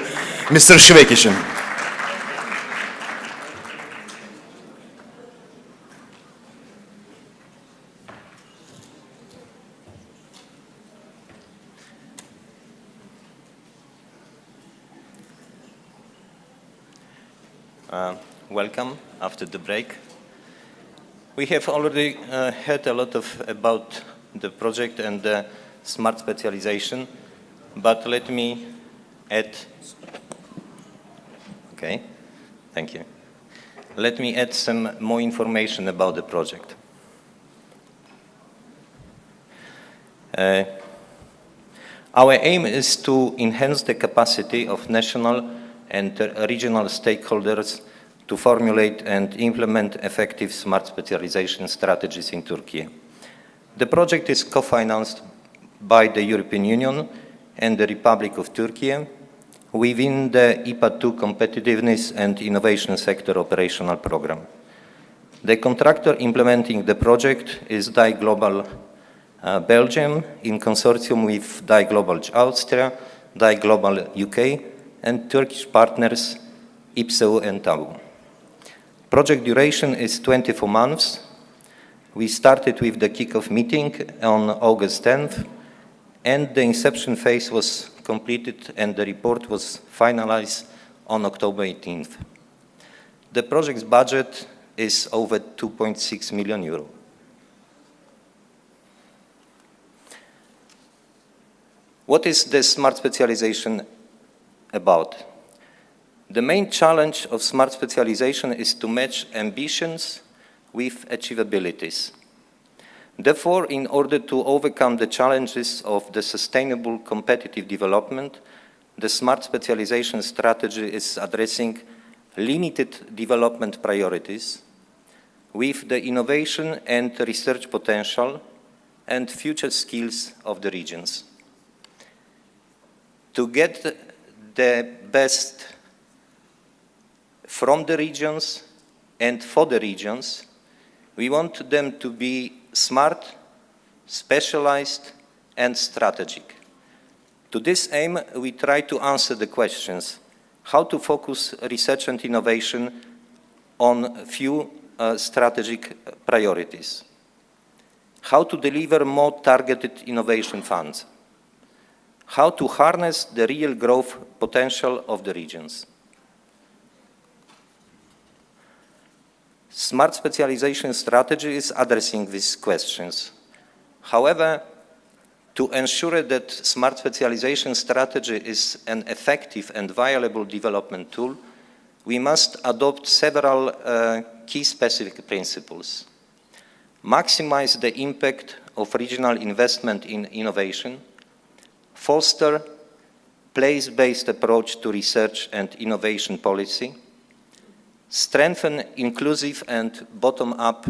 Speaker 1: Mr. Schweck için.
Speaker 15: Welcome after the break. We have already heard a lot about the project and the smart specialization, but let me add. Okay, thank you. Let me add some more information about the project. Our aim is to enhance the capacity of national and regional stakeholders to formulate and implement effective smart specialization strategies in Turkey. The project is co-financed by the European Union and the Republic of Turkey within the IPA II Competitiveness and Innovation Sector Operational Program. The contractor implementing the project is DAI Global Belgium in consortium with DAI Global Austria, DAI Global UK, and Turkish partners IPSEU and TABU. Project duration is 24 months. We started with the kickoff meeting on August 10th, and the inception phase was completed and the report was finalized on October 18th. The project's budget is over 2.6 million euro. What is the smart specialization about? The main challenge of smart specialization is to match ambitions with achievabilities. Therefore, in order to overcome the challenges of the sustainable competitive development, the smart specialization strategy is addressing limited development priorities with the innovation and research potential and future skills of the regions. To get the best from the regions and for the regions, we want them to be smart, specialized, and strategic. To this aim, we try to answer the questions: how to focus research and innovation on few strategic priorities, how to deliver more targeted innovation funds, how to harness the real growth potential of the regions. Smart specialization strategy is addressing these questions. However, to ensure that smart specialization strategy is an effective and viable development tool, we must adopt several key specific principles. Maximize the impact of regional investment in innovation, foster place-based approach to research and innovation policy, strengthen inclusive and bottom-up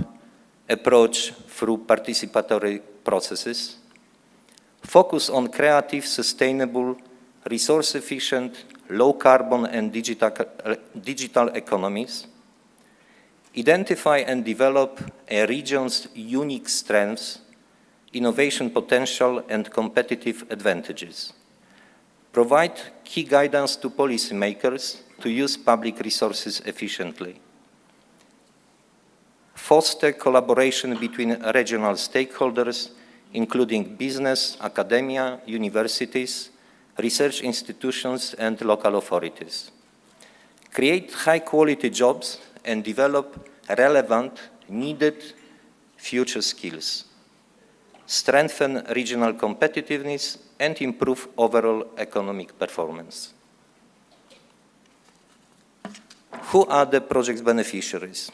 Speaker 15: approach through participatory processes, focus on creative, sustainable, resource-efficient, low-carbon and digital economies, identify and develop a region's unique strengths, innovation potential and competitive advantages, provide key guidance to policymakers to use public resources efficiently, foster collaboration between regional stakeholders, including business, academia, universities, research institutions, and local authorities, create high-quality jobs, and develop relevant, needed future skills, strengthen regional competitiveness, and improve overall economic performance. Who are the project's beneficiaries?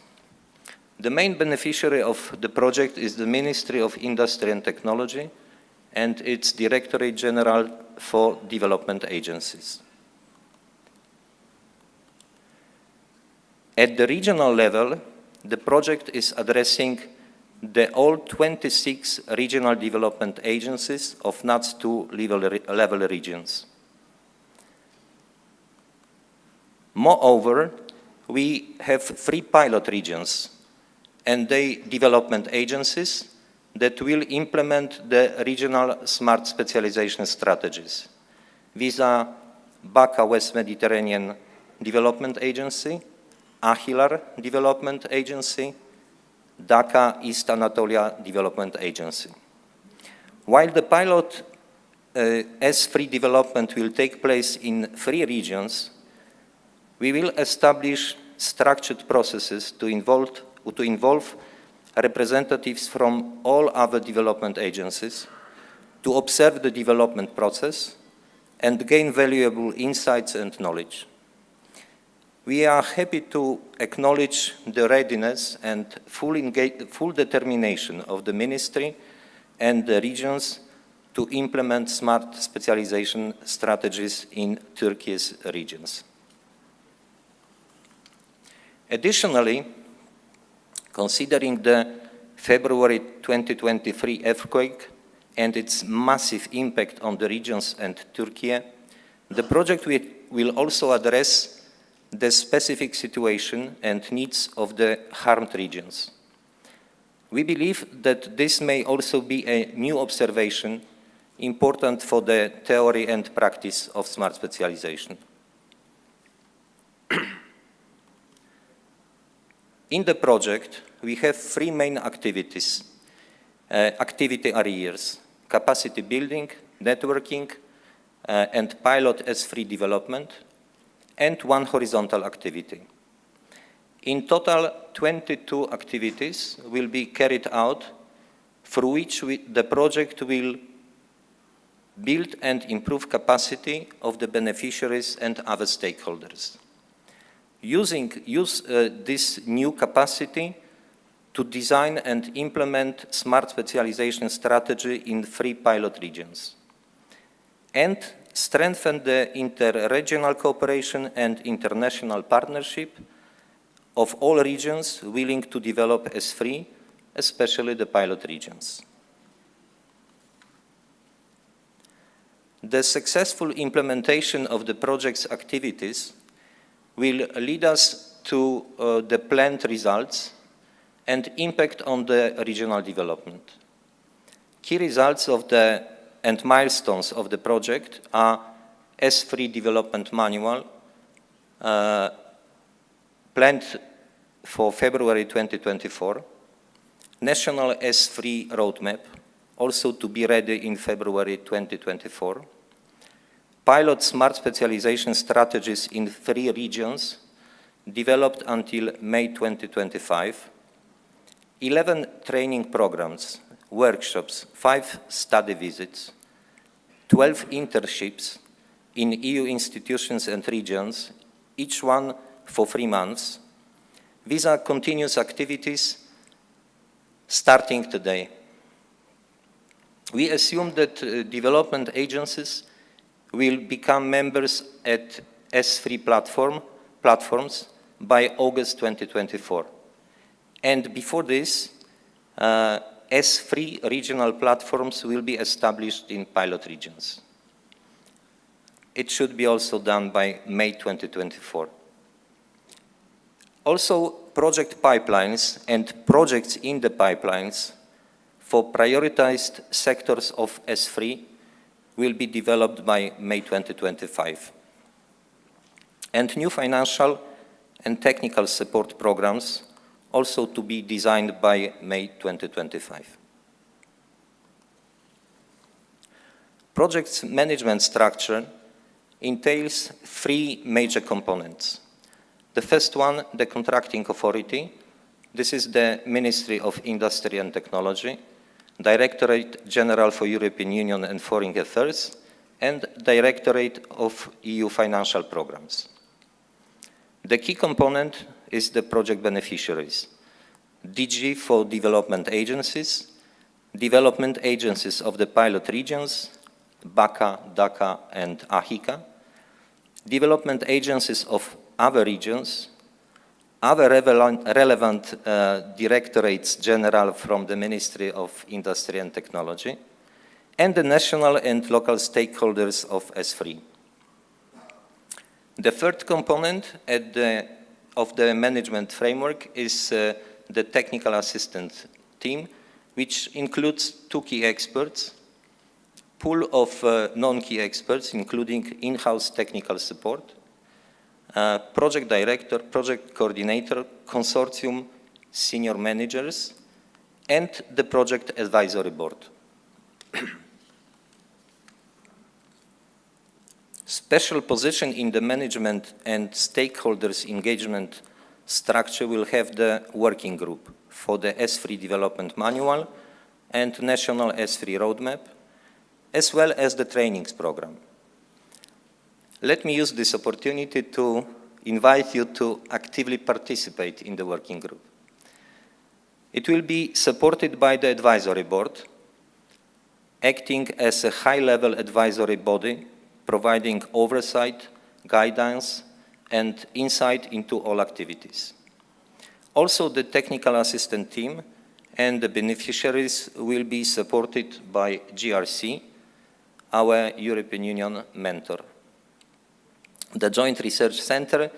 Speaker 15: The main beneficiary of the project is the Ministry of Industry and Technology and its Directorate General for Development Agencies. At the regional level, the project is addressing the all 26 regional development agencies of NUTS 2 level regions. Moreover, we have 3 pilot regions and their development agencies that will implement the regional smart specialization strategies. These are BACA West Mediterranean Development Agency, Ahilar Development Agency, Dhaka East Anatolia Development Agency. While the pilot S3 development will take place in 3 regions, we will establish structured processes to involve representatives from all other development agencies to observe the development process and gain valuable insights and knowledge. We are happy to acknowledge the readiness and full determination of the Ministry and the regions to implement smart specialization strategies in Turkey's regions. Additionally, considering the February 2023 earthquake and its massive impact on the regions and Turkey, the project will also address the specific situation and needs of the harmed regions. We believe that this may also be a new observation important for the theory and practice of smart specialization. In the project, we have 3 main activity areas: capacity building, networking, and pilot S3 development, and 1 horizontal activity. In total, 22 activities will be carried out, through which the project will build and improve capacity of the beneficiaries and other stakeholders. Use this new capacity to design and implement smart specialization strategy in 3 pilot regions, and strengthen the inter-regional cooperation and international partnership of all regions willing to develop S3, especially the pilot regions. The successful implementation of the project's activities will lead us to the planned results and impact on the regional development. Key results and milestones of the project are S3 development manual, planned for February 2024, national S3 roadmap, also to be ready in February 2024, pilot smart specialization strategies in 3 regions developed until May 2025, 11 training programs, workshops, 5 study visits, 12 internships in EU institutions and regions, each one for 3 months. These are continuous activities starting today. We assume that development agencies will become members at S3 platforms by August 2024. And before this, S3 regional platforms will be established in pilot regions. It should be also done by May 2024. Also, project pipelines and projects in the pipelines for prioritized sectors of S3 will be developed by May 2025. And new financial and technical support programs also to be designed by May 2025. Project's management structure entails 3 major components. The first one, the contracting authority. This is the Ministry of Industry and Technology, Directorate General for European Union and Foreign Affairs, and Directorate of EU Financial Programs. The key component is the project beneficiaries. DG for development agencies of the pilot regions, BACA, Dhaka, and AHICA, development agencies of other regions, other relevant directorates general from the Ministry of Industry and Technology, and the national and local stakeholders of S3. The third component of the management framework is the technical assistant team, which includes 2 key experts, pool of non-key experts, including in-house technical support, project director, project coordinator, consortium senior managers, and the project advisory board. Special position in the management and stakeholders engagement structure will have the working group for the S3 development manual and national S3 roadmap, as well as the trainings program. Let me use this opportunity to invite you to actively participate in the working group. It will be supported by the advisory board, acting as a high-level advisory body, providing oversight, guidance, and insight into all activities. Also, the technical assistant team and the beneficiaries will be supported by GRC, our European Union mentor. The Joint Research Center,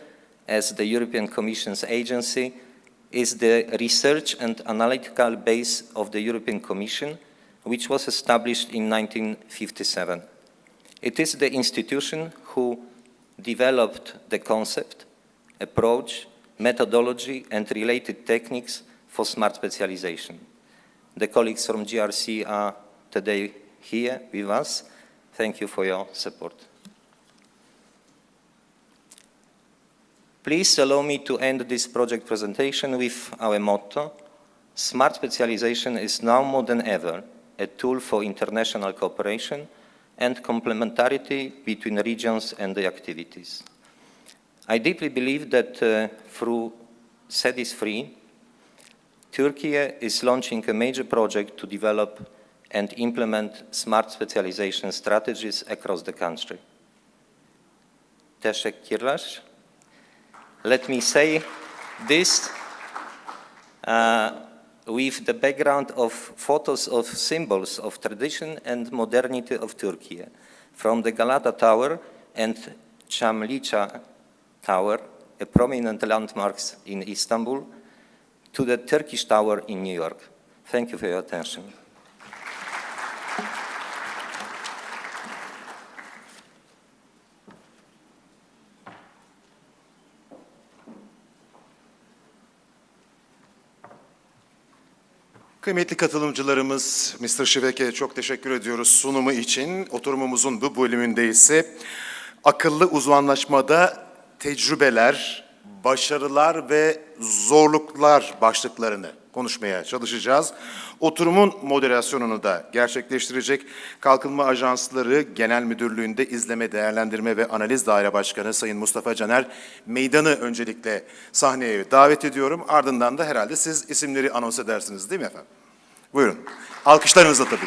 Speaker 15: as the European Commission's agency, is the research and analytical base of the European Commission, which was established in 1957. It is the institution who developed the concept, approach, methodology, and related techniques for smart specialization. The colleagues from GRC are today here with us. Thank you for your support. Please allow me to end this project presentation with our motto: smart specialization is now more than ever a tool for international cooperation and complementarity between regions and the activities. I deeply believe that through CEDIS3, Turkey is launching a major project to develop and implement smart specialization strategies across the country. Teşekkürler. Let me say this with the background of photos of symbols of tradition and modernity of Turkey, from the Galata Tower and Çamlıca Tower, a prominent landmarks in Istanbul, to the Turkish Tower in New York. Thank you for your attention.
Speaker 1: Kıymetli katılımcılarımız, Mr. Şivek'e çok teşekkür ediyoruz sunumu için. Oturumumuzun bu bölümünde ise akıllı uzmanlaşmada tecrübeler, başarılar ve zorluklar başlıklarını konuşmaya çalışacağız. Oturumun moderasyonunu da gerçekleştirecek Kalkınma Ajansları Genel Müdürlüğü'nde İzleme, Değerlendirme ve Analiz Daire Başkanı Sayın Mustafa Caner Meydan'ı öncelikle sahneye davet ediyorum. Ardından da herhalde siz isimleri anons edersiniz değil mi efendim? Buyurun. Alkışlarınızla tabii ki.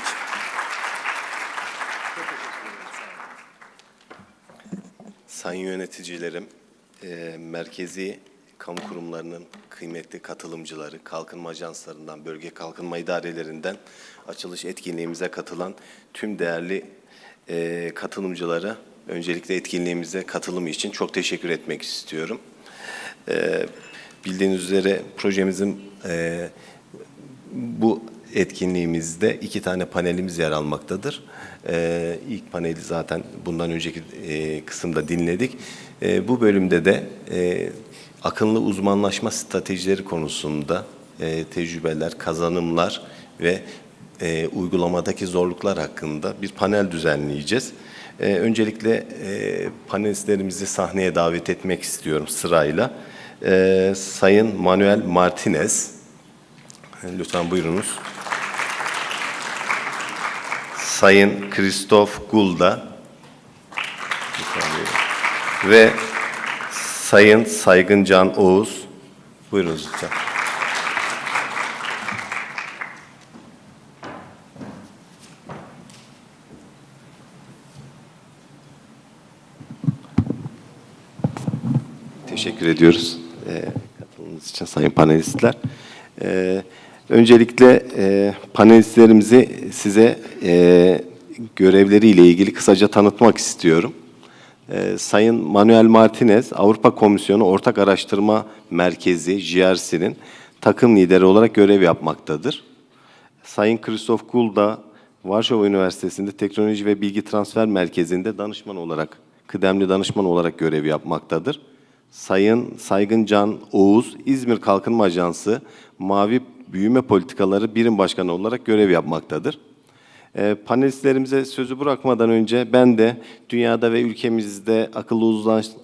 Speaker 16: Sayın yöneticilerim, merkezi kamu kurumlarının kıymetli katılımcıları, kalkınma ajanslarından, bölge kalkınma idarelerinden açılış etkinliğimize katılan tüm değerli katılımcılara öncelikle etkinliğimize katılımı için çok teşekkür etmek istiyorum. Bildiğiniz üzere projemizin bu etkinliğimizde 2 tane panelimiz yer almaktadır. İlk paneli zaten bundan önceki kısımda dinledik. Bu bölümde de akıllı uzmanlaşma stratejileri konusunda tecrübeler, kazanımlar ve uygulamadaki zorluklar hakkında bir panel düzenleyeceğiz. Öncelikle panelistlerimizi sahneye davet etmek istiyorum sırayla. Sayın Manuel Martinez, lütfen buyurunuz. Sayın Christoph Gulda ve Sayın Saygıncan Oğuz. Buyurunuz lütfen. Teşekkür ediyoruz katılımınız için sayın panelistler. Öncelikle panelistlerimizi size görevleriyle ilgili kısaca tanıtmak istiyorum. Sayın Manuel Martinez, Avrupa Komisyonu Ortak Araştırma Merkezi, JRC'nin takım lideri olarak görev yapmaktadır. Sayın Christoph Kuhl da Varşova Üniversitesi'nde Teknoloji ve Bilgi Transfer Merkezi'nde danışman olarak, kıdemli danışman olarak görev yapmaktadır. Sayın Saygın Can Oğuz, İzmir Kalkınma Ajansı Mavi Büyüme Politikaları Birim Başkanı olarak görev yapmaktadır. Panelistlerimize sözü bırakmadan önce ben de dünyada ve ülkemizde akıllı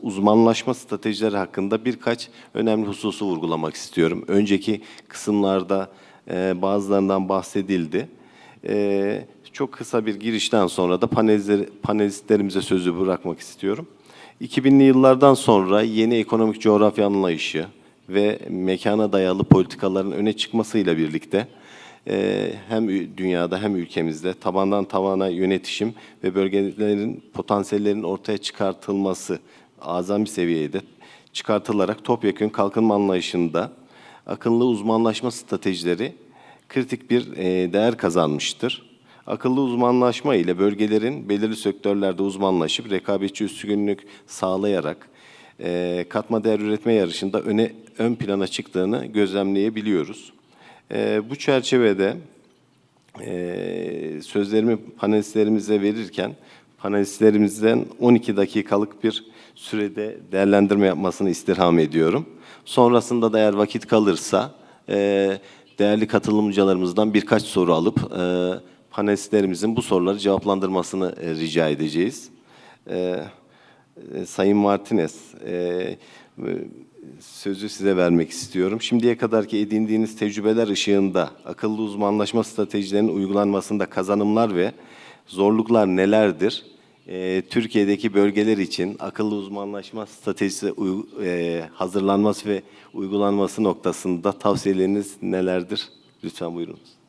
Speaker 16: uzmanlaşma stratejileri hakkında birkaç önemli hususu vurgulamak istiyorum. Önceki kısımlarda bazılarından bahsedildi. Çok kısa bir girişten sonra da panelistlerimize sözü bırakmak istiyorum. 2000'li yıllardan sonra yeni ekonomik coğrafya anlayışı ve mekana dayalı politikaların öne çıkmasıyla birlikte hem dünyada hem ülkemizde tabandan tabana yönetişim ve bölgelerin potansiyellerinin ortaya çıkartılması azami seviyede çıkartılarak topyekün kalkınma anlayışında akıllı uzmanlaşma stratejileri kritik bir değer kazanmıştır. Akıllı uzmanlaşma ile bölgelerin belirli sektörlerde uzmanlaşıp rekabetçi üstünlük sağlayarak katma değer üretme yarışında ön plana çıktığını gözlemleyebiliyoruz. Bu çerçevede sözlerimi panelistlerimize verirken panelistlerimizden 12 dakikalık bir sürede değerlendirme yapmasını istirham ediyorum. Sonrasında da eğer vakit kalırsa değerli katılımcılarımızdan birkaç soru alıp panelistlerimizin bu soruları cevaplandırmasını rica edeceğiz. Sayın Martinez, sözü size vermek istiyorum. Şimdiye kadarki edindiğiniz tecrübeler ışığında akıllı uzmanlaşma stratejilerinin uygulanmasında kazanımlar ve zorluklar nelerdir? Türkiye'deki bölgeler için akıllı uzmanlaşma stratejisi hazırlanması ve uygulanması noktasında tavsiyeleriniz nelerdir? Lütfen buyurunuz.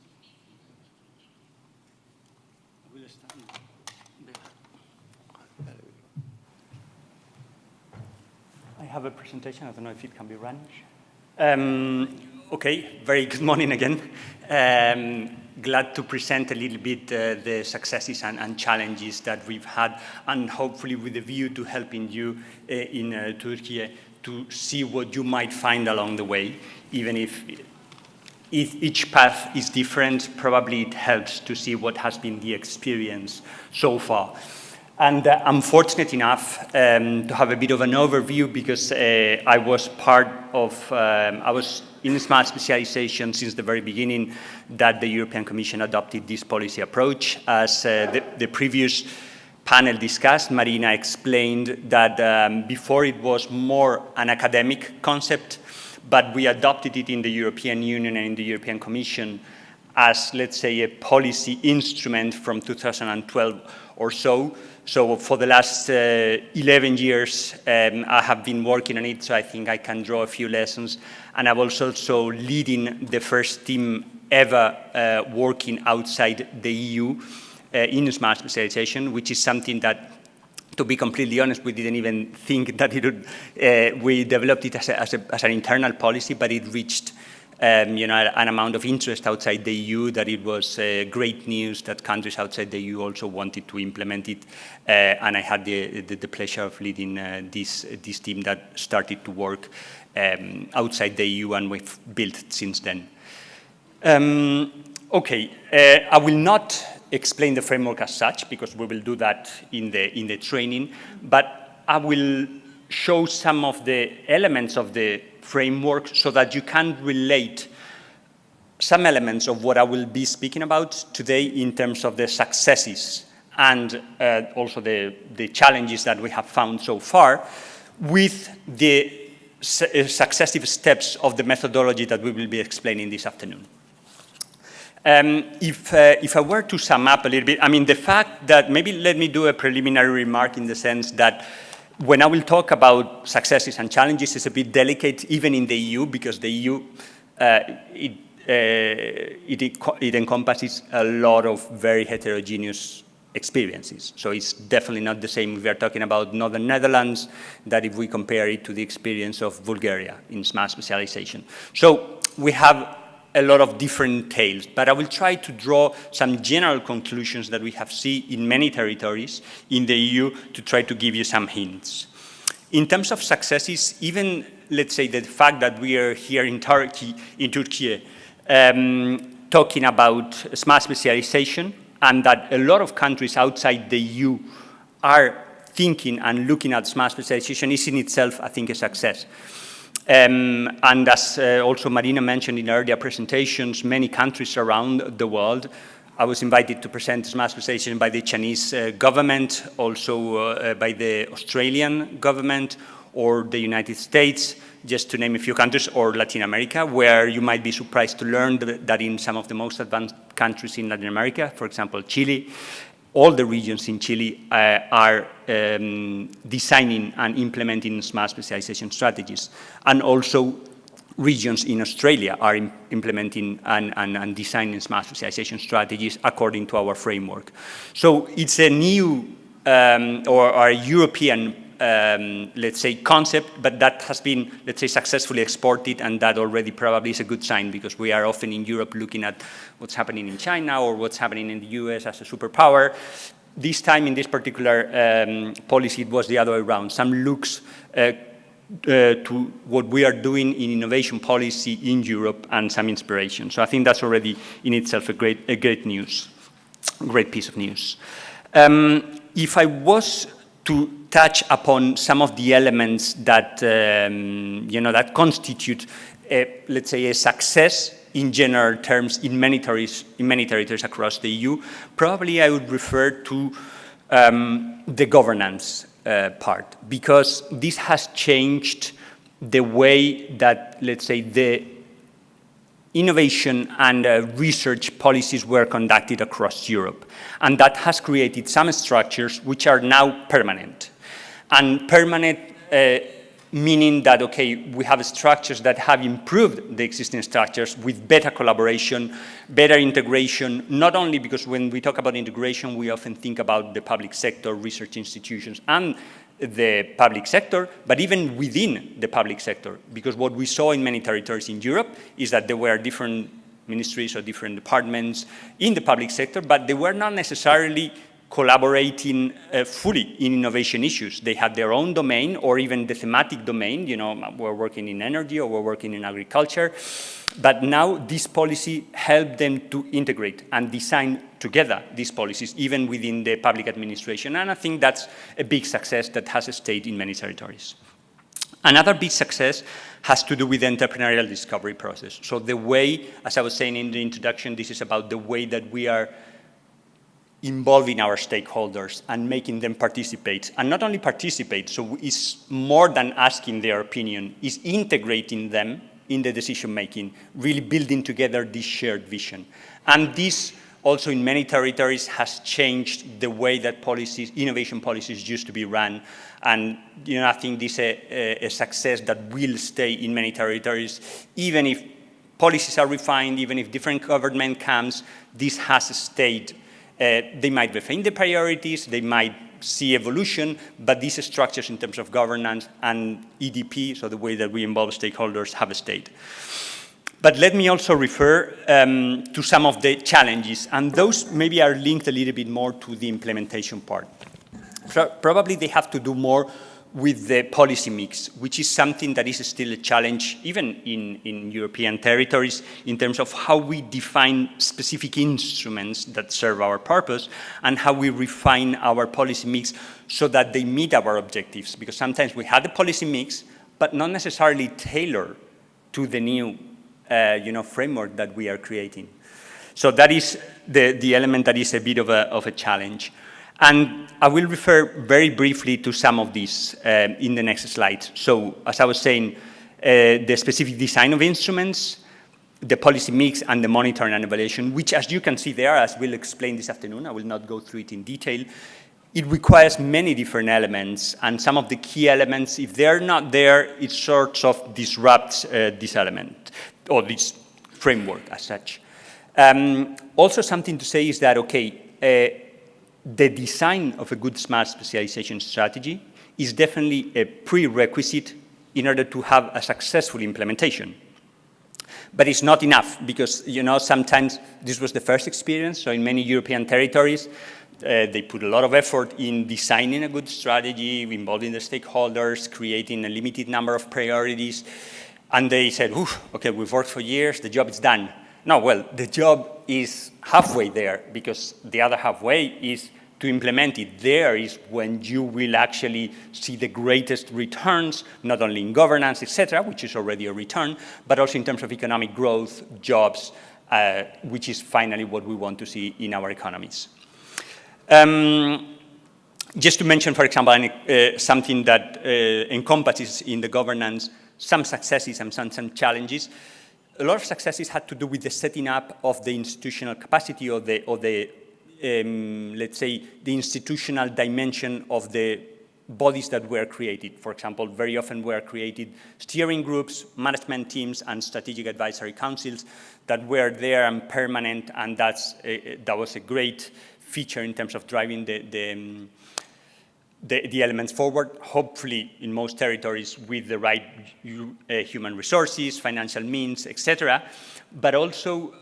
Speaker 4: I have a presentation. I don't know if it can be run. Okay, very good morning again. Glad to present a little bit the successes and challenges that we've had, and hopefully with a view to helping you in Turkey to see what you might find along the way, even if each path is different. Probably it helps to see what has been the experience so far. And I'm fortunate enough to have a bit of an overview because I was part of, I was in smart specialization since the very beginning that the European Commission adopted this policy approach. As the previous panel discussed, Marina explained that before it was more an academic concept, but we adopted it in the European Union and in the European Commission as, let's say, a policy instrument from 2012 or so. So for the last 11 years, I have been working on it, so I think I can draw a few lessons. And I was also leading the first team ever working outside the EU in smart specialization, which is something that, to be completely honest, we didn't even think that it would, we developed it as an internal policy, but it reached an amount of interest outside the EU that it was great news that countries outside the EU also wanted to implement it. And I had the pleasure of leading this team that started to work outside the EU, and we've built since then. Okay, I will not explain the framework as such because we will do that in the training, but I will show some of the elements of the framework so that you can relate some elements of what I will be speaking about today in terms of the successes and also the challenges that we have found so far with the successive steps of the methodology that we will be explaining this afternoon. If I were to sum up a little bit, I mean, the fact that, maybe let me do a preliminary remark in the sense that when I will talk about successes and challenges, it's a bit delicate even in the EU because the EU, it encompasses a lot of very heterogeneous experiences. So it's definitely not the same if we are talking about Northern Netherlands that if we compare it to the experience of Bulgaria in smart specialization. So we have a lot of different tales, but I will try to draw some general conclusions that we have seen in many territories in the EU to try to give you some hints. In terms of successes, even, let's say, the fact that we are here in Turkey, talking about smart specialization, and that a lot of countries outside the EU are thinking and looking at smart specialization is in itself, I think, a success. And as also Marina mentioned in earlier presentations, many countries around the world, I was invited to present smart specialization by the Chinese government, also by the Australian government, or the United States, just to name a few countries, or Latin America, where you might be surprised to learn that in some of the most advanced countries in Latin America, for example, Chile, all the regions in Chile are designing and implementing smart specialization strategies. And also regions in Australia are implementing and designing smart specialization strategies according to our framework. So it's a new or a European let's say, concept, but that has been, let's say, successfully exported, and that already probably is a good sign, because we are often in Europe looking at what's happening in China or what's happening in the US as a superpower. This time, in this particular policy, it was the other way around. Some looks to what we are doing in innovation policy in Europe and some inspiration. So I think that's already in itself a great piece of news. If I was to touch upon some of the elements that, that constitute, let's say, a success in general terms in many territories across the EU, probably I would refer to the governance part, because this has changed the way that, let's say, the innovation and research policies were conducted across Europe. And that has created some structures which are now permanent. And permanent meaning that, okay, we have structures that have improved the existing structures with better collaboration, better integration, not only because when we talk about integration, we often think about the public sector, research institutions, and the public sector, but even within the public sector, because what we saw in many territories in Europe is that there were different ministries or different departments in the public sector, but they were not necessarily collaborating fully in innovation issues. They had their own domain, or even the thematic domain, we're working in energy or we're working in agriculture, but now this policy helped them to integrate and design together these policies, even within the public administration, and I think that's a big success that has stayed in many territories. Another big success has to do with the entrepreneurial discovery process. So the way, as I was saying in the introduction, this is about the way that we are involving our stakeholders and making them participate. And not only participate, so it's more than asking their opinion, it's integrating them in the decision-making, really building together this shared vision. And this also in many territories has changed the way that policies, innovation policies used to be run. And I think this is a success that will stay in many territories, even if policies are refined, even if different government comes, this has stayed. They might refine the priorities, they might see evolution, but these structures in terms of governance and EDP, so the way that we involve stakeholders, have stayed. But let me also refer to some of the challenges, and those maybe are linked a little bit more to the implementation part. Probably they have to do more with the policy mix, which is something that is still a challenge, even in European territories, in terms of how we define specific instruments that serve our purpose and how we refine our policy mix so that they meet our objectives. Because sometimes we have the policy mix, but not necessarily tailored to the new framework that we are creating. So that is the element that is a bit of a challenge. And I will refer very briefly to some of these in the next slide. So, as I was saying, the specific design of instruments, the policy mix, and the monitoring and evaluation, which, as you can see there, as we'll explain this afternoon, I will not go through it in detail, it requires many different elements, and some of the key elements, if they're not there, it sort of disrupts this element, or this framework as such. Also something to say is that, okay, the design of a good smart specialization strategy is definitely a prerequisite in order to have a successful implementation. But it's not enough because, you know, sometimes this was the first experience. So in many European territories, they put a lot of effort in designing a good strategy, involving the stakeholders, creating a limited number of priorities. And they said, okay, we've worked for years, the job is done. No, well, the job is halfway there because the other halfway is to implement it. There is when you will actually see the greatest returns, not only in governance, etc., which is already a return, but also in terms of economic growth, jobs, which is finally what we want to see in our economies. Just to mention, for example, something that encompasses in the governance some successes and some challenges. A lot of successes had to do with the setting up of the institutional capacity or the let's say, the institutional dimension of the bodies that were created. For example, very often were created steering groups, management teams, and strategic advisory councils that were there and permanent, and that was a great feature in terms of driving the elements forward, hopefully in most territories with the right human resources, financial means, etc. But also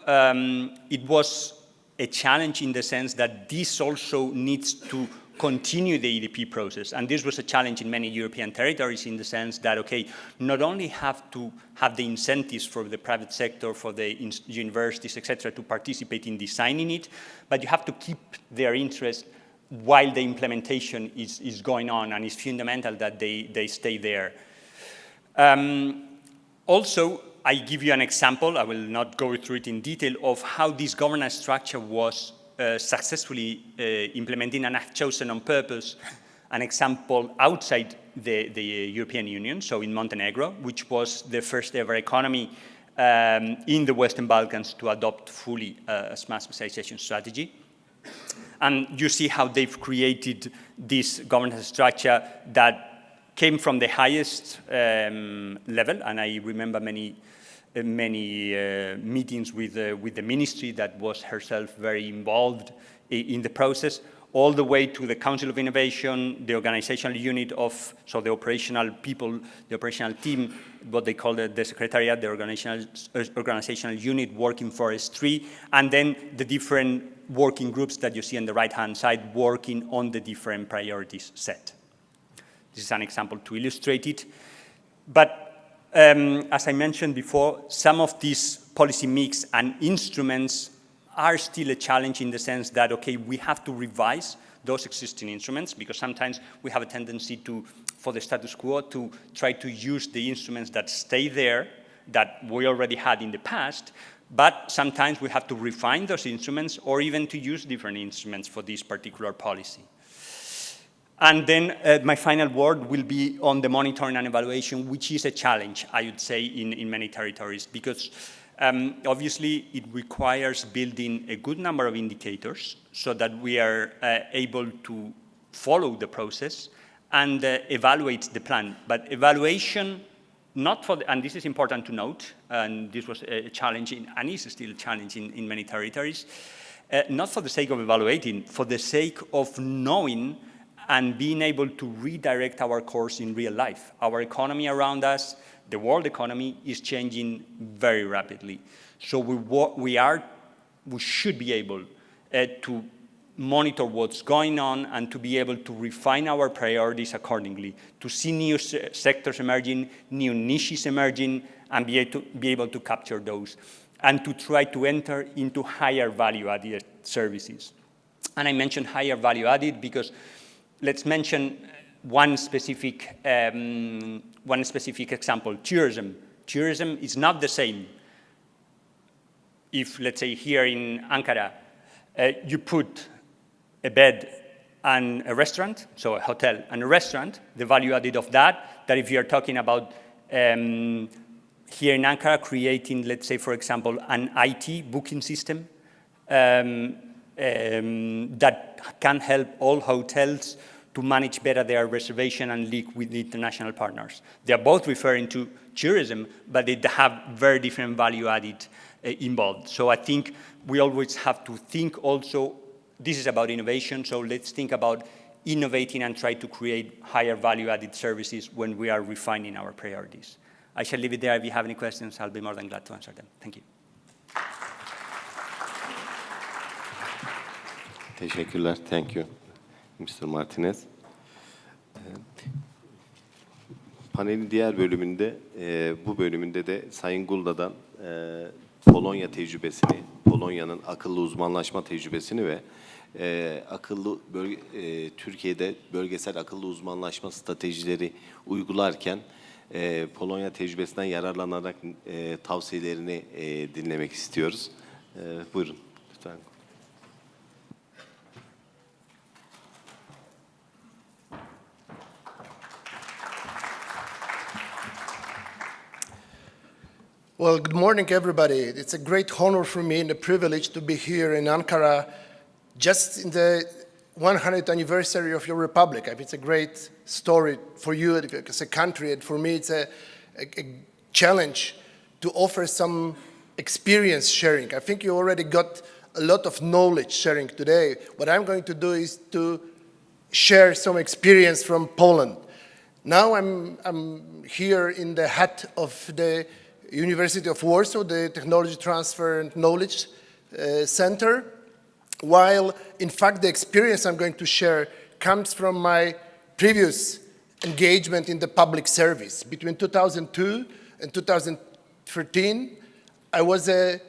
Speaker 4: it was a challenge in the sense that this also needs to continue the EDP process. And this was a challenge in many European territories in the sense that, okay, not only have to have the incentives for the private sector, for the universities, etc., to participate in designing it, but you have to keep their interest while the implementation is going on, and it's fundamental that they stay there. Also, I give you an example, I will not go through it in detail, of how this governance structure was successfully implemented, and I've chosen on purpose an example outside the European Union, so in Montenegro, which was the first ever economy in the Western Balkans to adopt fully a smart specialization strategy. And you see how they've created this governance structure that came from the highest level, and I remember many meetings with the ministry that was herself very involved in the process, all the way to the Council of Innovation, the organizational unit of, so the operational people, the operational team, what they call the secretariat, the organizational unit working for S3, and then the different working groups that you see on the right-hand side working on the different priorities set. This is an example to illustrate it. But as I mentioned before, some of these policy mix and instruments are still a challenge in the sense that, okay, we have to revise those existing instruments because sometimes we have a tendency to, for the status quo, to try to use the instruments that stay there, that we already had in the past, but sometimes we have to refine those instruments or even to use different instruments for this particular policy. And then my final word will be on the monitoring and evaluation, which is a challenge, I would say, in many territories, because obviously it requires building a good number of indicators so that we are able to follow the process and evaluate the plan. But evaluation, not for the, and this is important to note, and this was a challenge, and is still a challenge in many territories, not for the sake of evaluating, for the sake of knowing and being able to redirect our course in real life. Our economy around us, the world economy, is changing very rapidly. So we should be able to monitor what's going on and to be able to refine our priorities accordingly, to see new sectors emerging, new niches emerging, and be able to capture those, and to try to enter into higher value-added services. And I mentioned higher value-added because let's mention one specific example, tourism. Tourism is not the same if, let's say, here in Ankara, you put a bed and a restaurant, so a hotel and a restaurant, the value added of that if you're talking about here in Ankara creating, let's say, for example, an IT booking system that can help all hotels to manage better their reservation and link with international partners. They are both referring to tourism, but they have very different value added involved. So I think we always have to think also, this is about innovation, so let's think about innovating and try to create higher value added services when we are refining our priorities. I shall leave it there. If you have any questions, I'll be more than glad to answer them. Thank you.
Speaker 16: Teşekkürler. Thank you, Mr. Martinez. Panelin diğer bölümünde, bu bölümünde de Sayın Gulda'dan Polonya tecrübesini, Polonya'nın akıllı uzmanlaşma tecrübesini ve Türkiye'de bölgesel akıllı uzmanlaşma stratejileri uygularken Polonya tecrübesinden yararlanarak tavsiyelerini dinlemek istiyoruz. Buyurun lütfen.
Speaker 13: Well, good morning, everybody. It's a great honor for me and a privilege to be here in Ankara just in the 100th anniversary of your republic. I mean, it's a great story for you as a country, and for me it's a challenge to offer some experience sharing. I think you already got a lot of knowledge sharing today. What I'm going to do is to share some experience from Poland. Now I'm here in the hat of the University of Warsaw, the Technology Transfer and Knowledge Center, while in fact the experience I'm going to share comes from my previous engagement in the public service. Between 2002 and 2013, I was a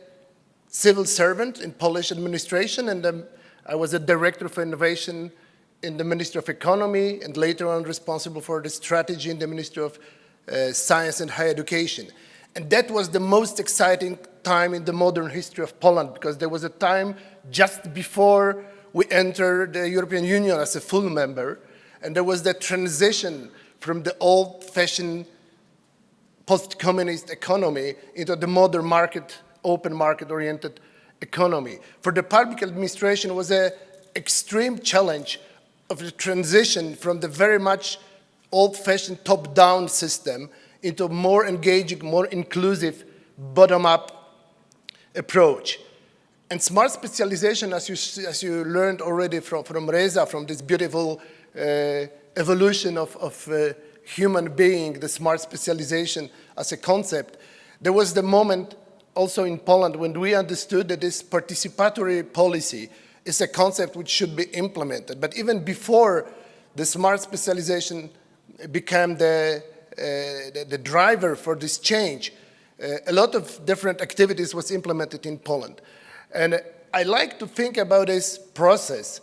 Speaker 13: civil servant in Polish administration, and I was a director for innovation in the Ministry of Economy, and later on responsible for the strategy in the Ministry of Science and Higher Education. And that was the most exciting time in the modern history of Poland, because there was a time just before we entered the European Union as a full member, and there was the transition from the old-fashioned post-communist economy into the modern market, open market-oriented economy. For the public administration, it was an extreme challenge of the transition from the very much old-fashioned top-down system into a more engaging, more inclusive, bottom-up approach. And smart specialization, as you learned already from Reza, from this beautiful evolution of human being, the smart specialization as a concept, there was the moment also in Poland when we understood that this participatory policy is a concept which should be implemented. But even before the smart specialization became the driver for this change, a lot of different activities was implemented in Poland. And I like to think about this process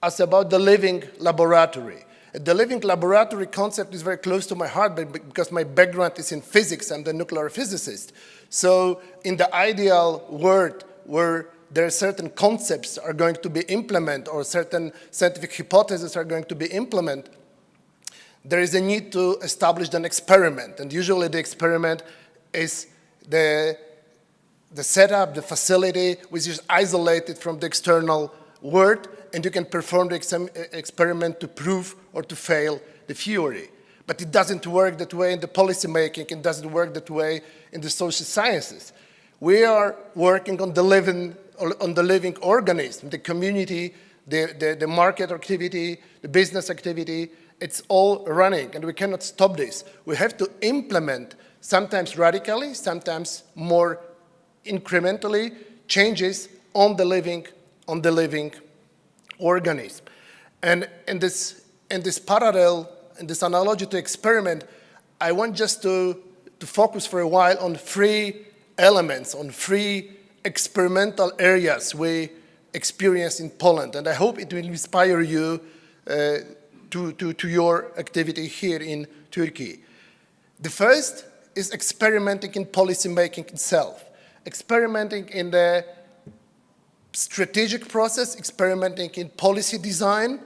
Speaker 13: as about the living laboratory. The living laboratory concept is very close to my heart because my background is in physics. I'm the nuclear physicist. So in the ideal world where there are certain concepts are going to be implemented or certain scientific hypotheses are going to be implemented, there is a need to establish an experiment. And usually the experiment is the setup, the facility, which is isolated from the external world, and you can perform the experiment to prove or to fail the theory. But it doesn't work that way in the policy making, it doesn't work that way in the social sciences. We are working on the living organism, the community, the market activity, the business activity. It's all running, and we cannot stop this. We have to implement, sometimes radically, sometimes more incrementally, changes on the living organism. And in this parallel, in this analogy to experiment, I want just to focus for a while on three elements, on three experimental areas we experience in Poland, and I hope it will inspire you to your activity here in Turkey. The first is experimenting in policy making itself, experimenting in the strategic process, experimenting in policy design,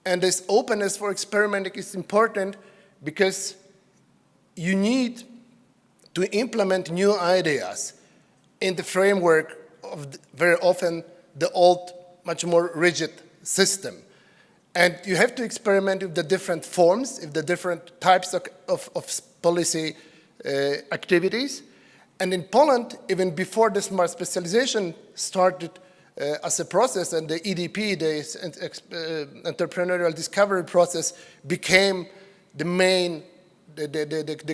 Speaker 13: and this openness for experimenting is important because you need to implement new ideas in the framework of very often the old, much more rigid system. And you have to experiment with the different forms, with the different types of policy activities. And in Poland, even before the smart specialization started as a process, and the EDP, the entrepreneurial discovery process, became the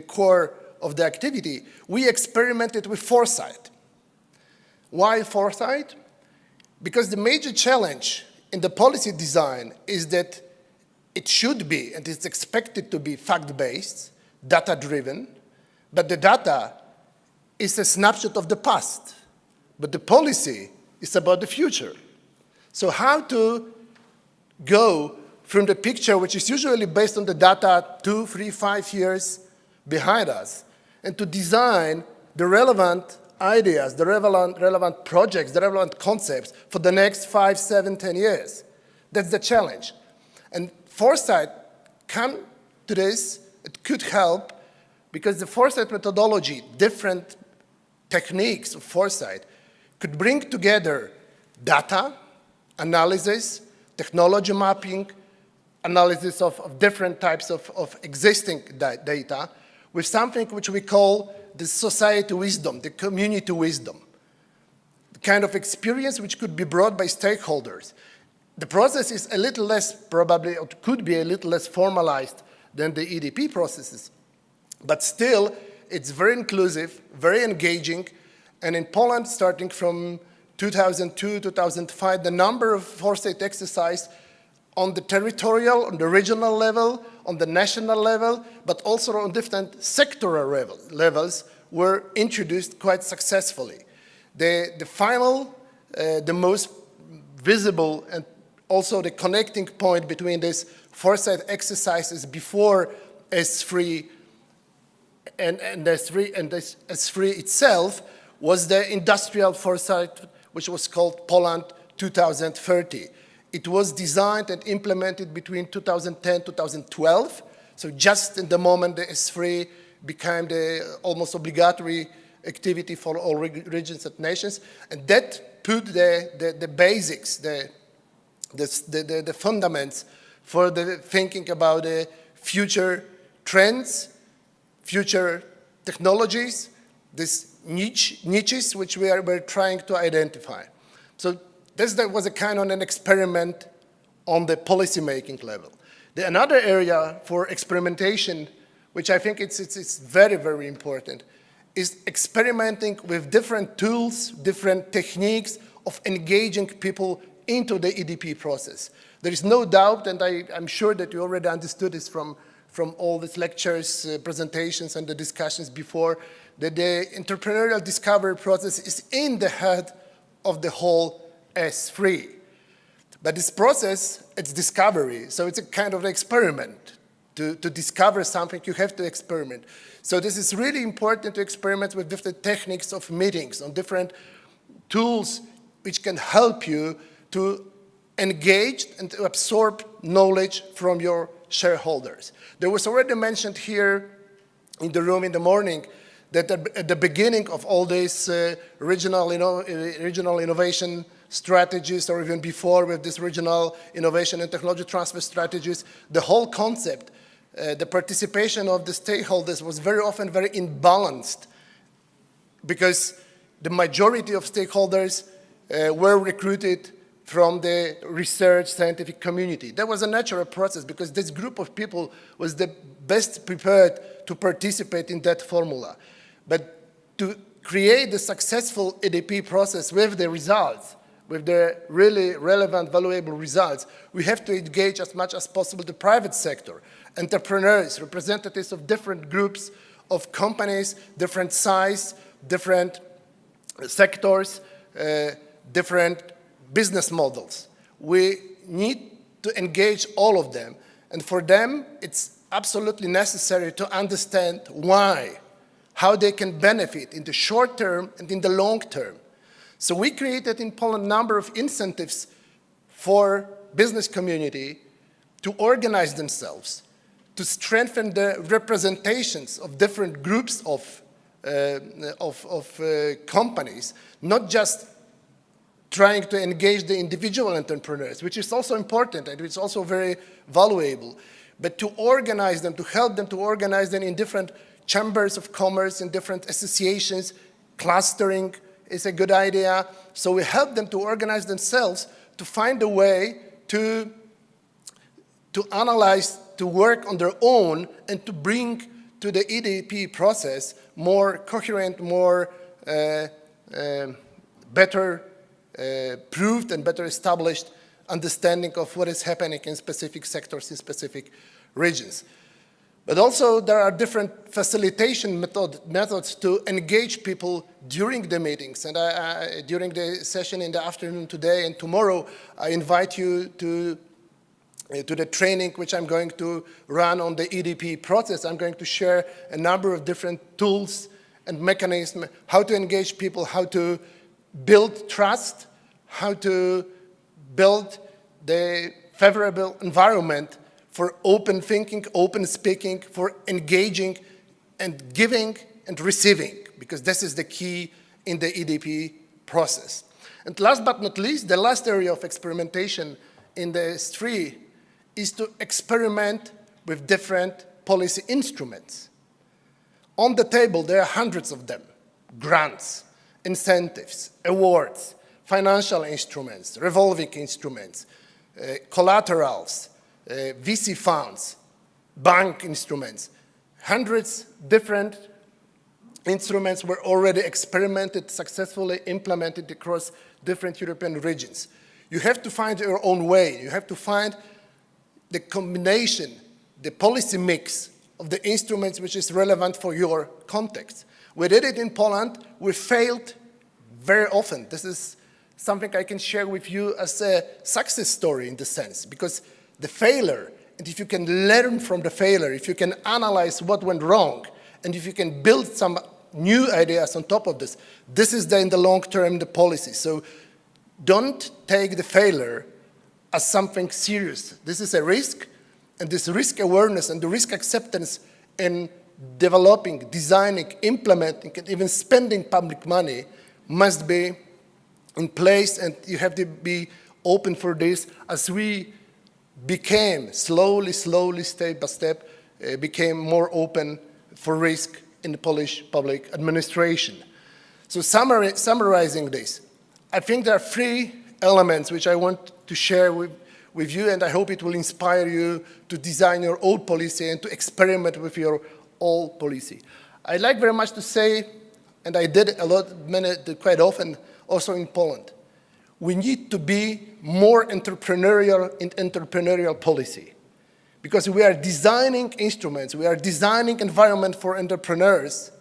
Speaker 13: core
Speaker 17: of the activity, we experimented with foresight. Why foresight? Because the major challenge in the policy design is that it should be, and it's expected to be, fact-based, data-driven, but the data is a snapshot of the past, but the policy is about the future. So how to go from the picture, which is usually based on the data 2, 3, 5 years behind us, and to design the relevant ideas, the relevant projects, the relevant concepts for the next 5, 7, 10 years. That's the challenge. And foresight come to this, it could help, because the foresight methodology, different techniques of foresight, could bring together data, analysis, technology mapping, analysis of different types of existing data, with something which we call the society wisdom, the community wisdom, the kind of experience which could be brought by stakeholders. The process is a little less, probably, or could be a little less formalized than the EDP processes, but still, it's very inclusive, very engaging, and in Poland, starting from 2002, 2005, the number of foresight exercises on the territorial, on the regional level, on the national level, but also on different sectoral levels were introduced quite successfully. The final, the most visible, and also the connecting point between these foresight exercises before S3 and S3 itself was the industrial foresight, which was called Poland 2030. It was designed and implemented between 2010 and 2012, so just in the moment the S3 became the almost obligatory activity for all regions and nations, and that put the basics, the fundaments for the thinking about the future trends, future technologies, these niches which we're trying to identify. So this was a kind of an experiment on the policy-making level. Another area for experimentation, which I think it's very, very important, is experimenting with different tools, different techniques of engaging people into the EDP process. There is no doubt, and I'm sure that you already understood this from all these lectures, presentations, and the discussions before, that the entrepreneurial discovery process is in the head of the whole S3. But this process, it's discovery, so it's a kind of an experiment. To discover something, you have to experiment. So this is really important to experiment with different techniques of meetings, on different tools which can help you to engage and to absorb knowledge from your shareholders. There was already mentioned here in the room in the morning that at the beginning of all these regional innovation strategies, or even before with this regional innovation and technology transfer strategies, the whole concept, the participation of the stakeholders was very often very imbalanced, because the majority of stakeholders were recruited from the research scientific community. That was a natural process, because this group of people was the best prepared to participate in that formula. But to create the successful EDP process with the results, with the really relevant, valuable results, we have to engage as much as possible the private sector, entrepreneurs, representatives of different groups of companies, different size, different sectors, different business models. We need to engage all of them, and for them, it's absolutely necessary to understand why, how they can benefit in the short term and in the long term. So we created in Poland a number of incentives for business community to organize themselves, to strengthen the representations of different groups of companies, not just trying to engage the individual entrepreneurs, which is also important and it's also very valuable, but to organize them, to help them to organize them in different chambers of commerce, in different associations. Clustering is a good idea. So we help them to organize themselves, to find a way to analyze, to work on their own, and to bring to the EDP process more coherent, more better proved and better established understanding of what is happening in specific sectors, in specific regions. But also there are different facilitation methods to engage people during the meetings. And during the session in the afternoon today and tomorrow, I invite you to the training which I'm going to run on the EDP process. I'm going to share a number of different tools and mechanisms, how to engage people, how to build trust, how to build the favorable environment for open thinking, open speaking, for engaging and giving and receiving, because this is the key in the EDP process. And last but not least, the last area of experimentation in the S3 is to experiment with different policy instruments. On the table, there are hundreds of them: grants, incentives, awards, financial instruments, revolving instruments, collaterals, VC funds, bank instruments. Hundreds different instruments were already experimented, successfully implemented across different European regions. You have to find your own way. You have to find the combination, the policy mix of the instruments which is relevant for your context. We did it in Poland. We failed very often. This is something I can share with you as a success story in the sense, because the failure, and if you can learn from the failure, if you can analyze what went wrong, and if you can build some new ideas on top of this, this is in the long term the policy. So don't take the failure as something serious. This is a risk, and this risk awareness and the risk acceptance in developing, designing, implementing, and even spending public money must be in place, and you have to be open for this as we became slowly, step by step, became more open for risk in the Polish public administration. So summarizing this, I think there are three elements which I want to share with you, and I hope it will inspire you to design your own policy and to experiment with your own policy. I'd like very much to say, and I did quite often, also in Poland, we need to be more entrepreneurial in entrepreneurial policy, because we are designing instruments, we are designing environment for entrepreneurs,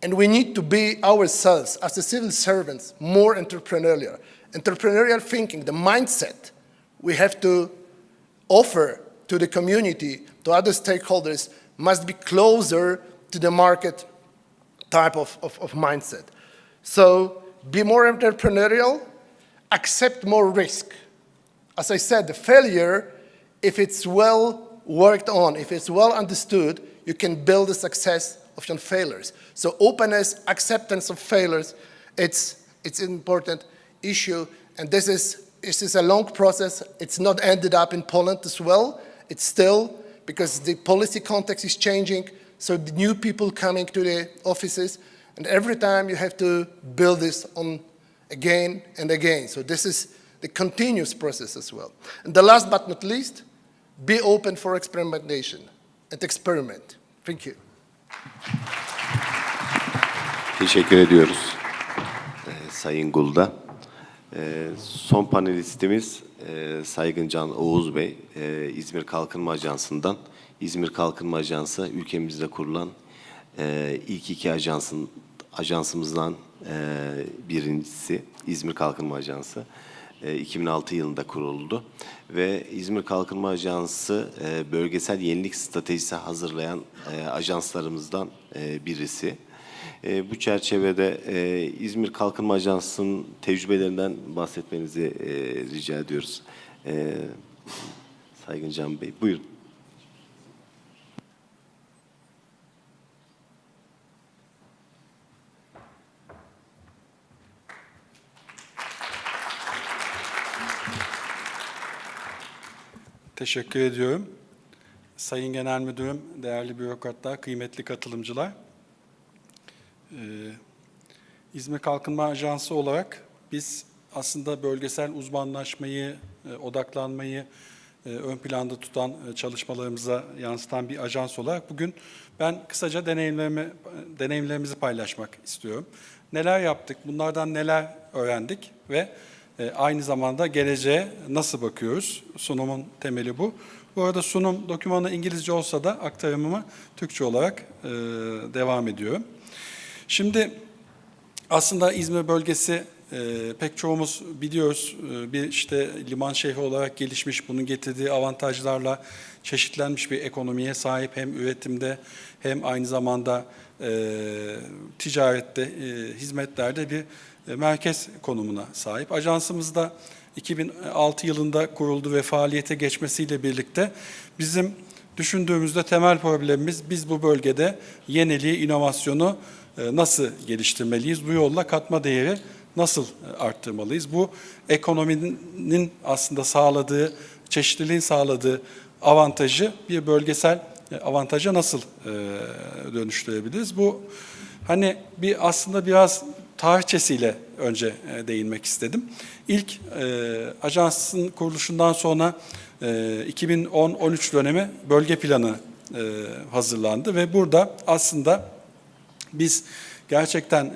Speaker 17: and we need to be ourselves as the civil servants more entrepreneurial. Entrepreneurial thinking, the mindset we have to offer to the community, to other stakeholders, must be closer to the market type of mindset. So be more entrepreneurial, accept more risk. As I said, the failure, if it's well worked on, if it's well understood, you can build the success of your failures. So openness, acceptance of failures, it's an important issue, and this is a long process. It's not ended up in Poland as well. It's still, because the policy context is changing, so the new people coming to the offices, and every time you have to build this on again and again. So this is the continuous process as well. And the last but not least, be open for experimentation and experiment. Thank you.
Speaker 16: Teşekkür ediyoruz Sayın Gul'da. Son panelistimiz Saygın Can Oğuz Bey, İzmir Kalkınma Ajansı'ndan. İzmir Kalkınma Ajansı ülkemizde kurulan ilk iki ajansımızdan birincisi İzmir Kalkınma Ajansı. 2006 yılında kuruldu ve İzmir Kalkınma Ajansı bölgesel yenilik stratejisi hazırlayan ajanslarımızdan birisi. Bu çerçevede İzmir Kalkınma Ajansı'nın tecrübelerinden bahsetmenizi rica ediyoruz. Saygın Can Bey, buyurun.
Speaker 8: Teşekkür ediyorum. Sayın Genel Müdürüm, değerli bürokratlar, kıymetli katılımcılar. İzmir Kalkınma Ajansı olarak biz aslında bölgesel uzmanlaşmayı, odaklanmayı ön planda tutan, çalışmalarımıza yansıtan bir ajans olarak bugün ben kısaca deneyimlerimizi paylaşmak istiyorum. Neler yaptık, bunlardan neler öğrendik ve aynı zamanda geleceğe nasıl bakıyoruz? Sunumun temeli bu. Bu arada sunum dokümanı İngilizce olsa da aktarımımı Türkçe olarak devam ediyorum. Şimdi aslında İzmir bölgesi pek çoğumuz biliyoruz, bir işte liman şehri olarak gelişmiş, bunun getirdiği avantajlarla çeşitlenmiş bir ekonomiye sahip, hem üretimde hem aynı zamanda ticarette, hizmetlerde bir merkez konumuna sahip. Ajansımız da 2006 yılında kuruldu ve faaliyete geçmesiyle birlikte bizim düşündüğümüzde temel problemimiz, biz bu bölgede yeniliği, inovasyonu nasıl geliştirmeliyiz? Bu yolla katma değeri nasıl arttırmalıyız? Bu ekonominin aslında sağladığı, çeşitliliğin sağladığı avantajı bir bölgesel avantaja nasıl dönüştürebiliriz? Bu hani aslında biraz tarihçesiyle önce değinmek istedim. İlk ajansın kuruluşundan sonra 2010-13 dönemi bölge planı hazırlandı ve burada aslında biz gerçekten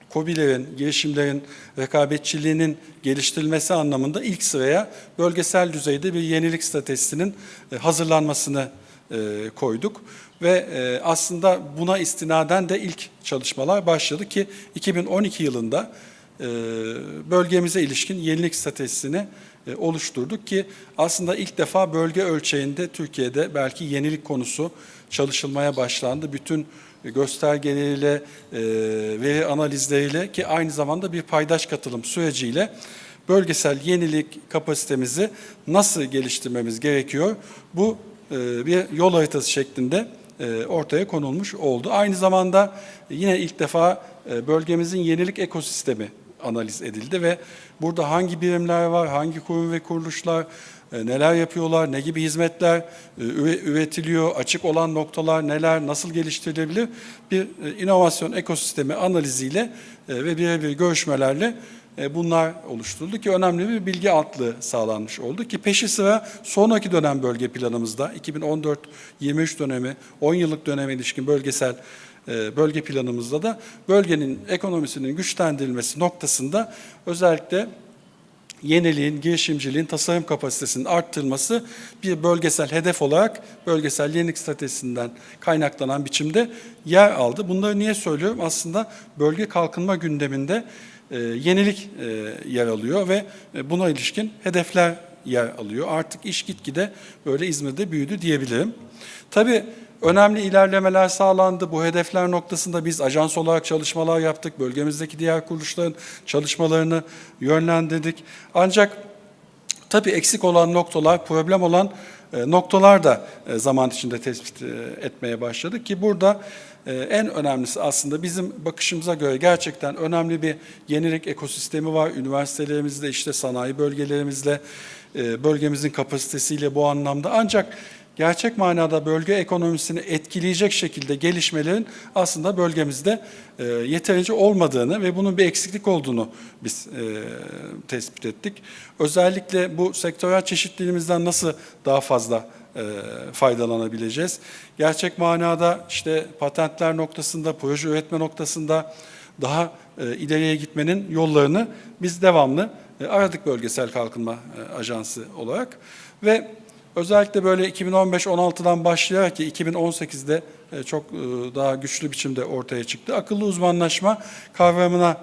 Speaker 8: KOBİ'lerin, girişimlerin rekabetçiliğinin geliştirilmesi anlamında ilk sıraya bölgesel düzeyde bir yenilik stratejisinin hazırlanmasını koyduk. Ve aslında buna istinaden de ilk çalışmalar başladı ki 2012 yılında bölgemize ilişkin yenilik stratejisini oluşturduk ki aslında ilk defa bölge ölçeğinde Türkiye'de belki yenilik konusu çalışılmaya başlandı. Bütün göstergeleriyle, veri analizleriyle ki aynı zamanda bir paydaş katılım süreciyle bölgesel yenilik kapasitemizi nasıl geliştirmemiz gerekiyor? Bu bir yol haritası şeklinde ortaya konulmuş oldu. Aynı zamanda yine ilk defa bölgemizin yenilik ekosistemi analiz edildi ve burada hangi birimler var, hangi kurum ve kuruluşlar neler yapıyorlar, ne gibi hizmetler üretiliyor, açık olan noktalar neler, nasıl geliştirilebilir bir inovasyon ekosistemi analiziyle ve birebir görüşmelerle bunlar oluşturuldu ki önemli bir bilgi altlığı sağlanmış oldu ki peşi sıra sonraki dönem bölge planımızda 2014-23 dönemi 10 yıllık döneme ilişkin bölgesel bölge planımızda da bölgenin ekonomisinin güçlendirilmesi noktasında özellikle yeniliğin, girişimciliğin, tasarım kapasitesinin arttırılması bir bölgesel hedef olarak bölgesel yenilik stratejisinden kaynaklanan biçimde yer aldı. Bunları niye söylüyorum? Aslında bölge kalkınma gündeminde yenilik yer alıyor ve buna ilişkin hedefler yer alıyor. Artık iş gitgide böyle İzmir'de büyüdü diyebilirim. Tabii önemli ilerlemeler sağlandı. Bu hedefler noktasında biz ajans olarak çalışmalar yaptık. Bölgemizdeki diğer kuruluşların çalışmalarını yönlendirdik. Ancak tabii eksik olan noktalar, problem olan noktalar da zaman içinde tespit etmeye başladık ki burada en önemlisi aslında bizim bakışımıza göre gerçekten önemli bir yenilik ekosistemi var. Üniversitelerimizle, işte sanayi bölgelerimizle, bölgemizin kapasitesiyle bu anlamda. Ancak gerçek manada bölge ekonomisini etkileyecek şekilde gelişmelerin aslında bölgemizde yeterince olmadığını ve bunun bir eksiklik olduğunu biz tespit ettik. Özellikle bu sektörel çeşitliliğimizden nasıl daha fazla faydalanabileceğiz? Gerçek manada işte patentler noktasında, proje üretme noktasında daha ileriye gitmenin yollarını biz devamlı aradık bölgesel kalkınma ajansı olarak ve özellikle böyle 2015-16'dan başlayarak ki 2018'de çok daha güçlü biçimde ortaya çıktı. Akıllı uzmanlaşma kavramına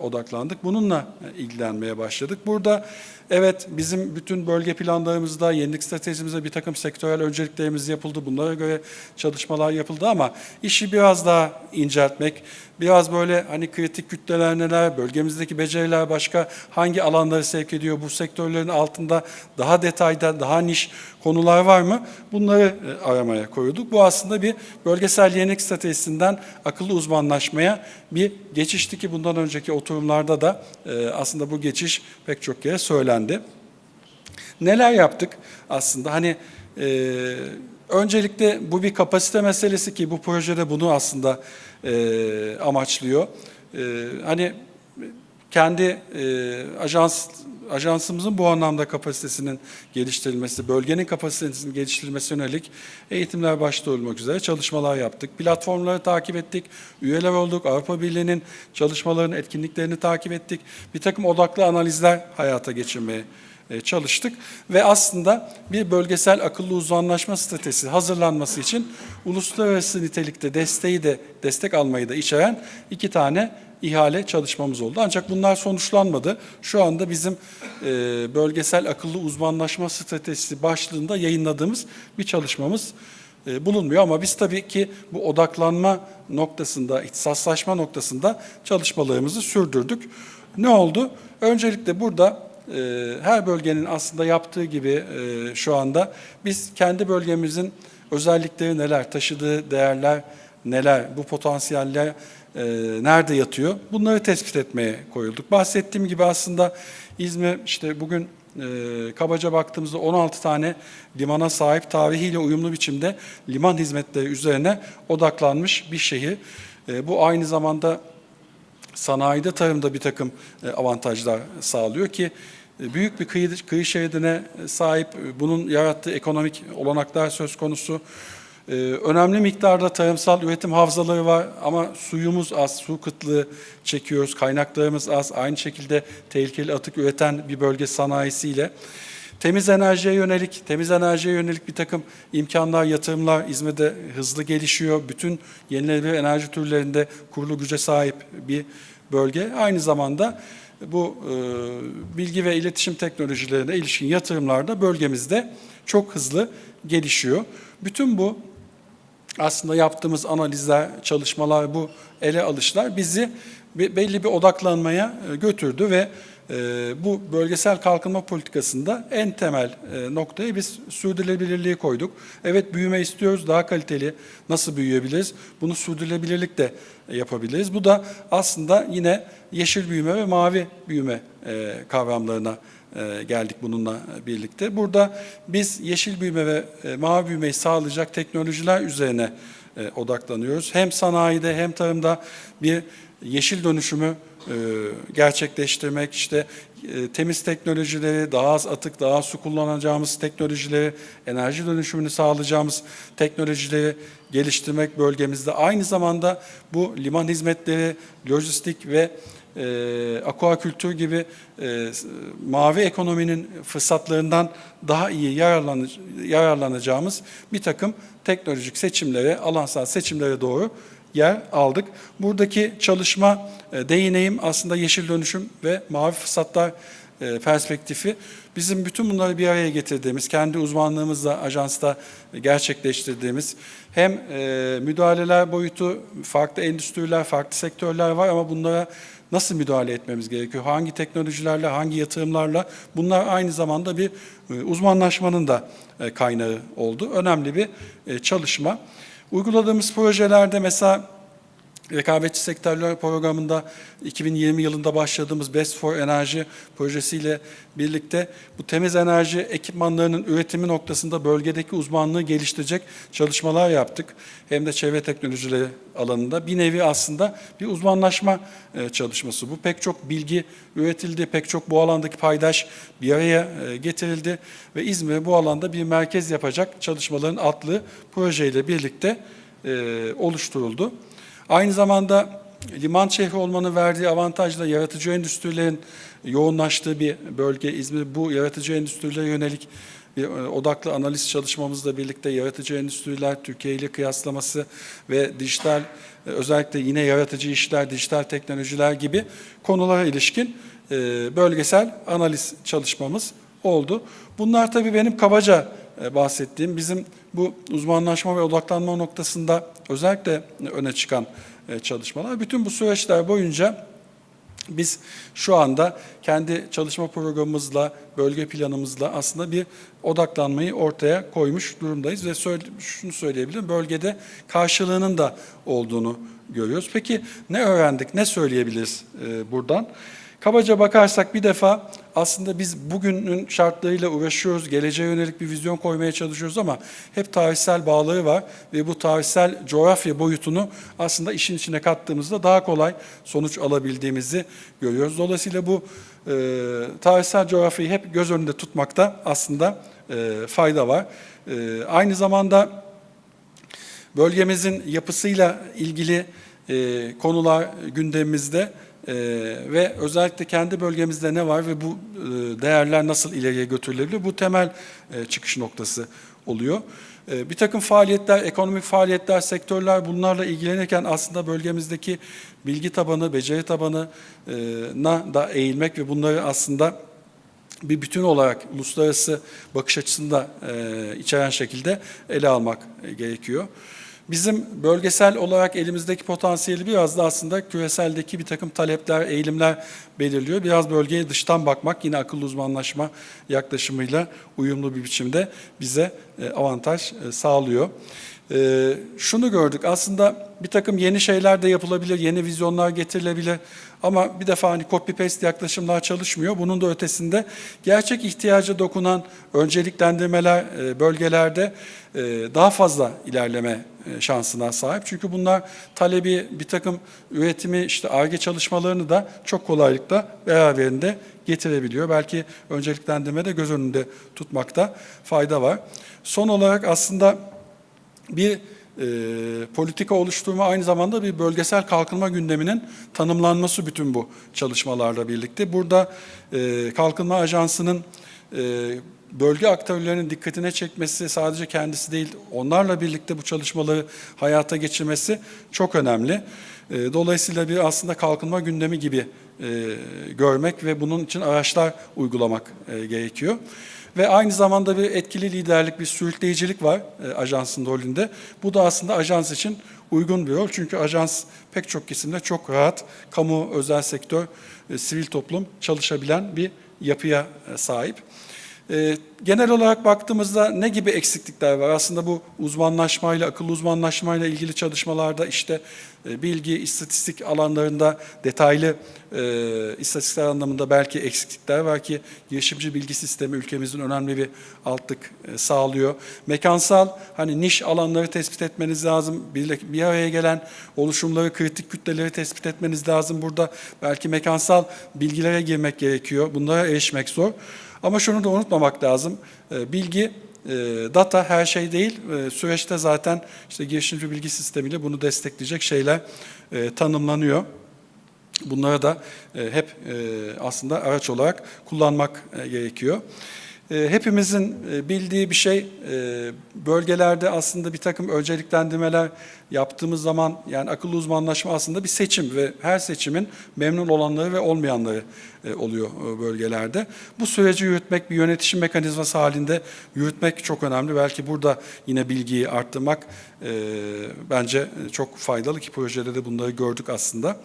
Speaker 8: odaklandık. Bununla ilgilenmeye başladık. Burada evet bizim bütün bölge planlarımızda, yenilik stratejimizde bir takım sektörel önceliklerimiz yapıldı. Bunlara göre çalışmalar yapıldı ama işi biraz daha inceltmek, biraz böyle hani kritik kütleler neler, bölgemizdeki beceriler başka hangi alanları sevk ediyor, bu sektörlerin altında daha detayda, daha niş konular var mı? Bunları aramaya koyulduk. Bu aslında bir bölgesel yenilik stratejisinden akıllı uzmanlaşmaya bir geçişti ki bundan önceki oturumlarda da aslında bu geçiş pek çok kere söylendi. Neler yaptık aslında? Hani öncelikle bu bir kapasite meselesi ki bu projede bunu aslında amaçlıyor. Hani kendi ajans
Speaker 18: ajansımızın bu anlamda kapasitesinin geliştirilmesi, bölgenin kapasitesinin geliştirilmesi yönelik eğitimler başta olmak üzere çalışmalar yaptık. Platformları takip ettik, üyeler olduk, Avrupa Birliği'nin çalışmalarının etkinliklerini takip ettik. Bir takım odaklı analizler hayata geçirmeye çalıştık ve aslında bir bölgesel akıllı uzmanlaşma stratejisi hazırlanması için uluslararası nitelikte destek almayı da içeren 2 tane ihale çalışmamız oldu. Ancak bunlar sonuçlanmadı. Şu anda bizim bölgesel akıllı uzmanlaşma stratejisi başlığında yayınladığımız bir çalışmamız bulunmuyor. Ama biz tabii ki bu odaklanma noktasında, ihtisaslaşma noktasında çalışmalarımızı sürdürdük. Ne oldu? Öncelikle burada her bölgenin aslında yaptığı gibi şu anda biz kendi bölgemizin özellikleri neler, taşıdığı değerler neler, bu potansiyeller nerede yatıyor? Bunları tespit etmeye koyulduk. Bahsettiğim gibi aslında İzmir işte bugün kabaca baktığımızda 16 tane limana sahip, tarihiyle uyumlu biçimde liman hizmetleri üzerine odaklanmış bir şehir. Bu aynı zamanda sanayide, tarımda bir takım avantajlar sağlıyor ki büyük bir kıyı şeridine sahip, bunun yarattığı ekonomik olanaklar söz konusu. Önemli miktarda tarımsal üretim havzaları var ama suyumuz az, su kıtlığı çekiyoruz, kaynaklarımız az. Aynı şekilde tehlikeli atık üreten bir bölge sanayisiyle. Temiz enerjiye yönelik bir takım imkanlar, yatırımlar İzmir'de hızlı gelişiyor. Bütün yenilenebilir enerji türlerinde kurulu güce sahip bir bölge. Aynı zamanda bu bilgi ve iletişim teknolojilerine ilişkin yatırımlar da bölgemizde çok hızlı gelişiyor. Bütün bu aslında yaptığımız analizler, çalışmalar, bu ele alışlar bizi belli bir odaklanmaya götürdü ve bu bölgesel kalkınma politikasında en temel noktaya biz sürdürülebilirliği koyduk. Evet, büyüme istiyoruz, daha kaliteli nasıl büyüyebiliriz? Bunu sürdürülebilirlik de yapabiliriz. Bu da aslında yine yeşil büyüme ve mavi büyüme kavramlarına geldik bununla birlikte. Burada biz yeşil büyüme ve mavi büyümeyi sağlayacak teknolojiler üzerine odaklanıyoruz. Hem sanayide hem tarımda bir yeşil dönüşümü gerçekleştirmek, işte temiz teknolojileri, daha az atık, daha az su kullanacağımız teknolojileri, enerji dönüşümünü sağlayacağımız teknolojileri geliştirmek bölgemizde. Aynı zamanda bu liman hizmetleri, lojistik ve aquakültür gibi mavi ekonominin fırsatlarından daha iyi yararlanacağımız bir takım teknolojik seçimlere, alansal seçimlere doğru yer aldık. Buradaki çalışma değineyim aslında yeşil dönüşüm ve mavi fırsatlar perspektifi. Bizim bütün bunları bir araya getirdiğimiz, kendi uzmanlığımızla ajansta gerçekleştirdiğimiz hem müdahaleler boyutu, farklı endüstriler, farklı sektörler var ama bunlara nasıl müdahale etmemiz gerekiyor? Hangi teknolojilerle, hangi yatırımlarla? Bunlar aynı zamanda bir uzmanlaşmanın da kaynağı oldu. Önemli bir çalışma. Uyguladığımız projelerde mesela Rekabetçi Sektörler Programı'nda 2020 yılında başladığımız Best for Enerji projesiyle birlikte bu temiz enerji ekipmanlarının üretimi noktasında bölgedeki uzmanlığı geliştirecek çalışmalar yaptık. Hem de çevre teknolojileri alanında bir nevi aslında bir uzmanlaşma çalışması. Bu pek çok bilgi üretildi, pek çok bu alandaki paydaş bir araya getirildi ve İzmir bu alanda bir merkez yapacak çalışmaların adlı projeyle birlikte oluşturuldu. Aynı zamanda liman şehri olmanın verdiği avantajla yaratıcı endüstrilerin yoğunlaştığı bir bölge İzmir. Bu yaratıcı endüstrilere yönelik bir odaklı analiz çalışmamızla birlikte yaratıcı endüstriler, Türkiye ile kıyaslaması ve dijital, özellikle yine yaratıcı işler, dijital teknolojiler gibi konulara ilişkin bölgesel analiz çalışmamız oldu. Bunlar tabii benim kabaca bahsettiğim, bizim bu uzmanlaşma ve odaklanma noktasında özellikle öne çıkan çalışmalar. Bütün bu süreçler boyunca biz şu anda kendi çalışma programımızla, bölge planımızla aslında bir odaklanmayı ortaya koymuş durumdayız ve şunu söyleyebilirim, bölgede karşılığının da olduğunu görüyoruz. Peki ne öğrendik, ne söyleyebiliriz buradan? Kabaca bakarsak bir defa aslında biz bugünün şartlarıyla uğraşıyoruz, geleceğe yönelik bir vizyon koymaya çalışıyoruz ama hep tarihsel bağları var ve bu tarihsel coğrafya boyutunu aslında işin içine kattığımızda daha kolay sonuç alabildiğimizi görüyoruz. Dolayısıyla bu tarihsel coğrafyayı hep göz önünde tutmakta aslında fayda var. Aynı zamanda bölgemizin yapısıyla ilgili konular gündemimizde ve özellikle kendi bölgemizde ne var ve bu değerler nasıl ileriye götürülebilir? Bu temel çıkış noktası oluyor. Bir takım faaliyetler, ekonomik faaliyetler, sektörler bunlarla ilgilenirken aslında bölgemizdeki bilgi tabanı, beceri tabanına da eğilmek ve bunları aslında bir bütün olarak uluslararası bakış açısını da içeren şekilde ele almak gerekiyor. Bizim bölgesel olarak elimizdeki potansiyeli biraz da aslında küreseldeki bir takım talepler, eğilimler belirliyor. Biraz bölgeye dıştan bakmak yine akıllı uzmanlaşma yaklaşımıyla uyumlu bir biçimde bize avantaj sağlıyor. Şunu gördük aslında bir takım yeni şeyler de yapılabilir, yeni vizyonlar getirilebilir ama bir defa hani copy paste yaklaşımlar çalışmıyor. Bunun da ötesinde gerçek ihtiyaca dokunan önceliklendirmeler bölgelerde daha fazla ilerleme şansına sahip. Çünkü bunlar talebi, bir takım üretimi, işte Ar-Ge çalışmalarını da çok kolaylıkla beraberinde getirebiliyor. Belki önceliklendirmede göz önünde tutmakta fayda var. Son olarak aslında bir politika oluşturma aynı zamanda bir bölgesel kalkınma gündeminin tanımlanması bütün bu çalışmalarla birlikte. Burada Kalkınma Ajansı'nın bölge aktörlerinin dikkatine çekmesi sadece kendisi değil, onlarla birlikte bu çalışmaları hayata geçirmesi çok önemli. Dolayısıyla bir aslında kalkınma gündemi gibi görmek ve bunun için araçlar uygulamak gerekiyor. Ve aynı zamanda bir etkili liderlik, bir sürükleyicilik var ajansın rolünde. Bu da aslında ajans için uygun bir rol. Çünkü ajans pek çok kesimde çok rahat kamu, özel sektör, sivil toplum çalışabilen bir yapıya sahip. Genel olarak baktığımızda ne gibi eksiklikler var? Aslında bu uzmanlaşmayla, akıllı uzmanlaşmayla ilgili çalışmalarda işte bilgi, istatistik alanlarında detaylı istatistikler anlamında belki eksiklikler var ki girişimci bilgi sistemi ülkemizin önemli bir altlık sağlıyor. Mekansal hani niş alanları tespit etmeniz lazım. Bir araya gelen oluşumları, kritik kütleleri tespit etmeniz lazım. Burada belki mekansal bilgilere girmek gerekiyor. Bunlara erişmek zor. Ama şunu da unutmamak lazım. Bilgi, data her şey değil. Süreçte zaten işte girişimci bilgi sistemiyle bunu destekleyecek şeyler tanımlanıyor. Bunları da hep aslında araç olarak kullanmak gerekiyor. Hepimizin bildiği bir şey, bölgelerde aslında bir takım önceliklendirmeler yaptığımız zaman yani akıllı uzmanlaşma aslında bir seçim ve her seçimin memnun olanları ve olmayanları oluyor bölgelerde. Bu süreci yürütmek, bir yönetişim mekanizması halinde yürütmek çok önemli. Belki burada yine bilgiyi arttırmak bence çok faydalı ki projede de bunları gördük aslında.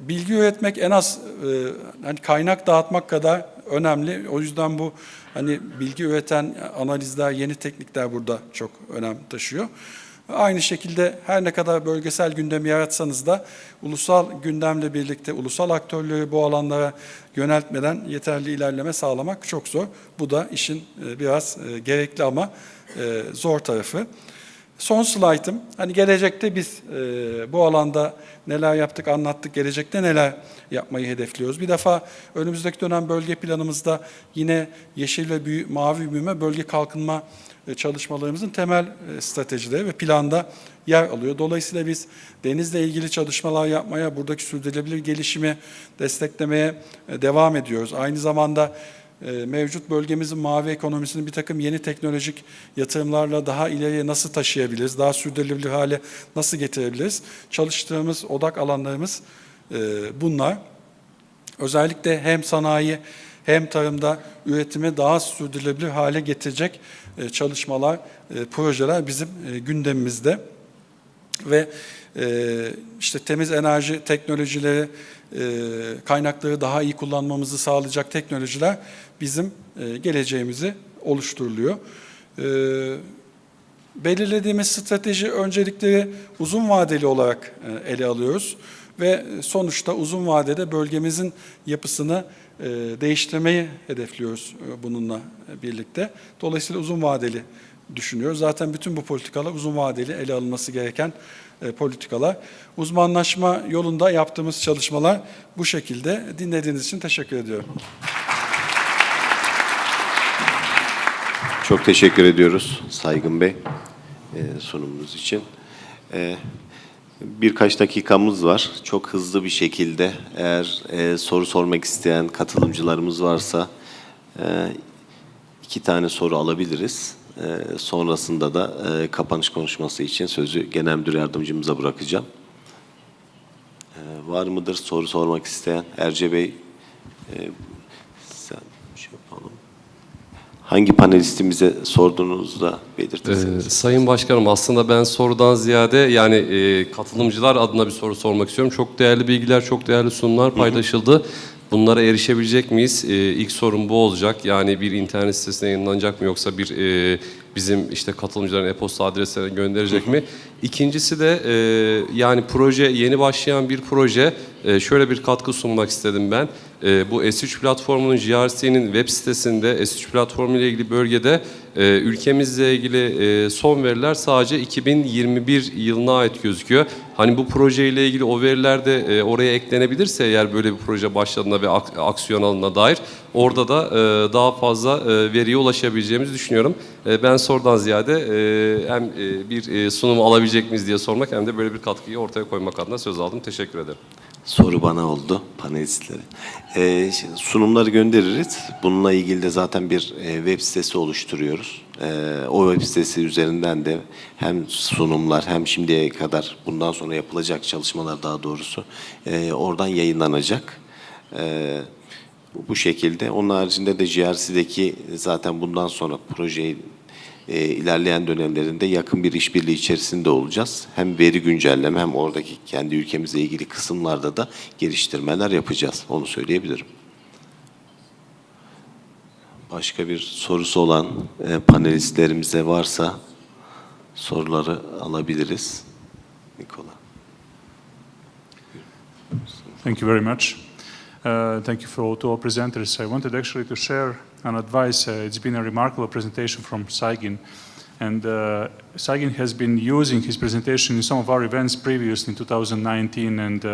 Speaker 18: Bilgi üretmek en az hani kaynak dağıtmak kadar önemli. O yüzden bu hani bilgi üreten analizler, yeni teknikler burada çok önem taşıyor. Aynı şekilde her ne kadar bölgesel gündemi yaratsanız da ulusal gündemle birlikte ulusal aktörleri bu alanlara yöneltmeden yeterli ilerleme sağlamak çok zor. Bu da işin biraz gerekli ama zor tarafı. Son slaytım, hani gelecekte biz bu alanda neler yaptık, anlattık, gelecekte neler yapmayı hedefliyoruz. Bir defa önümüzdeki dönem bölge planımızda yine yeşil ve mavi büyüme bölge kalkınma çalışmalarımızın temel stratejileri ve planda yer alıyor. Dolayısıyla biz denizle ilgili çalışmalar yapmaya, buradaki sürdürülebilir gelişimi desteklemeye devam ediyoruz. Aynı zamanda mevcut bölgemizin mavi ekonomisini bir takım yeni teknolojik yatırımlarla daha ileriye nasıl taşıyabiliriz, daha sürdürülebilir hale nasıl getirebiliriz? Çalıştığımız odak alanlarımız bunlar. Özellikle hem sanayi hem tarımda üretimi daha sürdürülebilir hale getirecek çalışmalar, projeler bizim gündemimizde. Ve işte temiz enerji teknolojileri, kaynakları daha iyi kullanmamızı sağlayacak teknolojiler bizim geleceğimizi oluşturuluyor. Belirlediğimiz strateji öncelikleri uzun vadeli olarak ele alıyoruz ve sonuçta uzun vadede bölgemizin yapısını değiştirmeyi hedefliyoruz bununla birlikte. Dolayısıyla uzun vadeli düşünüyoruz. Zaten bütün bu politikalar uzun vadeli ele alınması gereken politikalar. Uzmanlaşma yolunda yaptığımız çalışmalar bu şekilde. Dinlediğiniz için teşekkür ediyorum.
Speaker 16: Çok teşekkür ediyoruz Saygın Bey sunumunuz için. Birkaç dakikamız var. Çok hızlı bir şekilde eğer soru sormak isteyen katılımcılarımız varsa 2 tane soru alabiliriz. Sonrasında da kapanış konuşması için sözü Genel Müdür Yardımcımıza bırakacağım. Var mıdır soru sormak isteyen? Erce Bey, sen şey yapalım. Hangi panelistimize sorduğunuzda belirtirseniz.
Speaker 19: Sayın Başkanım, aslında ben sorudan ziyade yani katılımcılar adına bir soru sormak istiyorum. Çok değerli bilgiler, çok değerli sunumlar paylaşıldı. Bunlara erişebilecek miyiz? İlk sorum bu olacak. Yani bir internet sitesine yayınlanacak mı, yoksa bir bizim işte katılımcıların e-posta adreslerine gönderecek mi? İkincisi de yani proje, yeni başlayan bir proje, şöyle bir katkı sunmak istedim ben. Bu S3 platformunun, GRC'nin web sitesinde S3 platformu ile ilgili bölgede ülkemizle ilgili son veriler sadece 2021 yılına ait gözüküyor. Hani bu projeyle ilgili o veriler de oraya eklenebilirse eğer, böyle bir proje başladığında ve aksiyon alındığına dair, orada da daha fazla veriye ulaşabileceğimizi düşünüyorum. Ben sorudan ziyade hem bir sunumu alabilecek miyiz diye sormak, hem de böyle bir katkıyı ortaya koymak adına söz aldım. Teşekkür ederim.
Speaker 16: Soru bana oldu, panelistlere. Sunumları göndeririz. Bununla ilgili de zaten bir web sitesi oluşturuyoruz. O web sitesi üzerinden de hem sunumlar hem şimdiye kadar bundan sonra yapılacak çalışmalar, daha doğrusu oradan yayınlanacak. Bu şekilde. Onun haricinde de GRC'deki zaten bundan sonra projeyi ilerleyen dönemlerinde yakın bir işbirliği içerisinde olacağız. Hem veri güncelleme hem oradaki kendi ülkemizle ilgili kısımlarda da geliştirmeler yapacağız. Onu söyleyebilirim. Başka bir sorusu olan panelistlerimize varsa soruları alabiliriz. Nikola.
Speaker 11: Thank you very much. Thank you to all presenters. I wanted actually to share an advice. It's been a remarkable presentation from Saygin. And Saygin has been using his presentation in some of our events previously in 2019. And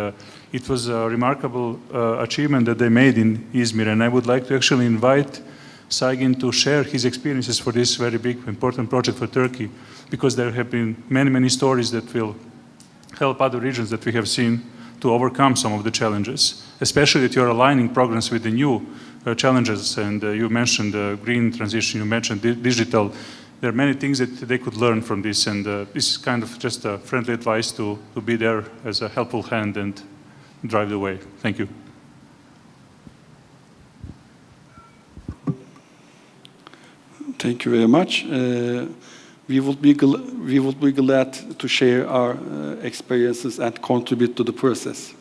Speaker 11: it was a remarkable achievement that they made in Izmir. And I would like to actually invite Saygin to share his experiences for this very big, important project for Turkey, because there have been many, many stories that will help other regions that we have seen to overcome some of the challenges, especially that you're aligning programs with the new challenges. And you mentioned green transition, you mentioned digital. There are many things that they could learn from this, and this is kind of just a friendly advice to be there as a helpful hand and drive the way. Thank you.
Speaker 18: Thank you very much. We would be glad to share our experiences and contribute to the process.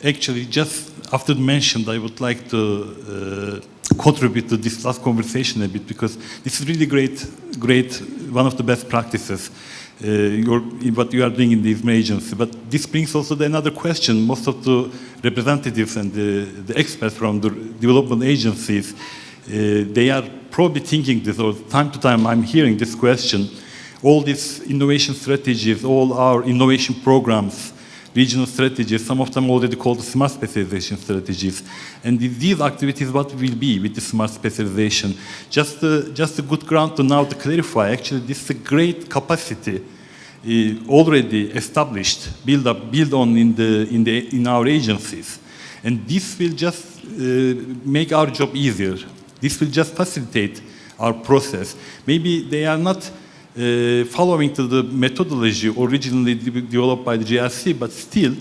Speaker 12: Actually, just after mentioned, I would like to contribute to this last conversation a bit, because this is really great, one of the best practices. What you are doing in these agencies. But this brings also another question. Most of the representatives and the experts from the development agencies, they are probably thinking this, or time to time I'm hearing this question. All these innovation strategies, all our innovation programs, regional strategies, some of them already called the smart specialization strategies. And these activities, what will be with the smart specialization? Just a good ground to now to clarify, actually this is a great capacity already established, build on in our agencies. And this will just make our job easier. This will just facilitate our process. Maybe they are not following to the methodology originally developed by the GRC, but still,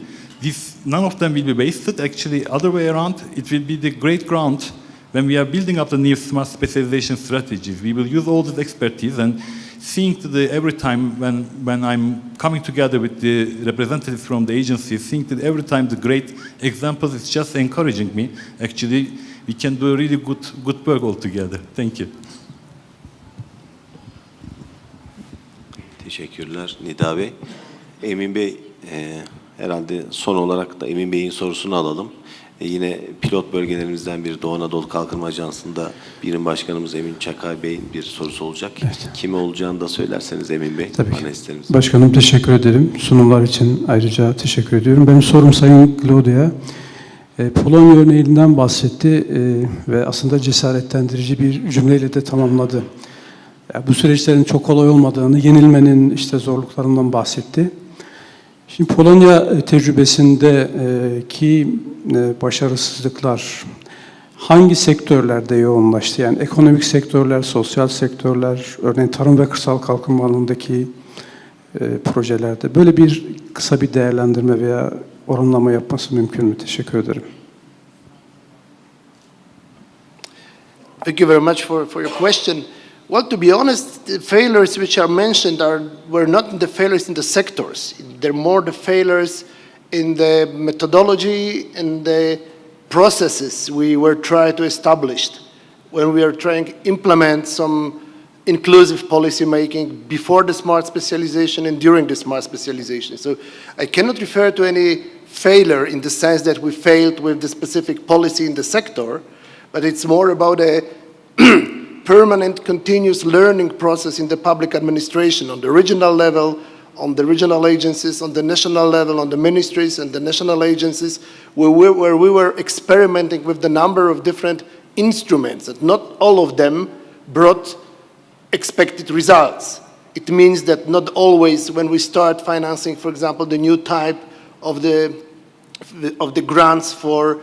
Speaker 12: none of them will be wasted. Actually, other way around, it will be the great ground when we are building up the new smart specialization strategies. We will use all this expertise, and seeing every time when I'm coming together with the representatives from the agency, seeing that every time the great examples, it's just encouraging me. Actually, we can do a really good work all together. Thank you.
Speaker 16: Teşekkürler Nida Bey. Emin Bey, herhalde son olarak da Emin Bey'in sorusunu alalım. Yine pilot bölgelerimizden bir Doğu Anadolu Kalkınma Ajansı'nda birim başkanımız Emin Çakay Bey'in bir sorusu olacak. Evet. Kimi olacağını da söylerseniz Emin Bey.
Speaker 20: Tabii ki. Başkanım teşekkür ederim. Sunumlar için ayrıca teşekkür ediyorum. Benim sorum Sayın Claudia. Polonya örneğinden bahsetti ve aslında cesaretlendirici bir cümleyle de tamamladı. Bu süreçlerin çok kolay olmadığını, yenilmenin işte zorluklarından bahsetti. Şimdi Polonya tecrübesindeki başarısızlıklar hangi sektörlerde yoğunlaştı? Yani ekonomik sektörler, sosyal sektörler, örneğin tarım ve kırsal kalkınma alanındaki projelerde. Böyle bir kısa bir değerlendirme veya oranlama yapması mümkün mü? Teşekkür ederim.
Speaker 17: Thank you very much for your question. Well, to be honest, the failures which are mentioned were not the failures in the sectors. They're more the failures in the methodology and the processes we were trying to establish when we are trying to implement some inclusive policy making before the smart specialization and during the smart specialization. So I cannot refer to any failure in the sense that we failed with the specific policy in the sector, but it's more about a permanent, continuous learning process in the public administration on the regional level, on the regional agencies, on the national level, on the ministries and the national agencies, where we were experimenting with the number of different instruments, and not all of them brought expected results. It means that not always when we start financing, for example, the new type of the grants for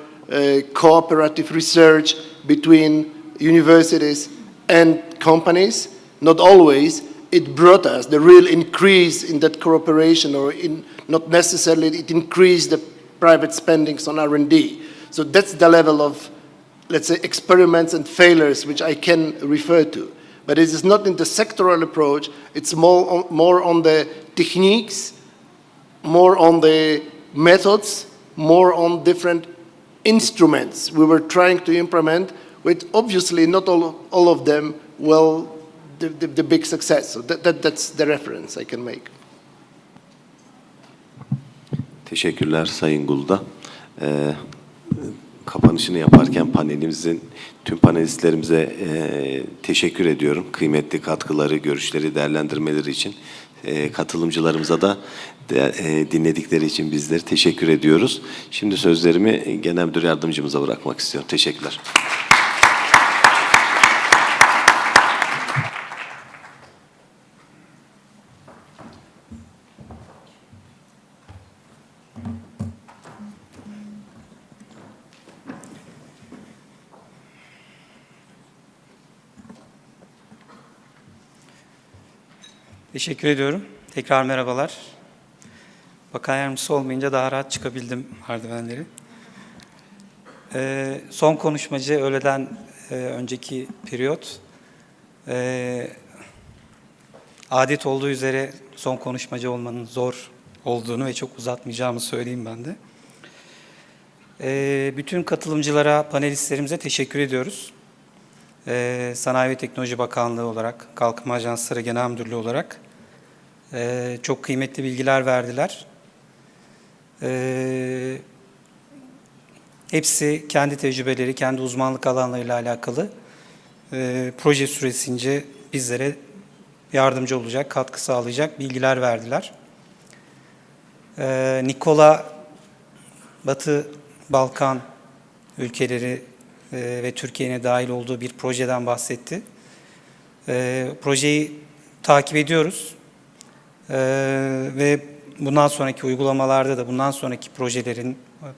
Speaker 17: cooperative research between universities and companies, not always it brought us the real increase in that cooperation, or not necessarily it increased the private spendings on R&D. So that's the level of, let's say, experiments and failures which I can refer to. But it is not in the sectoral approach, it's more on the techniques, more on the methods, more on different instruments we were trying to implement, with obviously not all of them the big success. So that's the reference I can make.
Speaker 16: Teşekkürler Sayın Gulda. Kapanışını yaparken panelimizin tüm panelistlerimize teşekkür ediyorum. Kıymetli katkıları, görüşleri, değerlendirmeleri için. Katılımcılarımıza da dinledikleri için bizleri teşekkür ediyoruz. Şimdi sözlerimi Genel Müdür Yardımcımıza bırakmak istiyorum. Teşekkürler.
Speaker 3: Teşekkür ediyorum. Tekrar merhabalar. Bakan yardımcısı olmayınca daha rahat çıkabildim merdivenleri. Son konuşmacı öğleden önceki periyot. Adet olduğu üzere son konuşmacı olmanın zor olduğunu ve çok uzatmayacağımı söyleyeyim ben de. Bütün katılımcılara, panelistlerimize teşekkür ediyoruz. Sanayi ve Teknoloji Bakanlığı olarak, Kalkınma Ajansları Genel Müdürlüğü olarak çok kıymetli bilgiler verdiler. Hepsi kendi tecrübeleri, kendi uzmanlık alanlarıyla alakalı proje süresince bizlere yardımcı olacak, katkı sağlayacak bilgiler verdiler. Nikola, Batı Balkan ülkeleri ve Türkiye'nin dahil olduğu bir projeden bahsetti. Projeyi takip ediyoruz ve bundan sonraki uygulamalarda da, bundan sonraki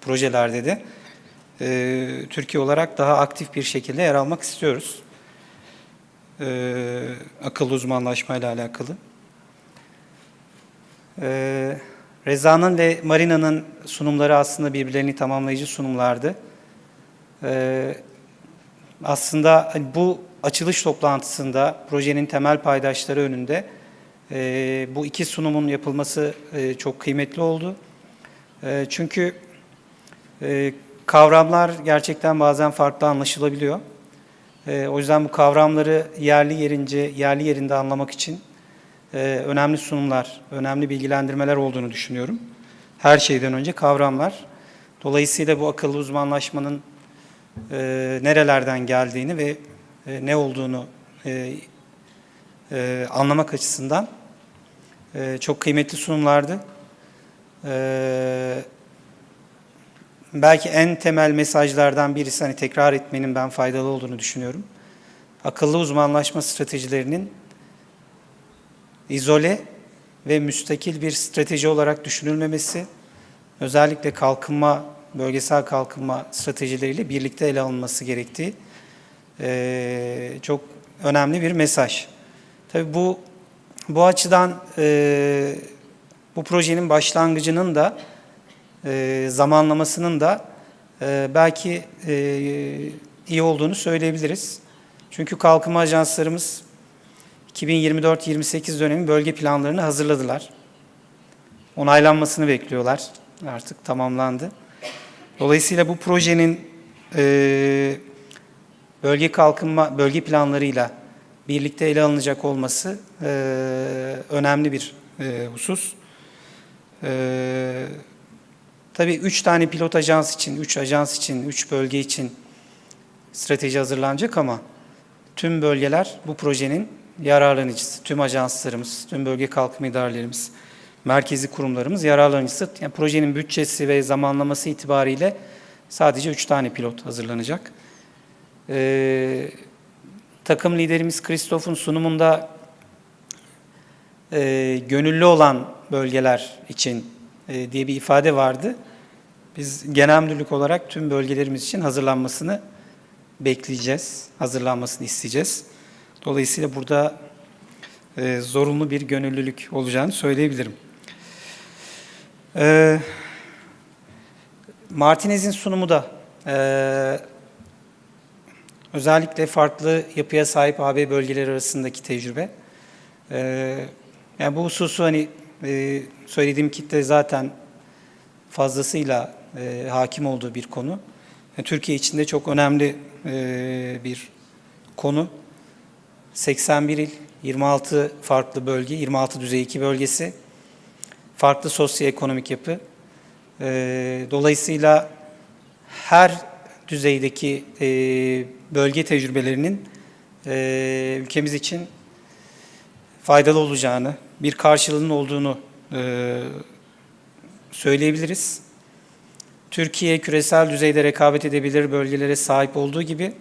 Speaker 3: projelerde de Türkiye olarak daha aktif bir şekilde yer almak istiyoruz. Akıllı uzmanlaşmayla alakalı. Reza'nın ve Marina'nın sunumları aslında birbirlerini tamamlayıcı sunumlardı. Aslında bu açılış toplantısında projenin temel paydaşları önünde bu iki sunumun yapılması çok kıymetli oldu. Çünkü kavramlar gerçekten bazen farklı anlaşılabiliyor. O yüzden bu kavramları yerli yerinde anlamak için önemli sunumlar, önemli bilgilendirmeler olduğunu düşünüyorum. Her şeyden önce kavramlar. Dolayısıyla bu akıllı uzmanlaşmanın nerelerden geldiğini ve ne olduğunu anlamak açısından çok kıymetli sunumlardı. Belki en temel mesajlardan birisi, hani tekrar etmenin ben faydalı olduğunu düşünüyorum. Akıllı uzmanlaşma stratejilerinin izole ve müstakil bir strateji olarak düşünülmemesi, özellikle bölgesel kalkınma stratejileriyle birlikte ele alınması gerektiği çok önemli bir mesaj. Tabii bu açıdan bu projenin başlangıcının da zamanlamasının da belki iyi olduğunu söyleyebiliriz. Çünkü kalkınma ajanslarımız 2024-28 dönemi bölge planlarını hazırladılar. Onaylanmasını bekliyorlar. Artık tamamlandı. Dolayısıyla bu projenin bölge planlarıyla birlikte ele alınacak olması önemli bir husus. Tabii 3 tane pilot ajans için, 3 ajans için, 3 bölge için strateji hazırlanacak ama tüm bölgeler bu projenin yararlanıcısı. Tüm ajanslarımız, tüm bölge kalkınma idarelerimiz, merkezi kurumlarımız yararlanıcısı. Yani projenin bütçesi ve zamanlaması itibariyle sadece 3 tane pilot hazırlanacak. Takım liderimiz Christoph'un sunumunda gönüllü olan bölgeler için diye bir ifade vardı. Biz genel müdürlük olarak tüm bölgelerimiz için hazırlanmasını bekleyeceğiz, hazırlanmasını isteyeceğiz. Dolayısıyla burada zorunlu bir gönüllülük olacağını söyleyebilirim. Martinez'in sunumu da özellikle farklı yapıya sahip AB bölgeleri arasındaki tecrübe. Yani bu hususu hani söylediğim kitle zaten fazlasıyla hakim olduğu bir konu. Yani Türkiye içinde çok önemli bir konu. 81 il, 26 farklı bölge, 26 düzey 2 bölgesi, farklı sosyoekonomik yapı. Dolayısıyla her düzeydeki bölge tecrübelerinin ülkemiz için faydalı olacağını, bir karşılığının olduğunu söyleyebiliriz. Türkiye küresel düzeyde rekabet edebilir bölgelere sahip olduğu gibi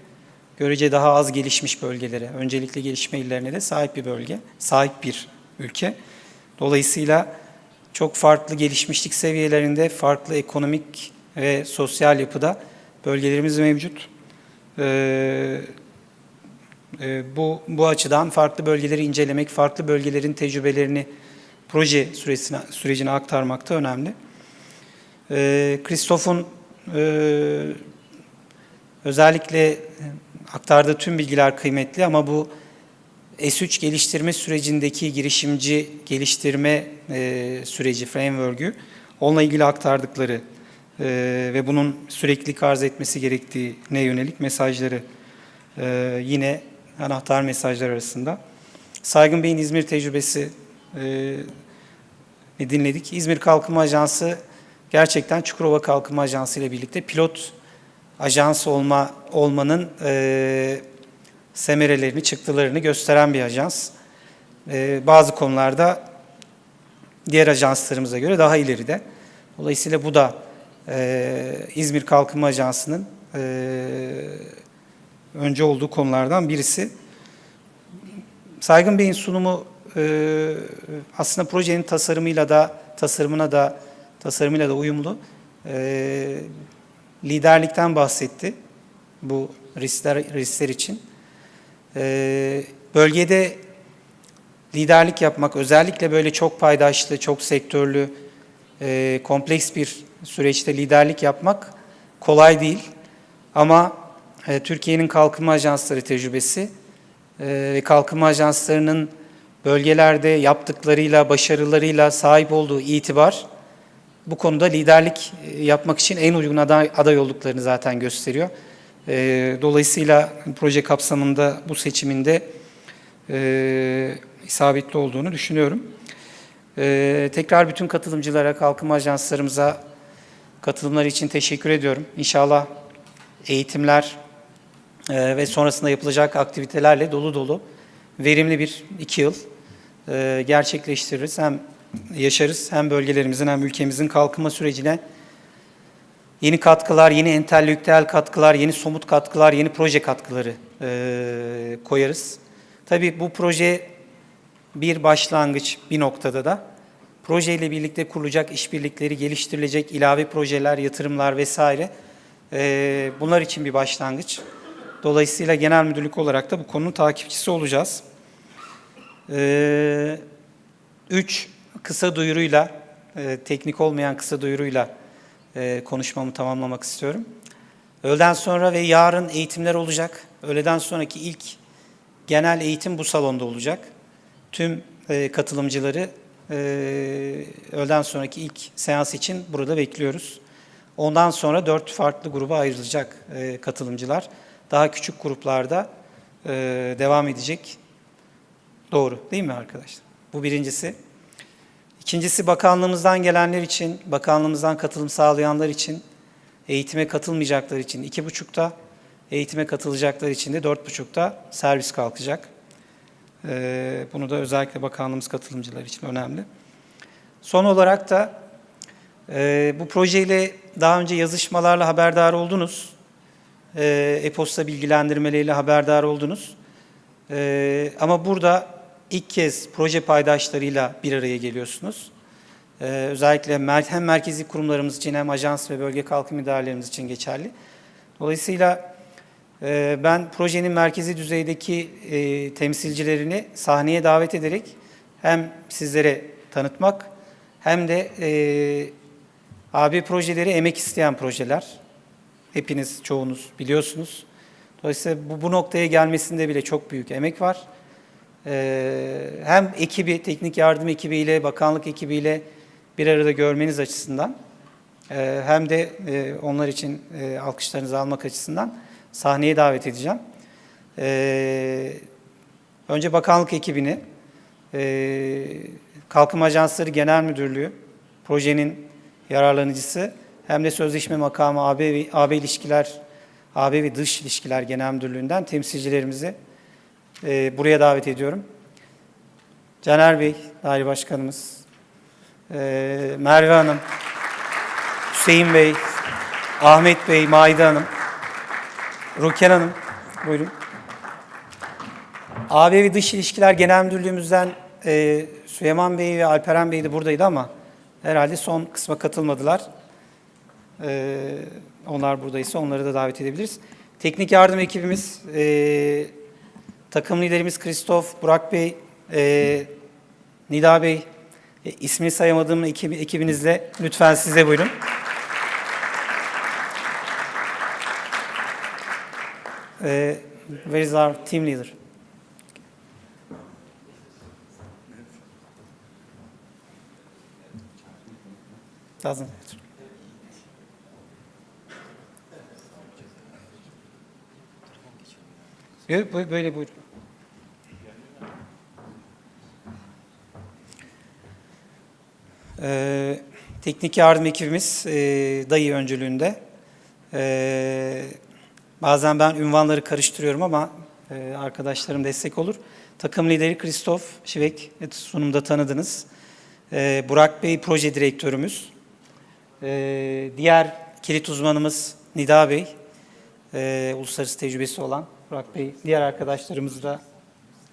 Speaker 3: görece daha az gelişmiş bölgelere, öncelikle gelişme illerine de sahip bir bölge, sahip bir ülke. Dolayısıyla çok farklı gelişmişlik seviyelerinde, farklı ekonomik ve sosyal yapıda bölgelerimiz mevcut. Bu açıdan farklı bölgeleri incelemek, farklı bölgelerin tecrübelerini proje sürecine aktarmak da önemli. Christoph'un özellikle aktardığı tüm bilgiler kıymetli ama bu S3 geliştirme sürecindeki girişimci geliştirme süreci, framework'ü, onunla ilgili aktardıkları ve bunun süreklilik arz etmesi gerektiğine yönelik mesajları yine anahtar mesajlar arasında. Saygın Bey'in İzmir tecrübesi dinledik. İzmir Kalkınma Ajansı gerçekten Çukurova Kalkınma Ajansı ile birlikte pilot ajans olmanın semerelerini, çıktılarını gösteren bir ajans. Bazı konularda diğer ajanslarımıza göre daha ileride. Dolayısıyla bu da İzmir Kalkınma Ajansı'nın önce olduğu konulardan birisi. Saygın Bey'in sunumu aslında projenin tasarımıyla da uyumlu. Liderlikten bahsetti bu riskler için. Bölgede liderlik yapmak, özellikle böyle çok paydaşlı, çok sektörlü, kompleks bir süreçte liderlik yapmak kolay değil. Ama Türkiye'nin kalkınma ajansları tecrübesi ve kalkınma ajanslarının bölgelerde yaptıklarıyla, başarılarıyla sahip olduğu itibar bu konuda liderlik yapmak için en uygun aday olduklarını zaten gösteriyor. Dolayısıyla proje kapsamında bu seçiminde isabetli olduğunu düşünüyorum. Tekrar bütün katılımcılara, kalkınma ajanslarımıza katılımları için teşekkür ediyorum. İnşallah eğitimler ve sonrasında yapılacak aktivitelerle dolu dolu verimli bir 2 yıl gerçekleştiririz. Hem yaşarız hem bölgelerimizin hem ülkemizin kalkınma sürecine yeni katkılar, yeni entelektüel katkılar, yeni somut katkılar, yeni proje katkıları koyarız. Tabii bu proje bir başlangıç bir noktada da projeyle birlikte kurulacak işbirlikleri, geliştirilecek ilave projeler, yatırımlar vesaire bunlar için bir başlangıç. Dolayısıyla genel müdürlük olarak da bu konunun takipçisi olacağız. 3 kısa duyuruyla, teknik olmayan kısa duyuruyla konuşmamı tamamlamak istiyorum. Öğleden sonra ve yarın eğitimler olacak. Öğleden sonraki ilk genel eğitim bu salonda olacak. Tüm katılımcıları öğleden sonraki ilk seans için burada bekliyoruz. Ondan sonra 4 farklı gruba ayrılacak katılımcılar. Daha küçük gruplarda devam edecek. Doğru değil mi arkadaşlar? Bu birincisi. İkincisi, bakanlığımızdan gelenler için, bakanlığımızdan katılım sağlayanlar için, eğitime katılmayacaklar için 2.30'da, eğitime katılacaklar için de 4.30'da servis kalkacak. Bunu da özellikle bakanlığımız katılımcılar için önemli. Son olarak da bu projeyle daha önce yazışmalarla haberdar oldunuz. E-posta bilgilendirmeleriyle haberdar oldunuz. Ama burada ilk kez proje paydaşlarıyla bir araya geliyorsunuz. Özellikle hem merkezi kurumlarımız için hem ajans ve bölge kalkınma idarelerimiz için geçerli. Dolayısıyla ben projenin merkezi düzeydeki temsilcilerini sahneye davet ederek hem sizlere tanıtmak hem de AB projeleri emek isteyen projeler. Hepiniz, çoğunuz biliyorsunuz. Dolayısıyla bu noktaya gelmesinde bile çok büyük emek var. Hem ekibi, teknik yardım ekibiyle, bakanlık ekibiyle bir arada görmeniz açısından hem de onlar için alkışlarınızı almak açısından sahneye davet edeceğim. Önce bakanlık ekibini, Kalkınma Ajansları Genel Müdürlüğü, projenin yararlanıcısı hem de sözleşme makamı AB ilişkiler, AB ve Dış İlişkiler Genel Müdürlüğü'nden temsilcilerimizi buraya davet ediyorum. Caner Bey, Daire Başkanımız, Merve Hanım, Hüseyin Bey, Ahmet Bey, Maide Hanım, Ruken Hanım, buyurun. AB ve Dış İlişkiler Genel Müdürlüğümüzden Süleyman Bey ve Alperen Bey de buradaydı ama herhalde son kısma katılmadılar. Onlar buradaysa onları da davet edebiliriz. Teknik yardım ekibimiz, takım liderimiz Kristof, Burak Bey, Nida Bey, ismini sayamadığım ekibinizle lütfen size buyurun. Where is our team leader? Doesn't matter. Böyle buyurun. Teknik yardım ekibimiz dayı öncülüğünde. Bazen ben ünvanları karıştırıyorum ama arkadaşlarım destek olur. Takım lideri Kristof Şivek, sunumda tanıdınız. Burak Bey proje direktörümüz. Diğer kilit uzmanımız Nida Bey, uluslararası tecrübesi olan Burak Bey. Diğer arkadaşlarımız da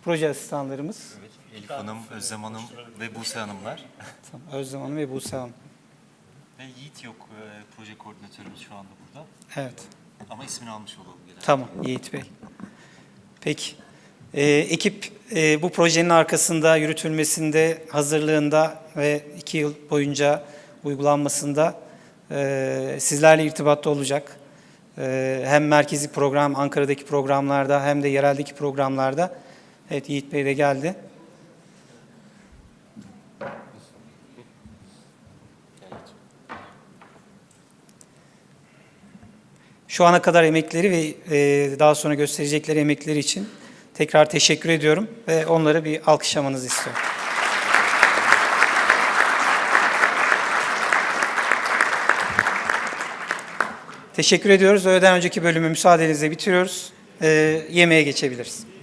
Speaker 3: proje asistanlarımız.
Speaker 21: Evet, Elif Hanım, Özlem Hanım ve Buse Hanımlar.
Speaker 3: Tamam, Özlem Hanım ve Buse Hanım.
Speaker 21: Ve Yiğit yok, proje koordinatörümüz şu anda burada.
Speaker 3: Evet.
Speaker 21: Ama ismini almış olalım.
Speaker 3: Tamam, Yiğit Bey. Peki. Ekip bu projenin arkasında, yürütülmesinde, hazırlığında ve 2 yıl boyunca uygulanmasında sizlerle irtibatta olacak. Hem merkezi program, Ankara'daki programlarda hem de yereldeki programlarda. Evet, Yiğit Bey de geldi. şu ana kadar emekleri ve daha sonra gösterecekleri emekleri için tekrar teşekkür ediyorum ve onlara bir alkışlamanızı istiyorum. Teşekkür ediyoruz. Öğleden önceki bölümü müsaadenizle bitiriyoruz. Yemeğe geçebiliriz.